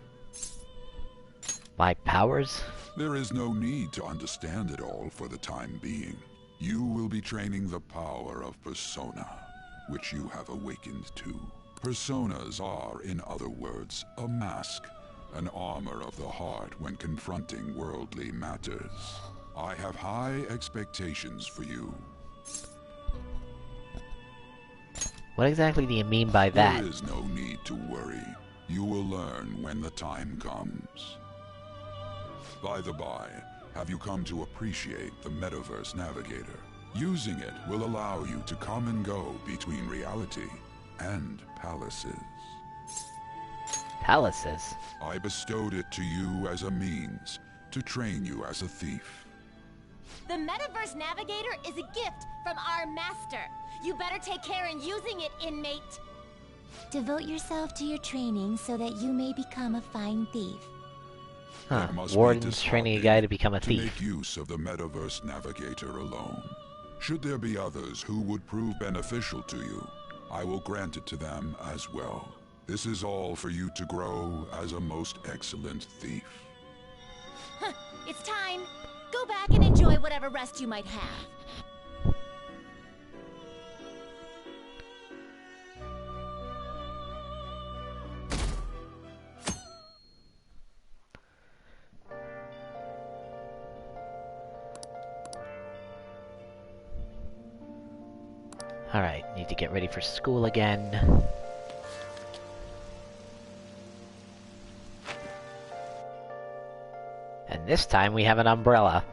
My powers? There is no need to understand it all for the time being. You will be training the power of Persona, which you have awakened to. Personas are, in other words, a mask, an armor of the heart when confronting worldly matters. I have high expectations for you. What exactly do you mean by that? There is no need to worry. You will learn when the time comes. By the by, have you come to appreciate the Metaverse Navigator? Using it will allow you to come and go between reality and palaces. Palaces? I bestowed it to you as a means to train you as a thief. The Metaverse Navigator is a gift from our master. You better take care in using it, inmate. Devote yourself to your training so that you may become a fine thief. Huh. Warden's training a guy to become a thief. Make use of the Metaverse Navigator alone. Should there be others who would prove beneficial to you, I will grant it to them as well. This is all for you to grow as a most excellent thief. Huh, it's time. Go back and enjoy whatever rest you might have. Alright, need to get ready for school again. And this time we have an umbrella.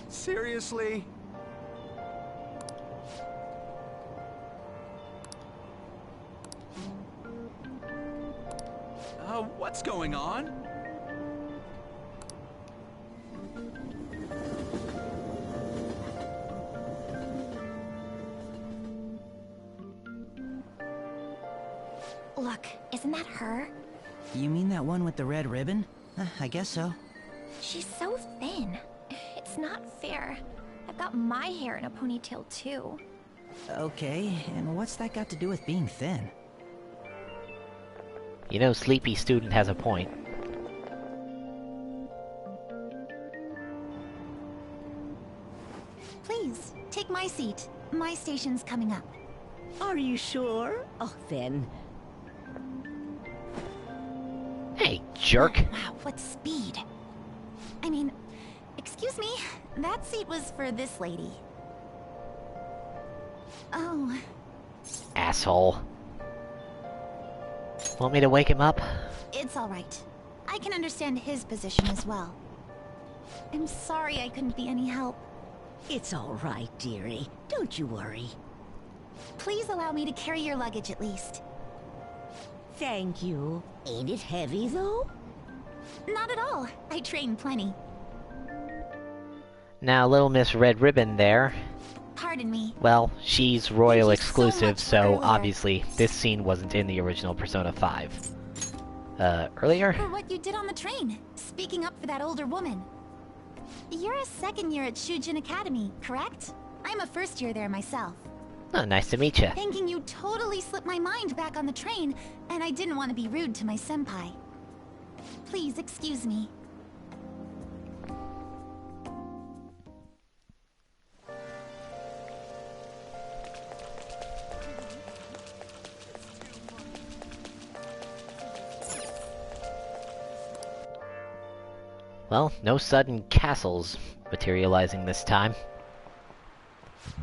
Seriously? What's going on? Look, isn't that her? You mean that one with the red ribbon? I guess so. She's so thin. It's not fair. I've got my hair in a ponytail too. Okay, and what's that got to do with being thin? You know, Sleepy Student has a point. Please, take my seat. My station's coming up. Are you sure? Oh, then. Hey, jerk! Wow, what speed. I mean, excuse me, that seat was for this lady. Oh. Asshole. Want me to wake him up? It's alright. I can understand his position as well. I'm sorry I couldn't be any help. It's all right, dearie. Don't you worry. Please allow me to carry your luggage at least. Thank you. Ain't it heavy, though? Not at all. I train plenty. Now, Little Miss Red Ribbon there. Pardon me. Well, she's Royal Thank you exclusive, so so much earlier. obviously this scene wasn't in the original Persona 5. Earlier? For what you did on the train, speaking up for that older woman. You're a second year at Shujin Academy, correct? I'm a first year there myself. Oh, nice to meet you. Thinking you totally slipped my mind back on the train, and I didn't want to be rude to my senpai. Please excuse me. Well, no sudden castles materializing this time.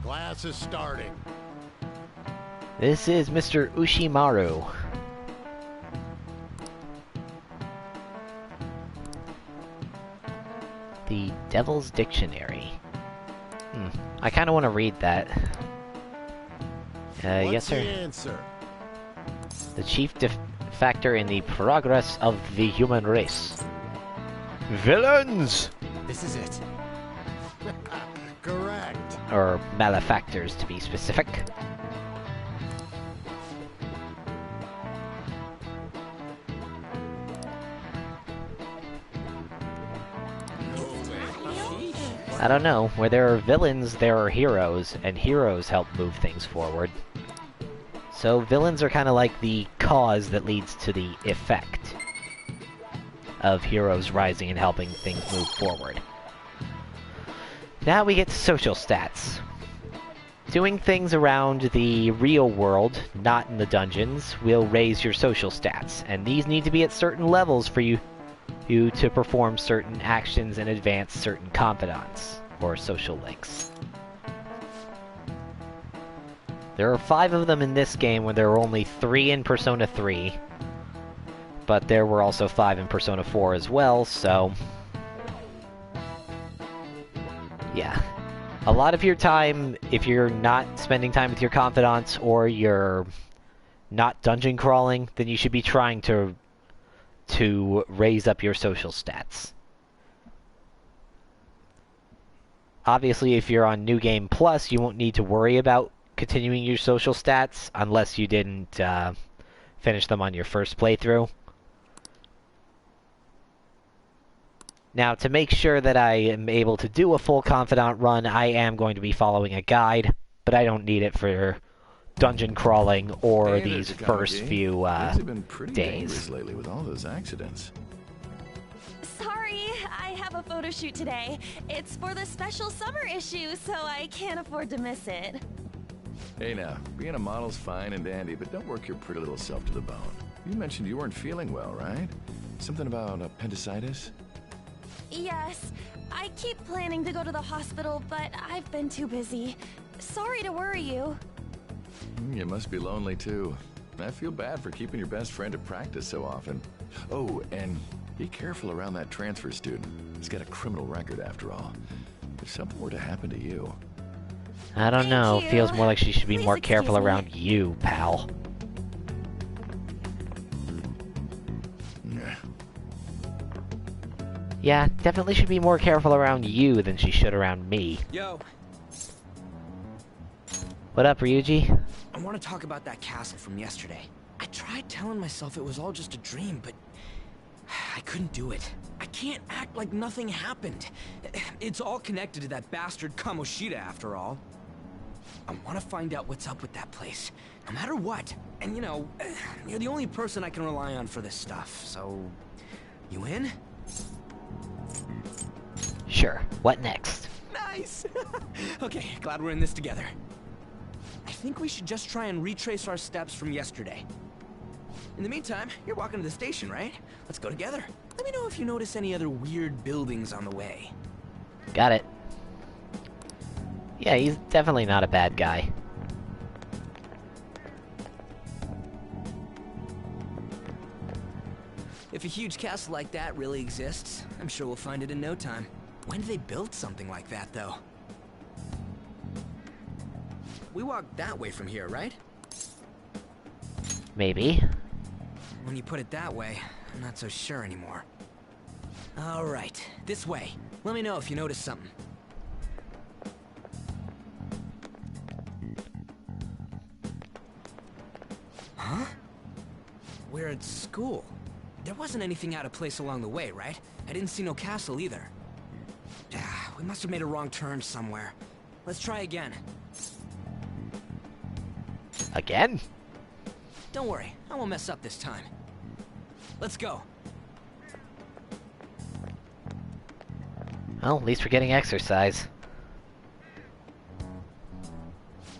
Class is starting. This is Mr. Ushimaru. The Devil's Dictionary. I kind of want to read that. Yes, sir. What's the answer? The chief factor in the progress of the human race. Villains! This is it. Correct. Or malefactors, to be specific. I don't know. Where there are villains, there are heroes, and heroes help move things forward. So villains are kind of like the cause that leads to the effect of heroes rising and helping things move forward. Now we get to social stats. Doing things around the real world, not in the dungeons, will raise your social stats, and these need to be at certain levels for you to perform certain actions and advance certain confidants, or social links. There are 5 of them in this game, where there are only 3 in Persona 3, but there were also 5 in Persona 4 as well, so yeah. A lot of your time, if you're not spending time with your confidants, or you're not dungeon crawling, then you should be trying to raise up your social stats. Obviously, if you're on New Game Plus, you won't need to worry about continuing your social stats, unless you didn't finish them on your first playthrough. Now, to make sure that I am able to do a full Confidant run, I am going to be following a guide, but I don't need it for dungeon crawling or Hey, these there's Takagi. first few Things have been pretty days. dangerous lately with all those accidents. Sorry, I have a photo shoot today. It's for the special summer issue, so I can't afford to miss it. Hey now, being a model's fine and dandy, but don't work your pretty little self to the bone. You mentioned you weren't feeling well, right? Something about appendicitis? Yes, I keep planning to go to the hospital, but I've been too busy. Sorry to worry you. You must be lonely too. I feel bad for keeping your best friend at practice so often. Oh, and be careful around that transfer student. He's got a criminal record after all. If something were to happen to you... I don't know. Feels more like she should be more careful around you, pal. Yeah, definitely should be more careful around you than she should around me. Yo. What up, Ryuji? I want to talk about that castle from yesterday. I tried telling myself it was all just a dream, but I couldn't do it. I can't act like nothing happened. It's all connected to that bastard Kamoshida, after all. I want to find out what's up with that place, no matter what. And you know, you're the only person I can rely on for this stuff, so... You in? Sure. What next? Nice! Okay, glad we're in this together. I think we should just try and retrace our steps from yesterday. In the meantime, you're walking to the station, right? Let's go together. Let me know if you notice any other weird buildings on the way. Got it. Yeah, he's definitely not a bad guy. If a huge castle like that really exists, I'm sure we'll find it in no time. When did they build something like that, though? We walked that way from here, right? Maybe. When you put it that way, I'm not so sure anymore. All right, this way. Let me know if you notice something. Huh? We're at school. There wasn't anything out of place along the way, right? I didn't see no castle either. We must have made a wrong turn somewhere. Let's try again. Again? Don't worry, I won't mess up this time. Let's go. Well, at least we're getting exercise.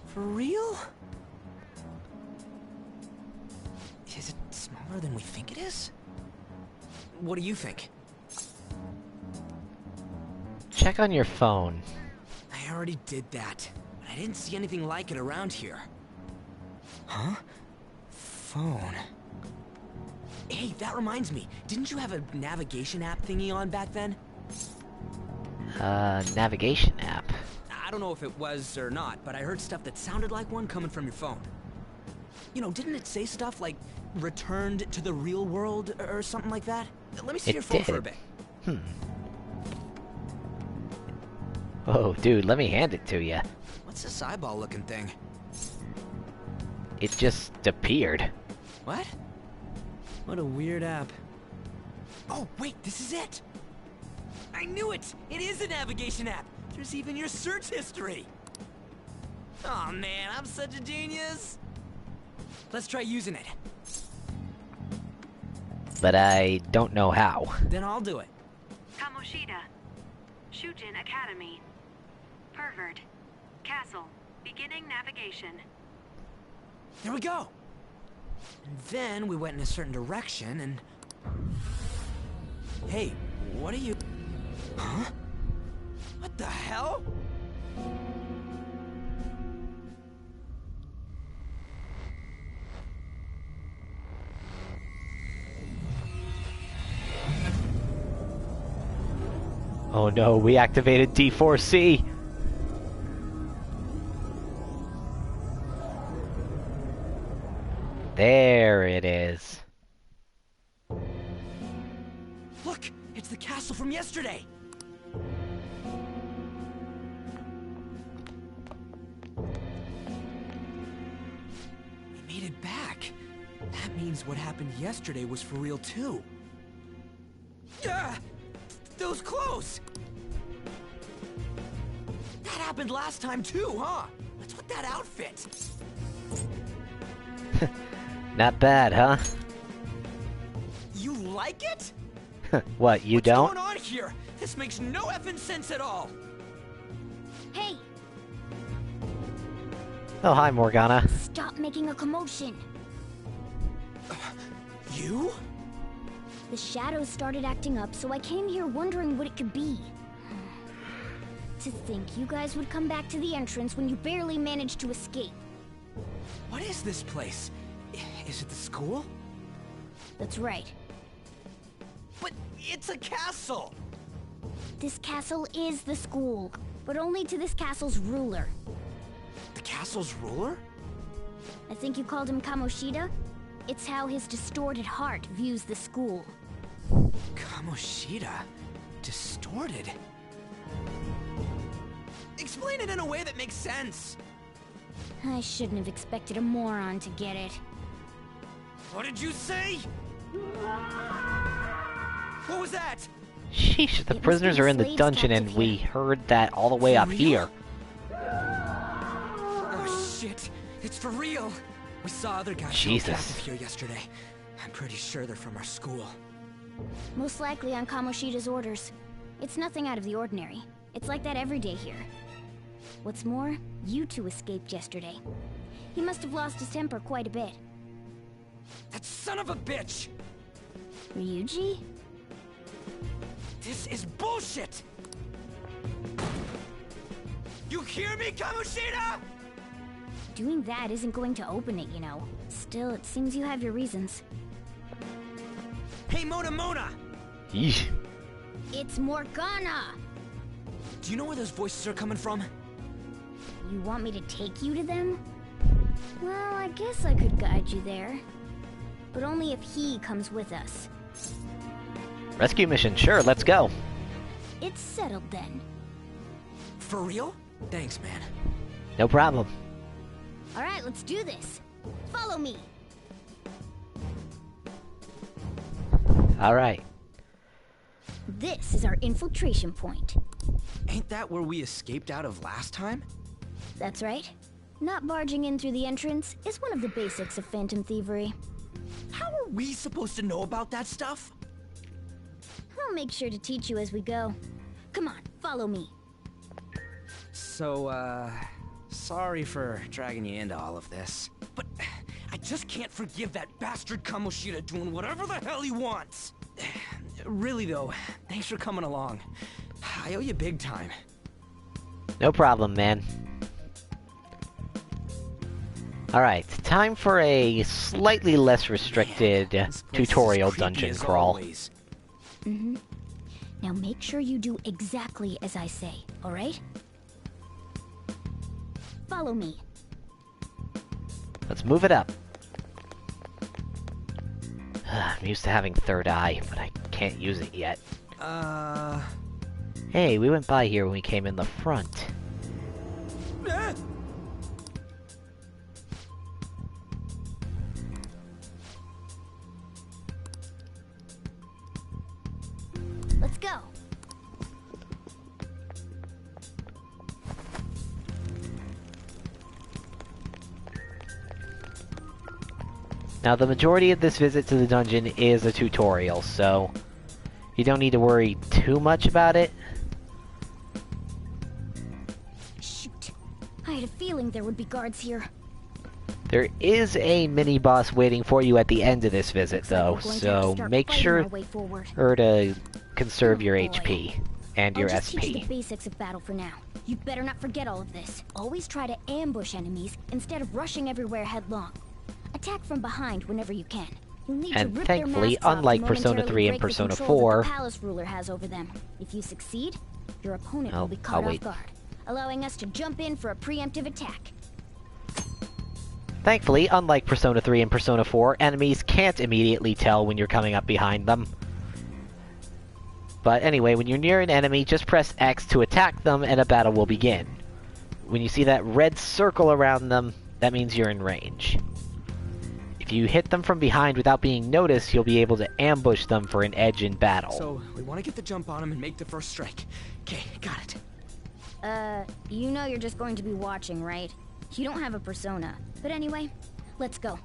For real? Is it smaller than we think it is? What do you think? Check on your phone. I already did that, but I didn't see anything like it around here. Huh? Phone. Hey, that reminds me. Didn't you have a navigation app thingy on back then? Navigation app? I don't know if it was or not, but I heard stuff that sounded like one coming from your phone. You know, didn't it say stuff like, returned to the real world, or something like that? Let me see your phone for a bit. Oh, dude, let me hand it to you. What's this eyeball-looking thing? It just appeared. What? What a weird app. Oh, wait, this is it! I knew it! It is a navigation app! There's even your search history! Oh man, I'm such a genius! Let's try using it. But I don't know how. Then I'll do it. Kamoshida. Shujin Academy. Pervert. Castle. Beginning navigation. There we go! And then we went in a certain direction and... Hey, what are you... Huh? What the hell? Oh no, we activated D4C! There it is. Look! It's the castle from yesterday! We made it back. That means what happened yesterday was for real too. Yeah! Those clothes! That happened last time too, huh? What's with that outfit? Not bad, huh? You like it? What, you don't? What's going on here? This makes no effing sense at all! Hey! Oh, hi, Morgana. Stop making a commotion! You? The shadows started acting up, so I came here wondering what it could be. To think you guys would come back to the entrance when you barely managed to escape. What is this place? Is it the school? That's right. But it's a castle! This castle is the school, but only to this castle's ruler. The castle's ruler? I think you called him Kamoshida? It's how his distorted heart views the school. Kamoshida? Distorted? Explain it in a way that makes sense! I shouldn't have expected a moron to get it. What did you say? What was that? Sheesh, the prisoners are in the dungeon and we heard that all the way up here. Oh shit, it's for real! We saw other guys captive here yesterday. I'm pretty sure they're from our school. Most likely on Kamoshida's orders. It's nothing out of the ordinary. It's like that every day here. What's more, you two escaped yesterday. He must have lost his temper quite a bit. That son of a bitch! Ryuji? This is bullshit! You hear me, Kamoshida?! Doing that isn't going to open it, you know. Still, it seems you have your reasons. Hey, Mona! Yeesh. It's Morgana! Do you know where those voices are coming from? You want me to take you to them? Well, I guess I could guide you there. But only if he comes with us. Rescue mission, sure, let's go. It's settled then. For real? Thanks, man. No problem. Alright, let's do this. Follow me. Alright. This is our infiltration point. Ain't that where we escaped out of last time? That's right. Not barging in through the entrance is one of the basics of phantom thievery. How are we supposed to know about that stuff? I'll make sure to teach you as we go. Come on, follow me. So, sorry for dragging you into all of this. But I just can't forgive that bastard Kamoshida doing whatever the hell he wants. Really though, thanks for coming along. I owe you big time. No problem, man. Alright, time for a slightly less restricted tutorial dungeon crawl. Mm-hmm. Now make sure you do exactly as I say, alright? Follow me. Let's move it up. I'm used to having third eye, but I can't use it yet. Hey, we went by here when we came in the front. Let's go. Now, the majority of this visit to the dungeon is a tutorial, so you don't need to worry too much about it. Shoot. I had a feeling there would be guards here. There is a mini-boss waiting for you at the end of this visit, though, so make sure to conserve your HP and your I'll just SP. teach you the basics of battle for now. You'd better not forget all of this. Always try to ambush enemies instead of rushing everywhere headlong. Attack from behind whenever you can. You'll need And to rip thankfully, their masks unlike off to Persona 3 and momentarily break the Persona control 4... that the palace ruler has over them. If you succeed, your opponent will be caught off guard, allowing us to jump in for a preemptive attack. Thankfully, unlike Persona 3 and Persona 4, enemies can't immediately tell when you're coming up behind them. But anyway, when you're near an enemy, just press X to attack them and a battle will begin. When you see that red circle around them, that means you're in range. If you hit them from behind without being noticed, you'll be able to ambush them for an edge in battle. So, we want to get the jump on them and make the first strike. Okay, got it. You know you're just going to be watching, right? You don't have a persona. But anyway, let's go.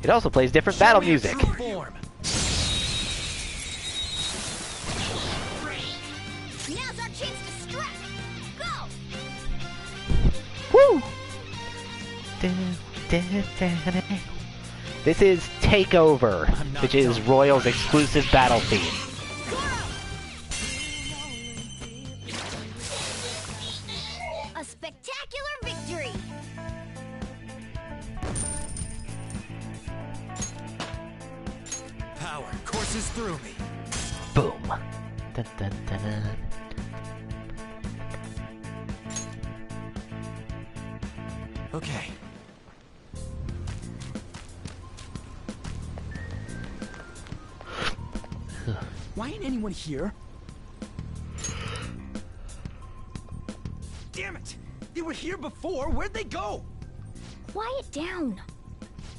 It also plays different battle music. Now's our chance to strike! Go! Woo! This is Takeover, which is Royal's exclusive battle theme. A spectacular victory! Power courses through me. Boom. Dun, dun, dun, dun. Okay. Why ain't anyone here? Damn it! They were here before. Where'd they go? Quiet down.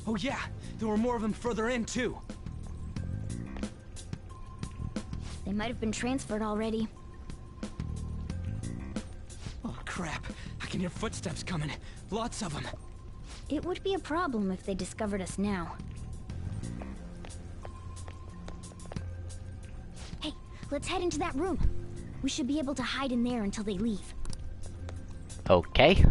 Oh yeah, there were more of them further in too. They might have been transferred already. Oh crap! I can hear footsteps coming. Lots of them. It would be a problem if they discovered us now. Hey, let's head into that room. We should be able to hide in there until they leave. Okay.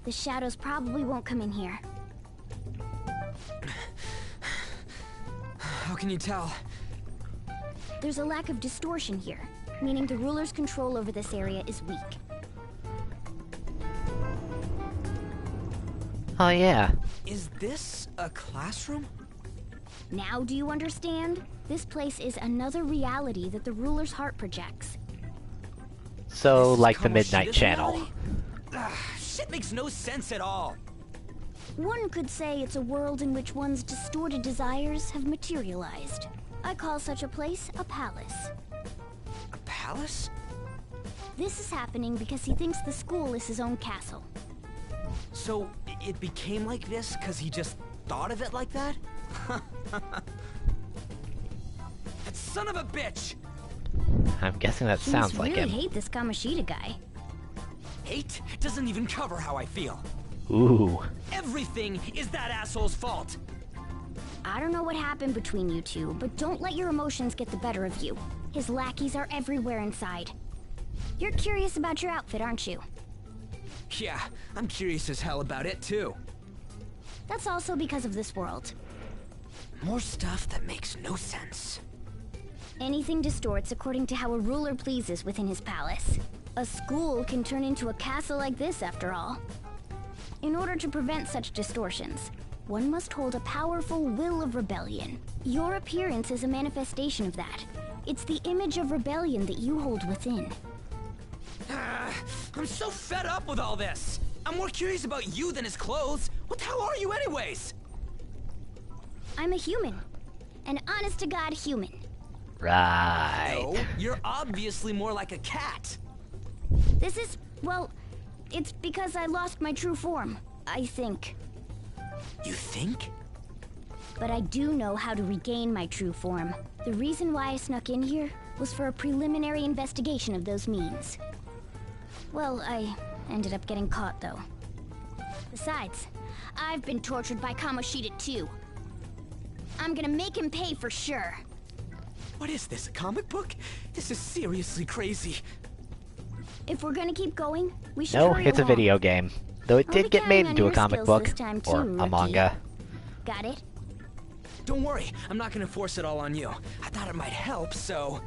The shadows probably won't come in here. How can you tell? There's a lack of distortion here, meaning the ruler's control over this area is weak. Oh yeah. Is this a classroom? Now do you understand? This place is another reality that the ruler's heart projects. So, like the Midnight Channel. Shit makes no sense at all. One could say it's a world in which one's distorted desires have materialized. I call such a place a palace. A palace? This is happening because he thinks the school is his own castle. So, it became like this because he just thought of it like that? That son of a bitch! I'm guessing that sounds like him. I hate this Kamoshida guy. Hate doesn't even cover how I feel. Ooh. Everything is that asshole's fault. I don't know what happened between you two, but don't let your emotions get the better of you. His lackeys are everywhere inside. You're curious about your outfit, aren't you? Yeah, I'm curious as hell about it too. That's also because of this world. More stuff that makes no sense. Anything distorts according to how a ruler pleases within his palace. A school can turn into a castle like this, after all. In order to prevent such distortions, one must hold a powerful will of rebellion. Your appearance is a manifestation of that. It's the image of rebellion that you hold within. I'm so fed up with all this. I'm more curious about you than his clothes. What the hell are you anyways? I'm a human. An honest-to-God human. Right. No, you're obviously more like a cat. This is, well, it's because I lost my true form, I think. You think? But I do know how to regain my true form. The reason why I snuck in here was for a preliminary investigation of those means. Well, I ended up getting caught, though. Besides, I've been tortured by Kamoshida too. I'm gonna make him pay for sure. What is this, a comic book? This is seriously crazy. If we're gonna keep going, we should No, hurry it's a along. video game. Though it I'll did be get made counting on into a your comic skills book. this time Or too, a Rookie. manga. Got it? Don't worry, I'm not gonna force it all on you. I thought it might help, so...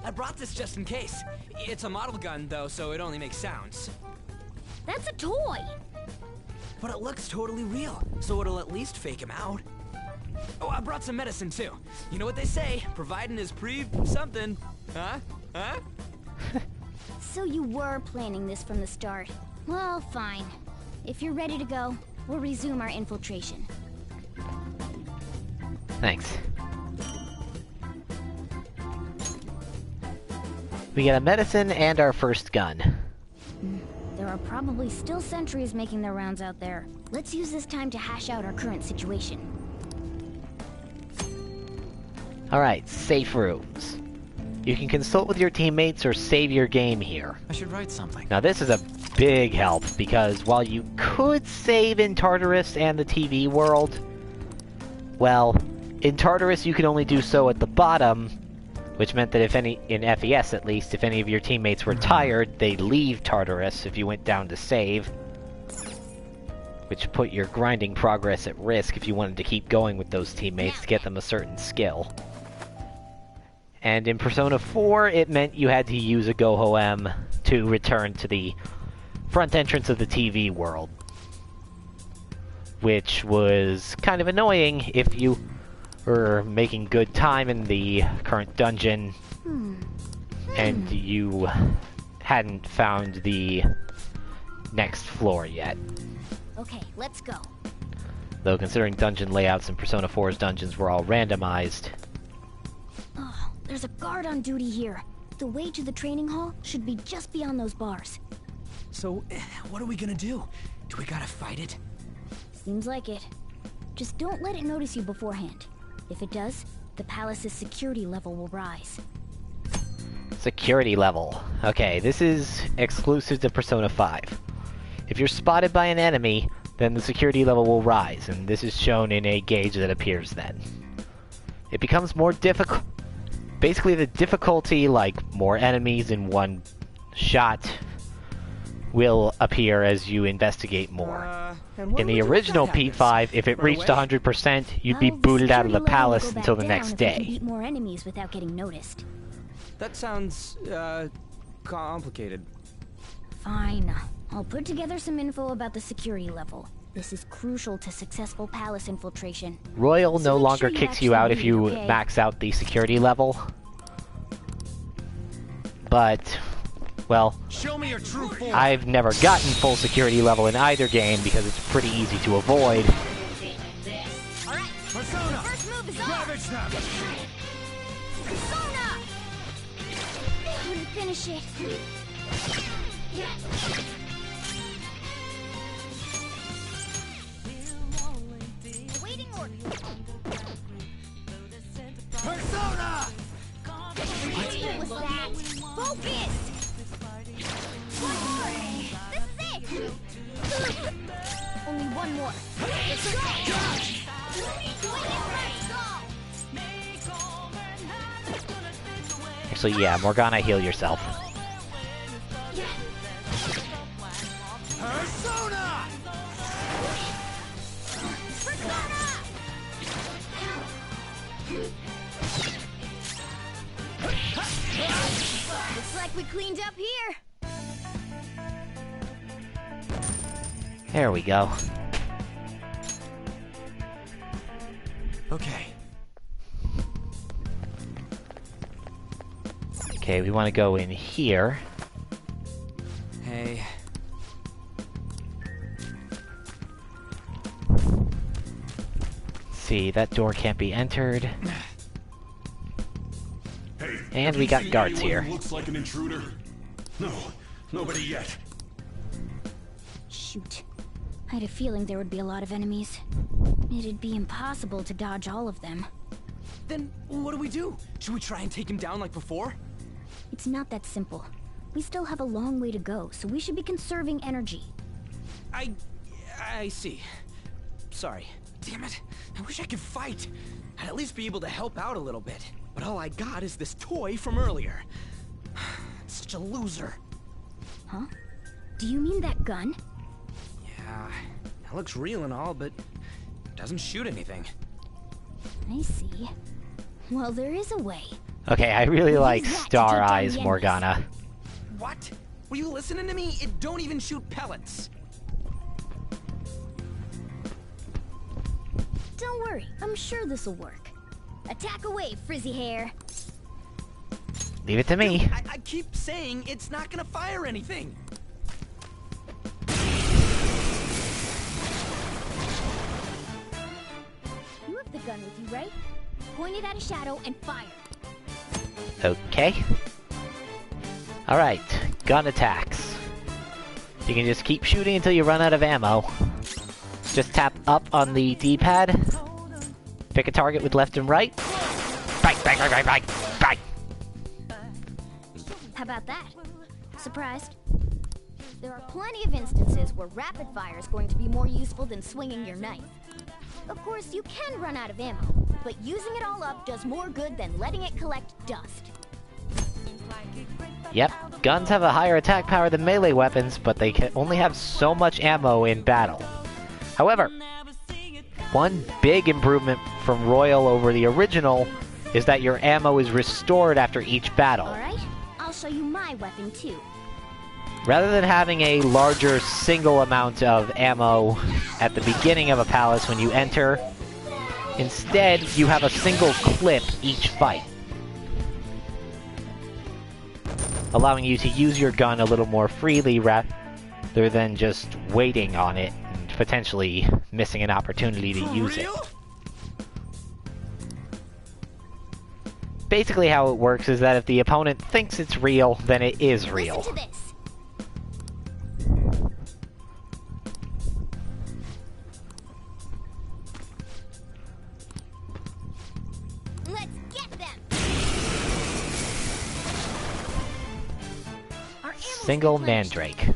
I brought this just in case. It's a model gun, though, so it only makes sounds. That's a toy! But it looks totally real, so it'll at least fake him out. Oh, I brought some medicine, too. You know what they say, providing is something. Huh? Huh? So you were planning this from the start. Well, fine. If you're ready to go, we'll resume our infiltration. Thanks. We get a medicine and our first gun. There are probably still sentries making their rounds out there. Let's use this time to hash out our current situation. Alright, safe rooms. You can consult with your teammates or save your game here. I should write something. Now this is a big help, because while you could save in Tartarus and the TV world, well, in Tartarus you could only do so at the bottom, which meant that if any, in FES at least, if any of your teammates were tired, they'd leave Tartarus if you went down to save, which put your grinding progress at risk if you wanted to keep going with those teammates to get them a certain skill. And in Persona 4, it meant you had to use a Go-Ho-M to return to the front entrance of the TV world, which was kind of annoying if you were making good time in the current dungeon and you hadn't found the next floor yet. Okay, let's go. Though considering dungeon layouts in Persona 4's dungeons were all randomized. Oh, there's a guard on duty here. The way to the training hall should be just beyond those bars. So, what are we gonna do? Do we gotta fight it? Seems like it. Just don't let it notice you beforehand. If it does, the palace's security level will rise. Security level. Okay, this is exclusive to Persona 5. If you're spotted by an enemy, then the security level will rise, and this is shown in a gauge that appears then. It becomes more difficult. Basically, the difficulty, like more enemies in one shot, will appear as you investigate more. In the original P5, if it reached 100%, you'd be booted out of the palace until the next day. Beat more enemies without getting noticed. That sounds, complicated. Fine. I'll put together some info about the security level. This is crucial to successful palace infiltration. Royal no longer you kicks you out if actually you read, okay? max out the security level. But, well, Show me your true form. I've never gotten full security level in either game because it's pretty easy to avoid. Alright, Persona! first move is Ravage them! Persona! Couldn't finish it. Waiting order. Persona! What was that? Focus! One more! This is it! Only one more. Let's go! Doing it right! Actually, yeah, Morgana, heal yourself. Persona! Looks like we cleaned up here. There we go. Okay. Okay, we want to go in here. Hey. See, that door can't be entered. Hey, And we got guards anyone here. who looks like an intruder? No, nobody yet. Shoot. I had a feeling there would be a lot of enemies. It'd be impossible to dodge all of them. Then what do we do? Should we try and take him down like before? It's not that simple. We still have a long way to go, so we should be conserving energy. I see. Sorry. Damn it. I wish I could fight. I'd at least be able to help out a little bit. But all I got is this toy from earlier. Such a loser. Huh? Do you mean that gun? Yeah, that looks real and all, but it doesn't shoot anything. I see. Well, there is a way. Okay, I really like that to Star take down Eyes the Morgana. What? Were you listening to me? It don't even shoot pellets. Don't worry, I'm sure this'll work. Attack away, frizzy hair. Leave it to me. Dude, I keep saying it's not gonna fire anything. You have the gun with you, right? Point it at a shadow and fire. Okay. Alright, gun attacks. You can just keep shooting until you run out of ammo. Just tap up on the D-pad. Pick a target with left and right. Bang, bang, bang, bang, bang, bang. How about that? Surprised? There are plenty of instances where rapid fire is going to be more useful than swinging your knife. Of course, you can run out of ammo, but using it all up does more good than letting it collect dust. Yep, guns have a higher attack power than melee weapons, but they can only have so much ammo in battle. However, one big improvement from Royal over the original is that your ammo is restored after each battle. Alright, I'll show you my weapon too. Rather than having a larger single amount of ammo at the beginning of a palace when you enter, instead you have a single clip each fight, allowing you to use your gun a little more freely rather than just waiting on it and potentially missing an opportunity to use it. Basically how it works is that if the opponent thinks it's real, then it is real. Listen to this. Let's get them. Single Mandrake.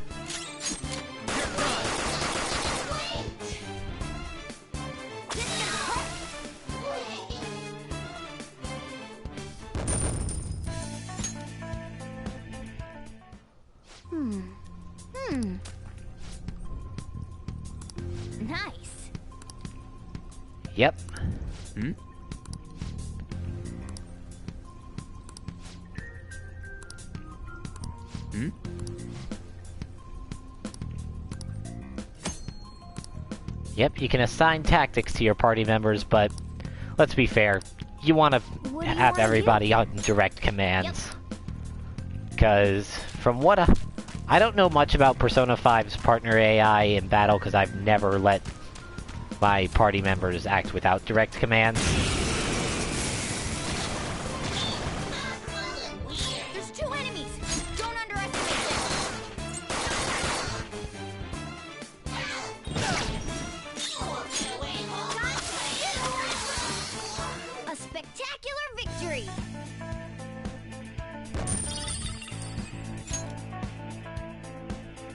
Nice. Yep. Yep, you can assign tactics to your party members, but let's be fair, you want to have everybody on direct commands. Because from what I don't know much about Persona 5's partner AI in battle, because I've never let my party members act without direct commands. There's 2 enemies. Don't underestimate them. A spectacular victory.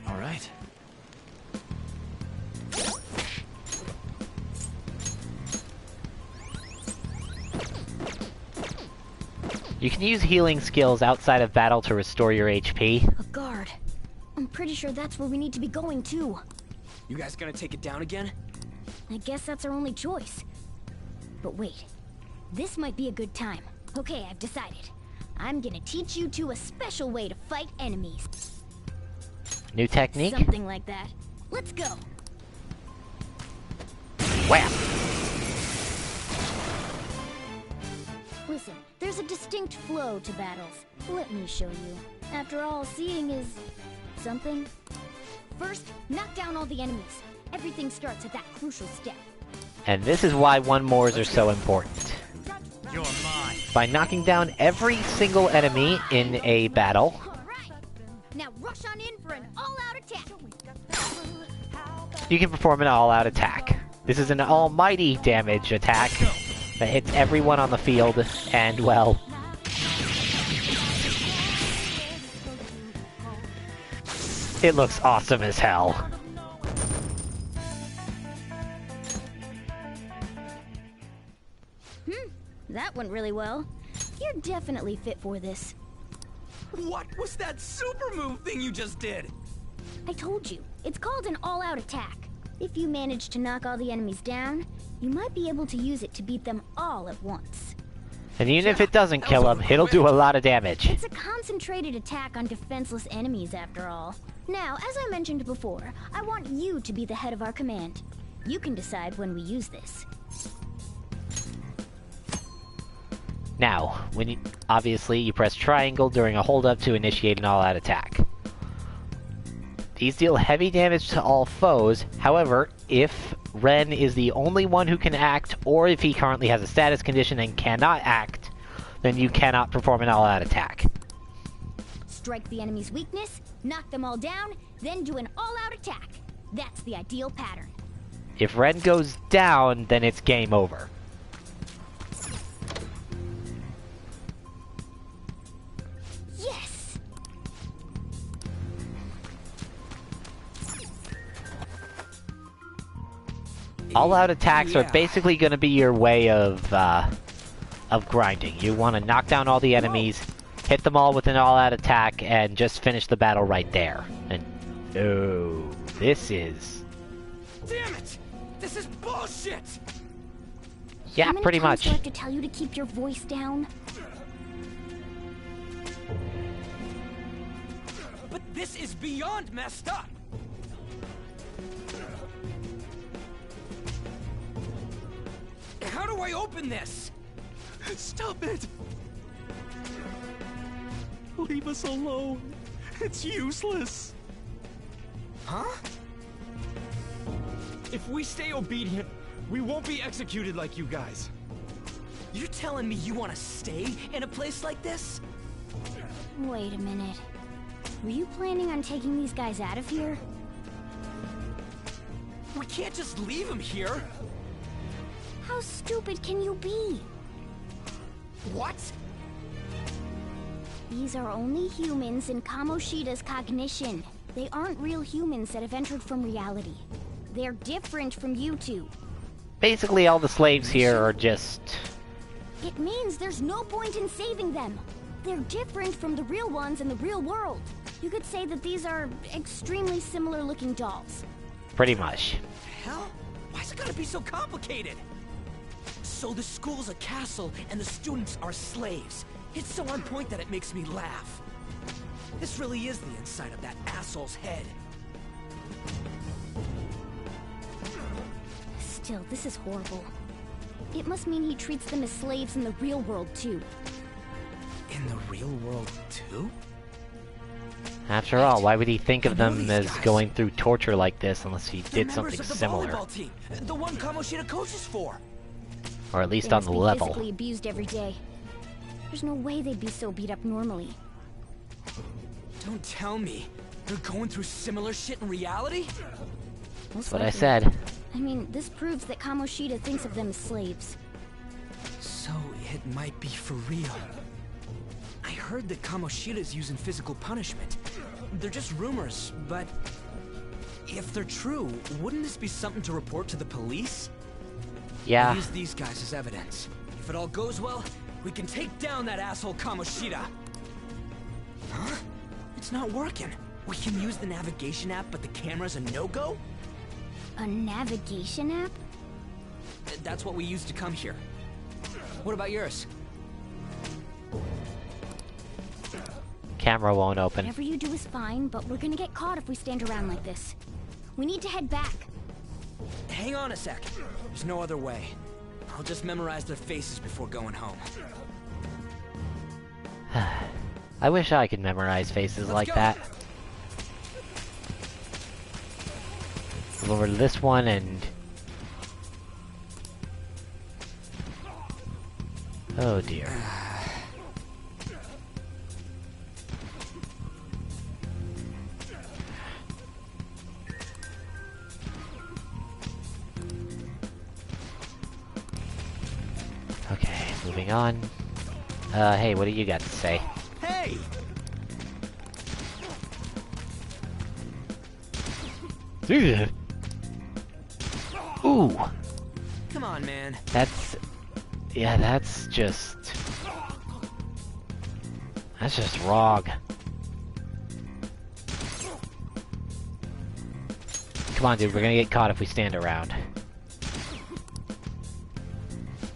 All right. You can use healing skills outside of battle to restore your HP. A guard. I'm pretty sure that's where we need to be going too. You guys gonna take it down again? I guess that's our only choice. But wait, this might be a good time. Okay, I've decided. I'm gonna teach you two a special way to fight enemies. New technique? Something like that. Let's go. Wham! Listen, there's a distinct flow to battles. Let me show you. After all, seeing is something. First, knock down all the enemies. Everything starts at that crucial step. And this is why one mores are so important. You're mine. By knocking down every single enemy in a battle, Now rush on in for an all-out attack. you can perform an all-out attack. This is an almighty damage attack that hits everyone on the field, and, well, it looks awesome as hell. That went really well. You're definitely fit for this. What was that super move thing you just did? I told you, it's called an all-out attack. If you manage to knock all the enemies down, you might be able to use it to beat them all at once. And even if it doesn't kill them, it'll do a lot of damage. It's a concentrated attack on defenseless enemies, after all. Now, as I mentioned before, I want you to be the head of our command. You can decide when we use this. Now, obviously you press triangle during a hold-up to initiate an all-out attack. These deal heavy damage to all foes. However, if Ren is the only one who can act, or if he currently has a status condition and cannot act, then you cannot perform an all-out attack. Strike the enemy's weakness, knock them all down, then do an all-out attack. That's the ideal pattern. If Ren goes down, then it's game over. Yes! All-out attacks are basically going to be your way of grinding. You want to knock down all the enemies, hit them all with an all-out attack, and just finish the battle right there. And oh, this is... Damn it! This is bullshit! Yeah, pretty much. Do I have to tell you to keep your voice down? But this is beyond messed up! How do I open this? Stop it! Leave us alone. It's useless. Huh? If we stay obedient, we won't be executed like you guys. You're telling me you want to stay in a place like this? Wait a minute. Were you planning on taking these guys out of here? We can't just leave them here. How stupid can you be? What? These are only humans in Kamoshida's cognition. They aren't real humans that have entered from reality. They're different from you two. Basically, all the slaves here are just... It means there's no point in saving them. They're different from the real ones in the real world. You could say that these are extremely similar looking dolls. Pretty much. Hell? Why's it gotta be so complicated? So the school's a castle and the students are slaves. It's so on point that it makes me laugh. This really is the inside of that asshole's head. Still, this is horrible. It must mean he treats them as slaves in the real world, too. In the real world, too? After all, why would he think of them as going through torture like this unless he did something similar? Volleyball team, the one Kamoshida coaches for. Or at least on the level. Physically abused every day. There's no way they'd be so beat up normally. Don't tell me they're going through similar shit in reality? That's what I said. I mean, this proves that Kamoshida thinks of them as slaves. So it might be for real. I heard that Kamoshida's using physical punishment. They're just rumors, but if they're true, wouldn't this be something to report to the police? Yeah. I'll use these guys as evidence. If it all goes well, we can take down that asshole Kamoshida. Huh? It's not working. We can use the navigation app, but the camera's a no-go? A navigation app? That's what we used to come here. What about yours? Camera won't open. Whatever you do is fine, but we're gonna get caught if we stand around like this. We need to head back. Hang on a sec. There's no other way. I'll just memorize their faces before going home. I wish I could memorize faces like that. Go over to this one and... Oh dear. Okay, moving on. Hey, what do you got to say? Hey! Ooh! Come on, man. That's... Yeah, that's just wrong. Come on, dude, we're gonna get caught if we stand around.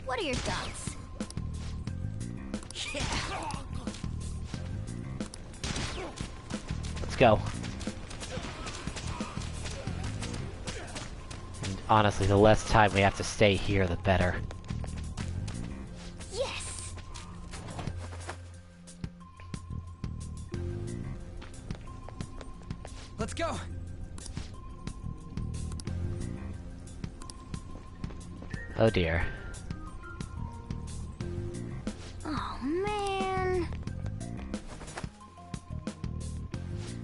What are your thoughts? Yeah. Let's go. And honestly, the less time we have to stay here, the better. Yes. Let's go. Oh dear. Oh man.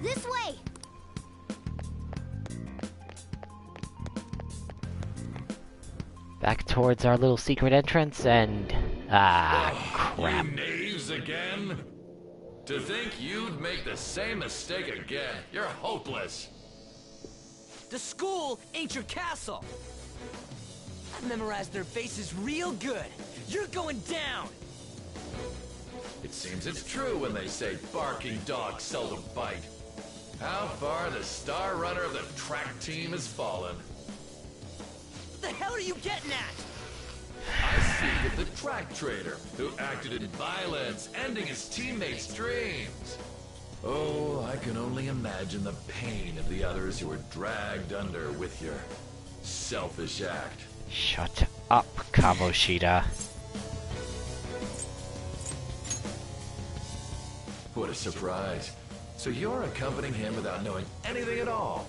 This way. Back towards our little secret entrance and... Ah, crap. You knaves again? To think you'd make the same mistake again. You're hopeless. The school ain't your castle. I've memorized their faces real good. You're going down! It seems it's true when they say barking dogs seldom bite. How far the star runner of the track team has fallen. What the hell are you getting at? I speak of the track trader who acted in violence, ending his teammates' dreams. Oh, I can only imagine the pain of the others who were dragged under with your selfish act. Shut up, Kamoshida. What a surprise. So you're accompanying him without knowing anything at all.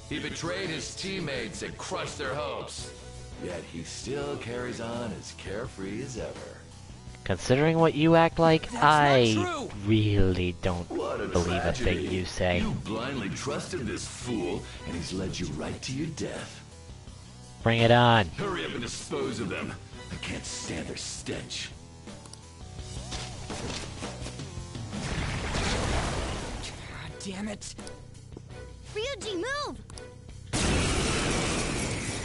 He betrayed his teammates and crushed their hopes. Yet he still carries on as carefree as ever. Considering what you act like, I really don't What a believe tragedy. a thing you say. You blindly trusted this fool, and he's led you right to your death. Bring it on. Hurry up and dispose of them. I can't stand their stench. God damn it. Ryuji, move!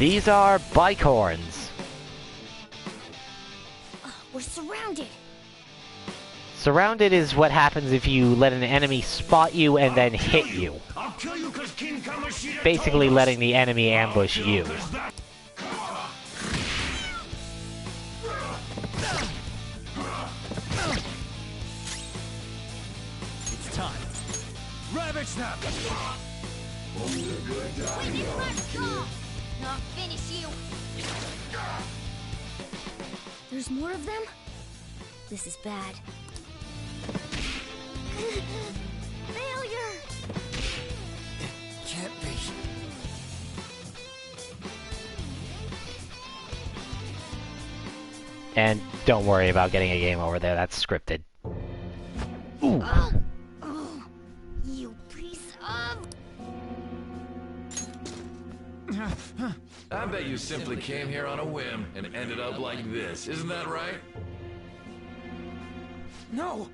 These are bike horns. We're surrounded. Surrounded is what happens if you let an enemy spot you and then hit you. I'll kill you 'cause King Kamoshida Basically told us. letting the enemy ambush you. It's time. Rabbit snap! Not finish you. There's more of them? This is bad. Failure! Can't be. And don't worry about getting a game over there, that's scripted. Ooh. Oh, you piece of... I bet you simply came here on a whim and ended up like this, isn't that right? No!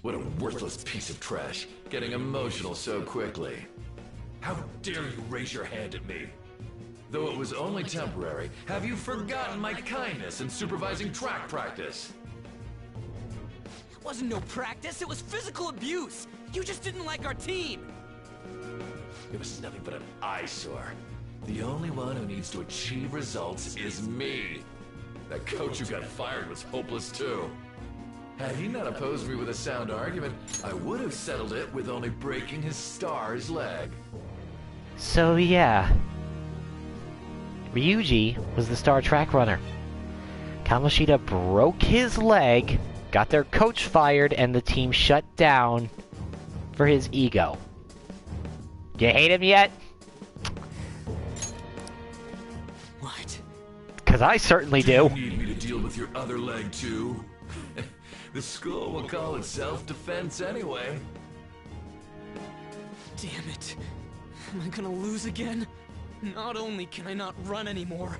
What a worthless piece of trash, getting emotional so quickly. How dare you raise your hand at me? Though it was only temporary, have you forgotten my kindness in supervising track practice? It wasn't no practice, it was physical abuse! You just didn't like our team! It was nothing but an eyesore. The only one who needs to achieve results is me. That coach who got fired was hopeless too. Had he not opposed me with a sound argument, I would have settled it with only breaking his star's leg. So yeah. Ryuji was the star track runner. Kamoshida broke his leg, got their coach fired, and the team shut down for his ego. You hate him yet? What? Because I certainly do. You need me to deal with your other leg too? The school will call it self-defense anyway. Damn it. Am I gonna lose again? Not only can I not run anymore,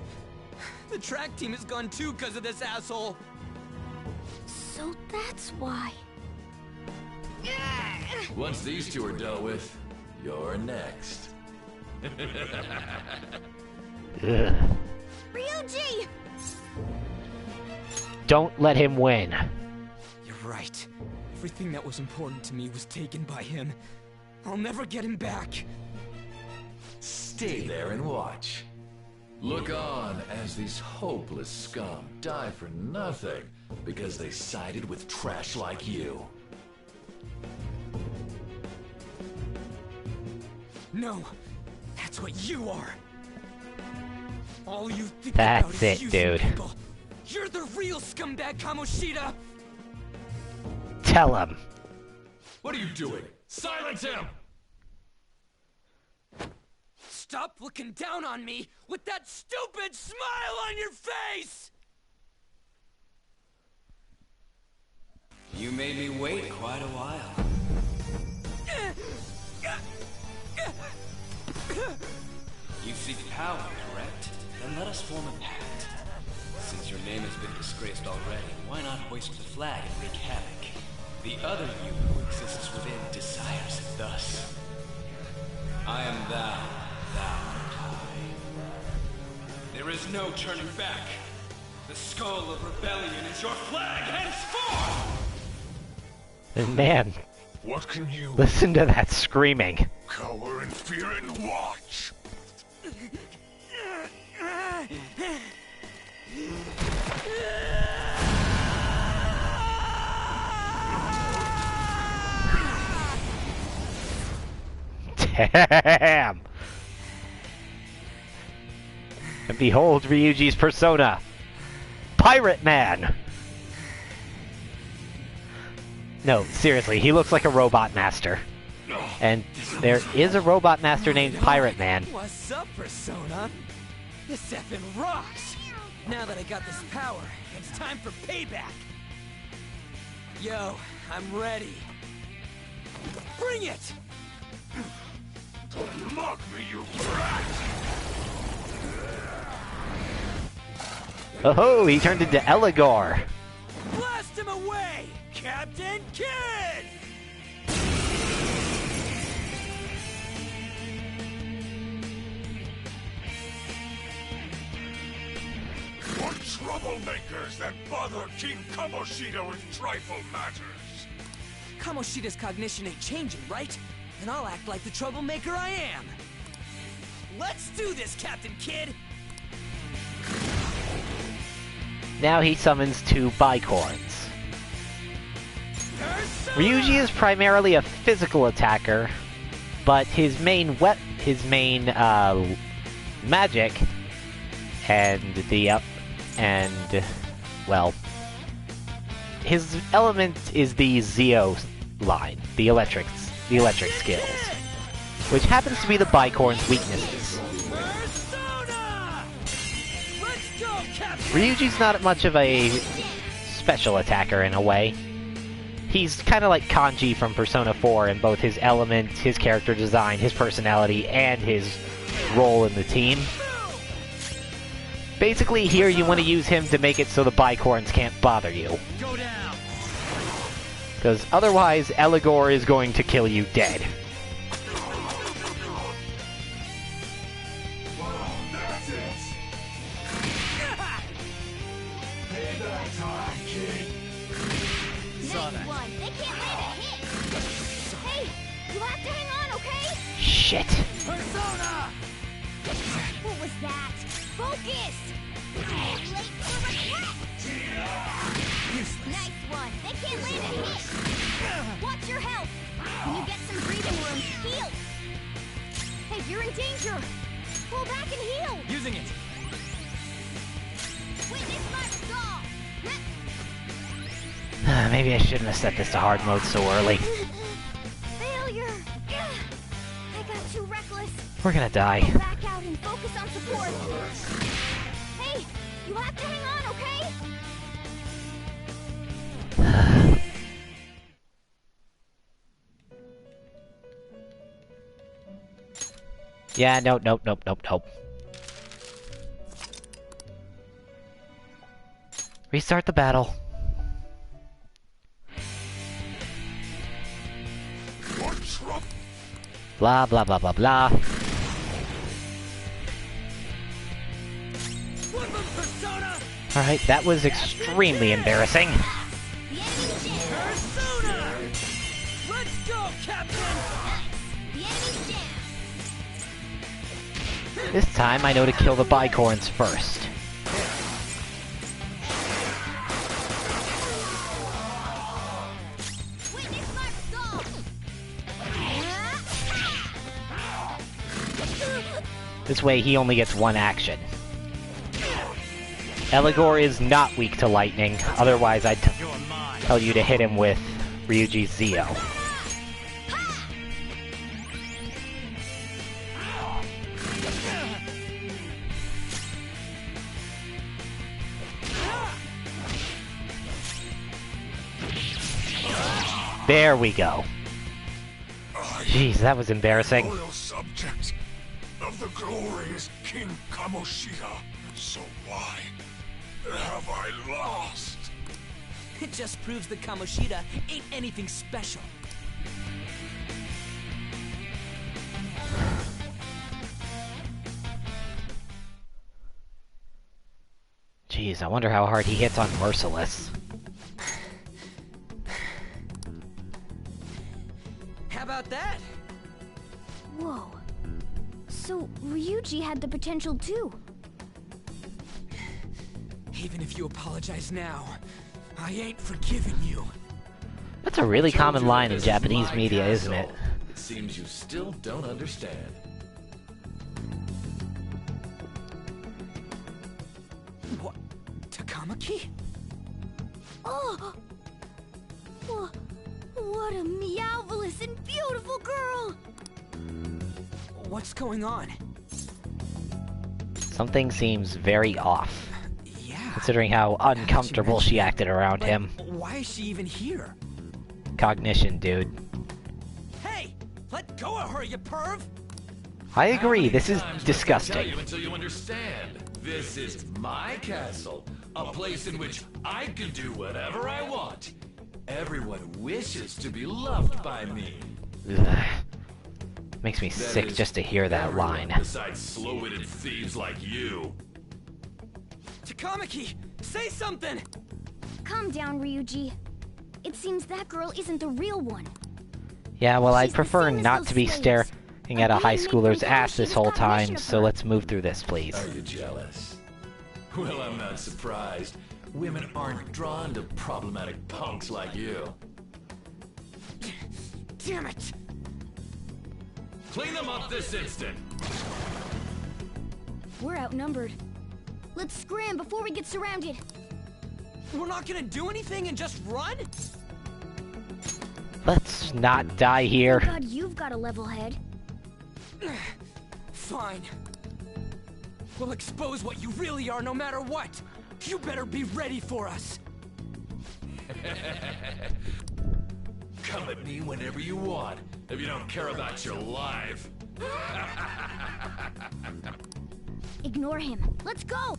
the track team is gone too because of this asshole. So that's why. Once these two are dealt with, you're next. Ryuji! Don't let him win. You're right. Everything that was important to me was taken by him. I'll never get him back. Stay there and watch. Look on as these hopeless scum die for nothing because they sided with trash like you. No, that's what you are. All you think That's about is it, using dude. people. You're the real scumbag, Kamoshida. Tell him. What are you doing? Silence him! Stop looking down on me with that stupid smile on your face! You made me wait quite a while. You seek power, correct? Then let us form a pact. Since your name has been disgraced already, why not hoist the flag and wreak havoc? The other you who exists within desires it thus. I am thou, thou art I. There is no turning back. The skull of rebellion is your flag henceforth! And man, what can you listen to that screaming. cower in fear and watch? Damn! And behold Ryuji's persona, Pirate Man! No, seriously, he looks like a robot master. And there is a robot master named Pirate Man. What's up, Persona? This effing rocks! Now that I got this power, it's time for payback! Yo, I'm ready. Bring it! Don't mock me, you brat! Oh, he turned into Eligor. Blast him away, Captain Kidd! What troublemakers that bother King Kamoshida with trifle matters? Kamoshida's cognition ain't changing, right? And I'll act like the troublemaker I am. Let's do this, Captain Kidd! Now he summons two bicorns. Ryuji is primarily a physical attacker, but his main magic well, his element is the Zeo line, the electric skills, which happens to be the bicorn's weaknesses. Ryuji's not much of a special attacker in a way. He's kind of like Kanji from Persona 4 in both his element, his character design, his personality, and his role in the team. Basically, here you want to use him to make it so the bicorns can't bother you. Because otherwise, Eligor is going to kill you dead. Shit. Persona! What was that? Focus! Late for regret! Nice one. They can't land a hit. Watch your health. When you get some breathing room, heal. Hey, you're in danger. Pull back and heal. Using it. Witness my resolve. Maybe I shouldn't have set this to hard mode so early. Failure. I got too reckless. We're gonna die. Go back out and focus on support. Hey, you have to hang on, okay? Yeah, nope. Restart the battle. Blah, blah, blah, blah, blah. Alright, that was extremely embarrassing. Persona! Let's go, Captain! This time I know to kill the bicorns first. This way he only gets one action. Eligor is not weak to lightning, otherwise I'd tell you to hit him with Ryuji's Zeo. There we go. Jeez, that was embarrassing. Loyal subject of the glorious King Kamoshida. So why have I lost? It just proves that Kamoshida ain't anything special. Jeez, I wonder how hard he hits on Merciless. How about that? Whoa. So, Ryuji had the potential too. Even if you apologize now, I ain't forgiving you. That's a really common line in Japanese media, isn't it? It seems you still don't understand. What? Takamaki? Oh! What a meowvelous and beautiful girl! What's going on? Something seems very off. Yeah. Considering how uncomfortable she acted around him. Why is she even here? Cognition, dude. Hey! Let go of her, you perv! I agree, this is disgusting. I tell you until you understand. This is my castle. A place in which I can do whatever I want. Everyone wishes to be loved by me. Ugh. Makes me sick just to hear that line. Besides slow-witted thieves like you. Takamaki! Say something! Calm down, Ryuji. It seems that girl isn't the real one. Yeah, well, I'd prefer not to be staring at a high schooler's ass this whole time, so let's move through this, please. Are you jealous? Well, I'm not surprised. Women aren't drawn to problematic punks like you. Damn it! Clean them up this instant! We're outnumbered. Let's scram before we get surrounded. We're not gonna do anything and just run? Let's not die here. Thank God you've got a level head. Fine. We'll expose what you really are no matter what. You better be ready for us. Come at me whenever you want, if you don't care about your life. Ignore him. Let's go!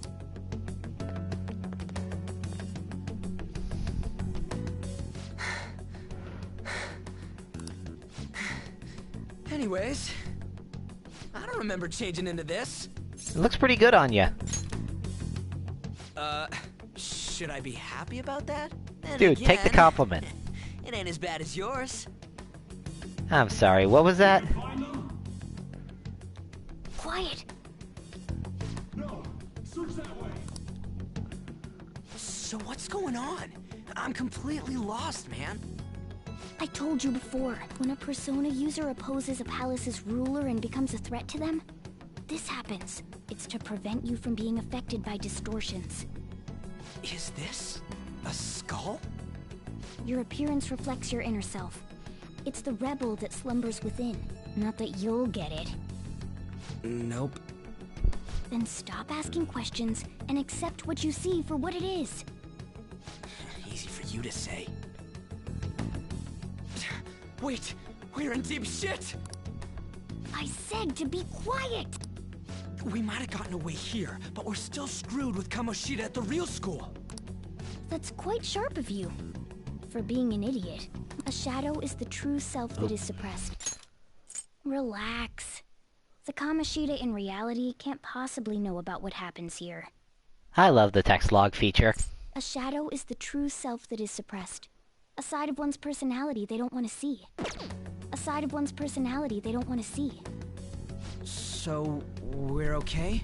Anyways, I don't remember changing into this. It looks pretty good on you. Should I be happy about that? Then Dude, take the again, compliment. It ain't as bad as yours. I'm sorry, what was that? Quiet. No, search that way. So what's going on? I'm completely lost, man. I told you before, when a Persona user opposes a palace's ruler and becomes a threat to them, this happens. It's to prevent you from being affected by distortions. Is this a skull? Your appearance reflects your inner self. It's the rebel that slumbers within. Not that you'll get it. Nope. Then stop asking questions and accept what you see for what it is. Easy for you to say. Wait, we're in deep shit! I said to be quiet! We might have gotten away here, but we're still screwed with Kamoshida at the real school. That's quite sharp of you. For being an idiot, a shadow is the true self that is suppressed. Relax. The Kamoshida in reality can't possibly know about what happens here. I love the text log feature. A shadow is the true self that is suppressed. A side of one's personality they don't want to see. A side of one's personality they don't want to see. So, we're okay?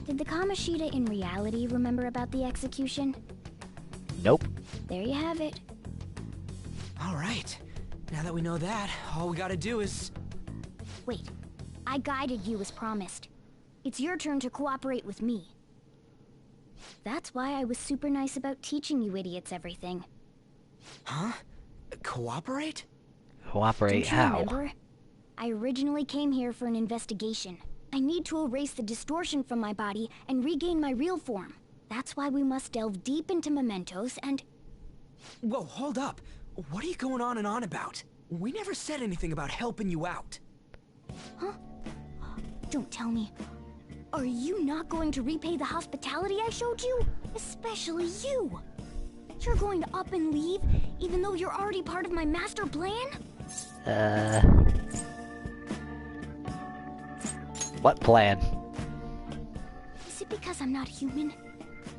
Did the Kamoshida in reality remember about the execution? Nope. There you have it. Alright. Now that we know that, all we gotta do is... Wait. I guided you as promised. It's your turn to cooperate with me. That's why I was super nice about teaching you idiots everything. Huh? Cooperate? Cooperate how? Remember? I originally came here for an investigation. I need to erase the distortion from my body and regain my real form. That's why we must delve deep into mementos and... Whoa, hold up. What are you going on and on about? We never said anything about helping you out. Huh? Don't tell me. Are you not going to repay the hospitality I showed you? Especially you! You're going to up and leave, even though you're already part of my master plan? What plan? Is it because I'm not human?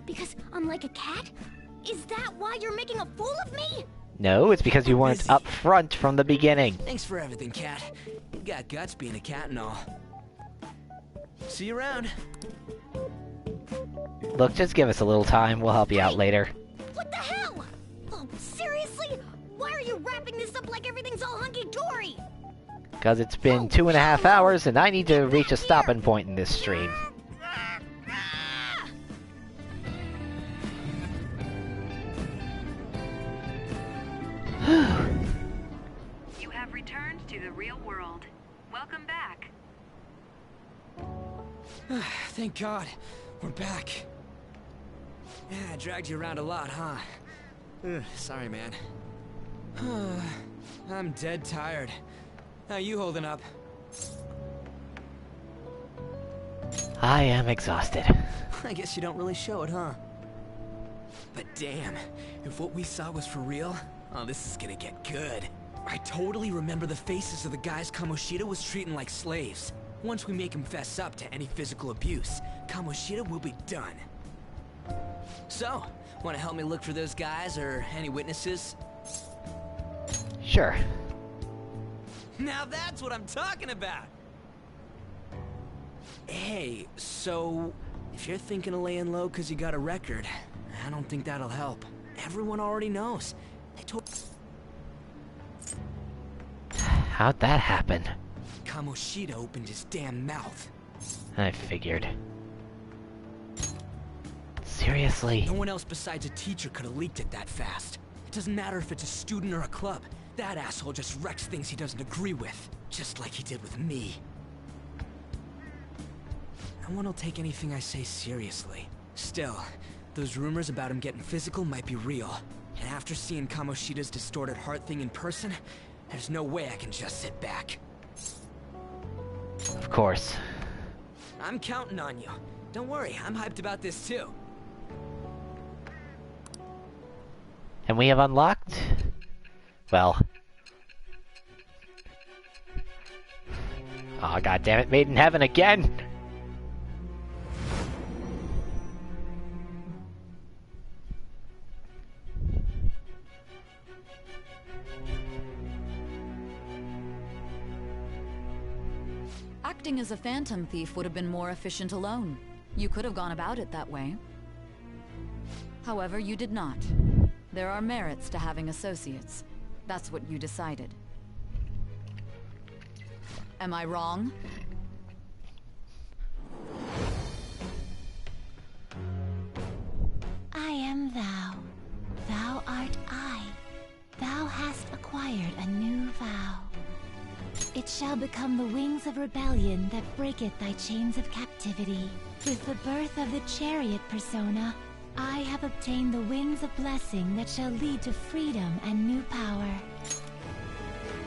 Because I'm like a cat? Is that why you're making a fool of me? No, it's because you weren't up front from the beginning. Thanks for everything, Cat. You got guts being a cat and all. See you around. Look, just give us a little time. We'll help you out later. What the hell? Oh, seriously? Why are you wrapping this up like everything's all hunky-dory? Because it's been 2.5 hours and I need to reach a stopping point in this stream. You have returned to the real world. Welcome back. Thank God. We're back. Yeah, I dragged you around a lot, huh? Sorry, man. I'm dead tired. How you holding up? I am exhausted. I guess you don't really show it, huh? But damn, if what we saw was for real, oh, this is gonna get good. I totally remember the faces of the guys Kamoshida was treating like slaves. Once we make him fess up to any physical abuse, Kamoshida will be done. So, wanna help me look for those guys or any witnesses? Sure. Now that's what I'm talking about! Hey, so if you're thinking of laying low because you got a record, I don't think that'll help. Everyone already knows. They told... How'd that happen? Kamoshida opened his damn mouth. I figured. Seriously? No one else besides a teacher could have leaked it that fast. It doesn't matter if it's a student or a club. That asshole just wrecks things he doesn't agree with. Just like he did with me. No one will take anything I say seriously. Still, those rumors about him getting physical might be real. And after seeing Kamoshida's distorted heart thing in person, there's no way I can just sit back. Of course. I'm counting on you. Don't worry, I'm hyped about this too. And we have unlocked... well... oh, goddammit, Made in Heaven again! Acting as a phantom thief would have been more efficient alone. You could have gone about it that way. However, you did not. There are merits to having associates. That's what you decided. Am I wrong? I am thou. Thou art I. Thou hast acquired a new vow. It shall become the wings of rebellion that breaketh thy chains of captivity. With the birth of the chariot persona, I have obtained the wings of blessing that shall lead to freedom and new power.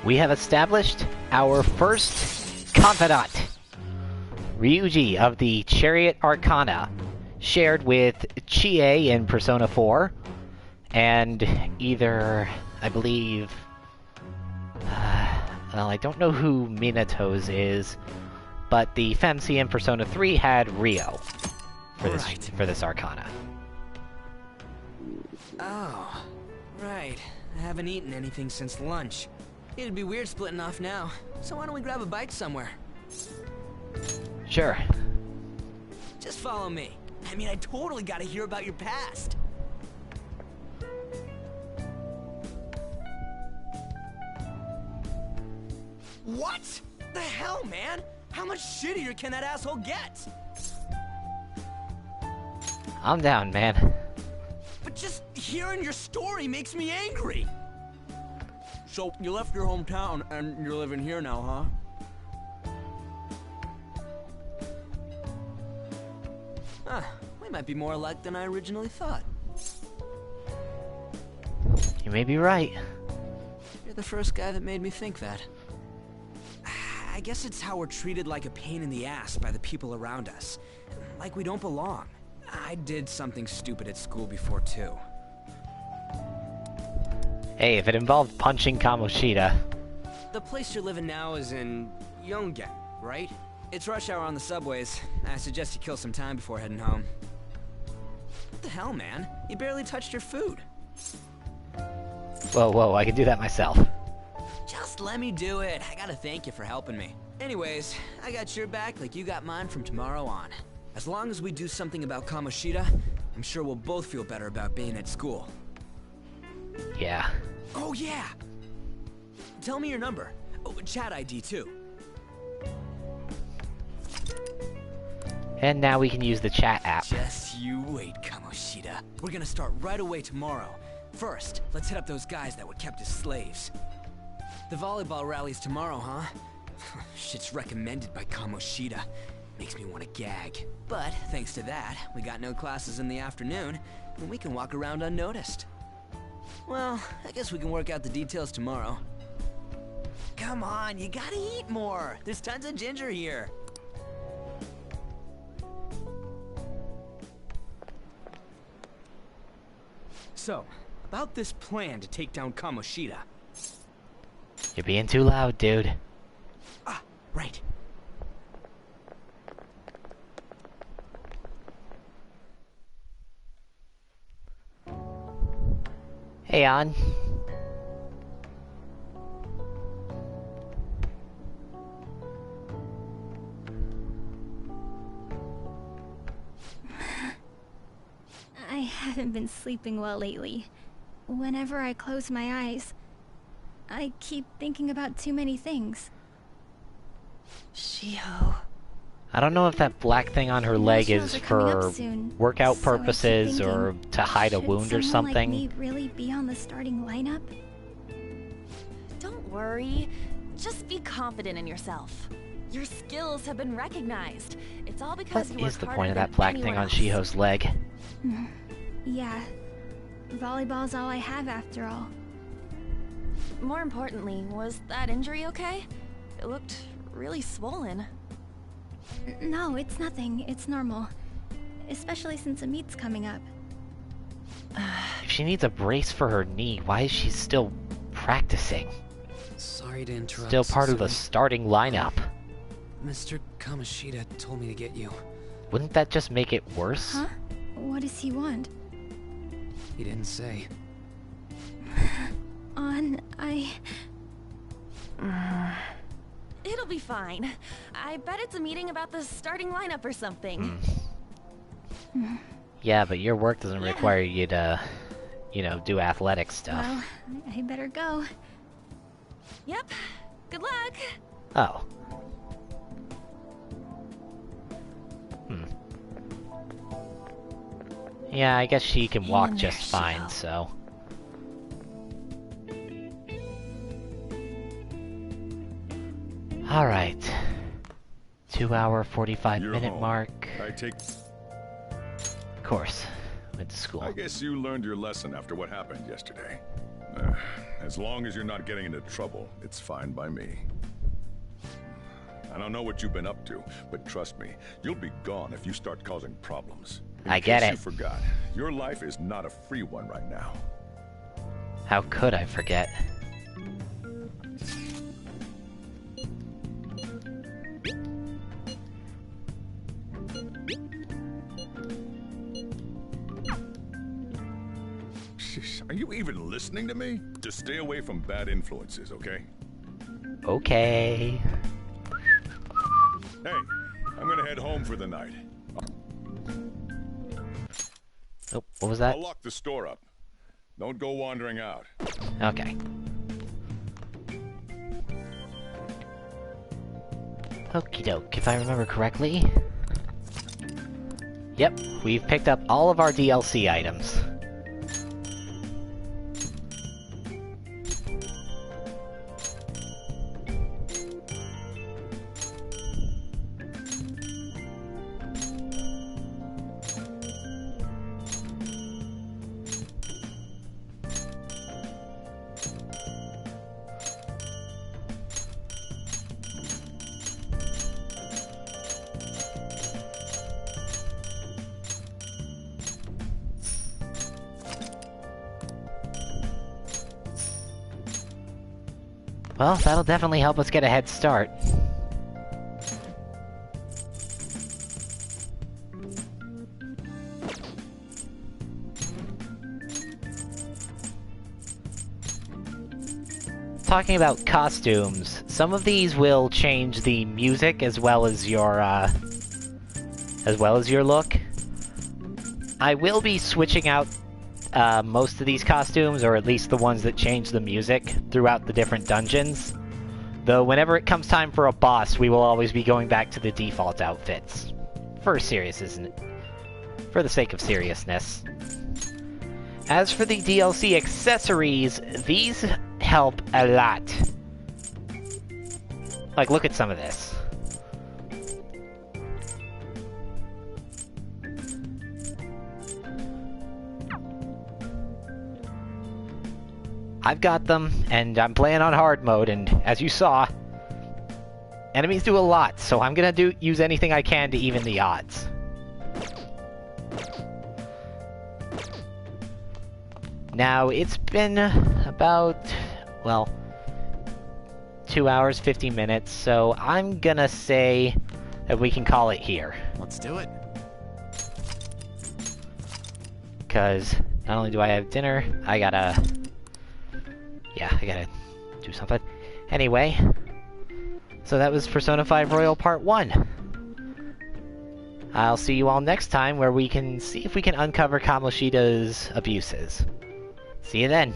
We have established our first confidant, Ryuji of the Chariot Arcana, shared with Chie in Persona 4, and either, I believe... well, I don't know who Minato's is, but the Femsi in Persona 3 had Rio for this Arcana. Oh, right. I haven't eaten anything since lunch. It'd be weird splitting off now, so why don't we grab a bite somewhere? Sure. Just follow me. I mean, I totally gotta hear about your past. What? The hell, man? How much shittier can that asshole get? I'm down, man. But just hearing your story makes me angry. So, you left your hometown and you're living here now, huh? Huh, we might be more alike than I originally thought. You may be right. You're the first guy that made me think that. I guess it's how we're treated like a pain in the ass by the people around us. Like we don't belong. I did something stupid at school before, too. Hey, if it involved punching Kamoshida... The place you're living now is in Yongen, right? It's rush hour on the subways. I suggest you kill some time before heading home. What the hell, man? You barely touched your food. Whoa, whoa, I can do that myself. Just let me do it. I gotta thank you for helping me. Anyways, I got your back like you got mine from tomorrow on. As long as we do something about Kamoshida, I'm sure we'll both feel better about being at school. Yeah. Oh yeah! Tell me your number. Oh, chat ID too. And now we can use the chat app. Just you wait, Kamoshida. We're gonna start right away tomorrow. First, let's hit up those guys that were kept as slaves. The volleyball rally's tomorrow, huh? Shit's recommended by Kamoshida. Makes me want to gag. But thanks to that, we got no classes in the afternoon, and we can walk around unnoticed. Well, I guess we can work out the details tomorrow. Come on, you gotta eat more. There's tons of ginger here. So, about this plan to take down Kamoshida. You're being too loud, dude. Ah, right. Hey, An. I haven't been sleeping well lately. Whenever I close my eyes, I keep thinking about too many things. Shiho. I don't know if that black thing on her leg is for workout so purposes thinking, or to hide a wound or someone something. Like me really be on the starting lineup? Don't worry. Just be confident in yourself. Your skills have been recognized. It's all because What you is work the harder point of than that black anyone thing on else. Shiho's leg? Yeah. Volleyball's all I have after all. More importantly, was that injury okay? It looked really swollen. No, it's nothing. It's normal. Especially since a meet's coming up. If she needs a brace for her knee, why is she still practicing? Sorry to interrupt. Still part of the Sui. starting lineup. Mr. Kamoshida told me to get you. Wouldn't that just make it worse? Huh? What does he want? He didn't say. It'll be fine. I bet it's a meeting about the starting lineup or something. Yeah, but your work doesn't require you to, you know, do athletic stuff. Well, I better go. Yep. Good luck. Oh. Yeah, I guess she can walk just fine, so... Alright. 2 hour, 45-minute mark. I take... Of course. Went to school. I guess you learned your lesson after what happened yesterday. As long as you're not getting into trouble, it's fine by me. I don't know what you've been up to, but trust me, you'll be gone if you start causing problems. I get it. You forgot, your life is not a free one right now. How could I forget? Are you even listening to me? Just stay away from bad influences, okay? Okay. Hey, I'm gonna head home for the night. Oh, what was that? I'll lock the store up. Don't go wandering out. Okay. Okie doke, if I remember correctly. Yep, we've picked up all of our DLC items. Well, that'll definitely help us get a head start. talking about costumes, some of these will change the music as well as your look. I will be switching out most of these costumes, or at least the ones that change the music, throughout the different dungeons. Though whenever it comes time for a boss, we will always be going back to the default outfits. For the sake of seriousness. As for the DLC accessories, these help a lot. Like, look at some of this. I've got them, and I'm playing on hard mode, and as you saw, enemies do a lot, so I'm gonna use anything I can to even the odds. Now, it's been about, well, 2 hours, 50 minutes, so I'm gonna say that we can call it here. Let's do it. Because not only do I have dinner, I gotta do something. Anyway, so that was Persona 5 Royal Part 1. I'll see you all next time, where we can see if we can uncover Kamoshida's abuses. See you then.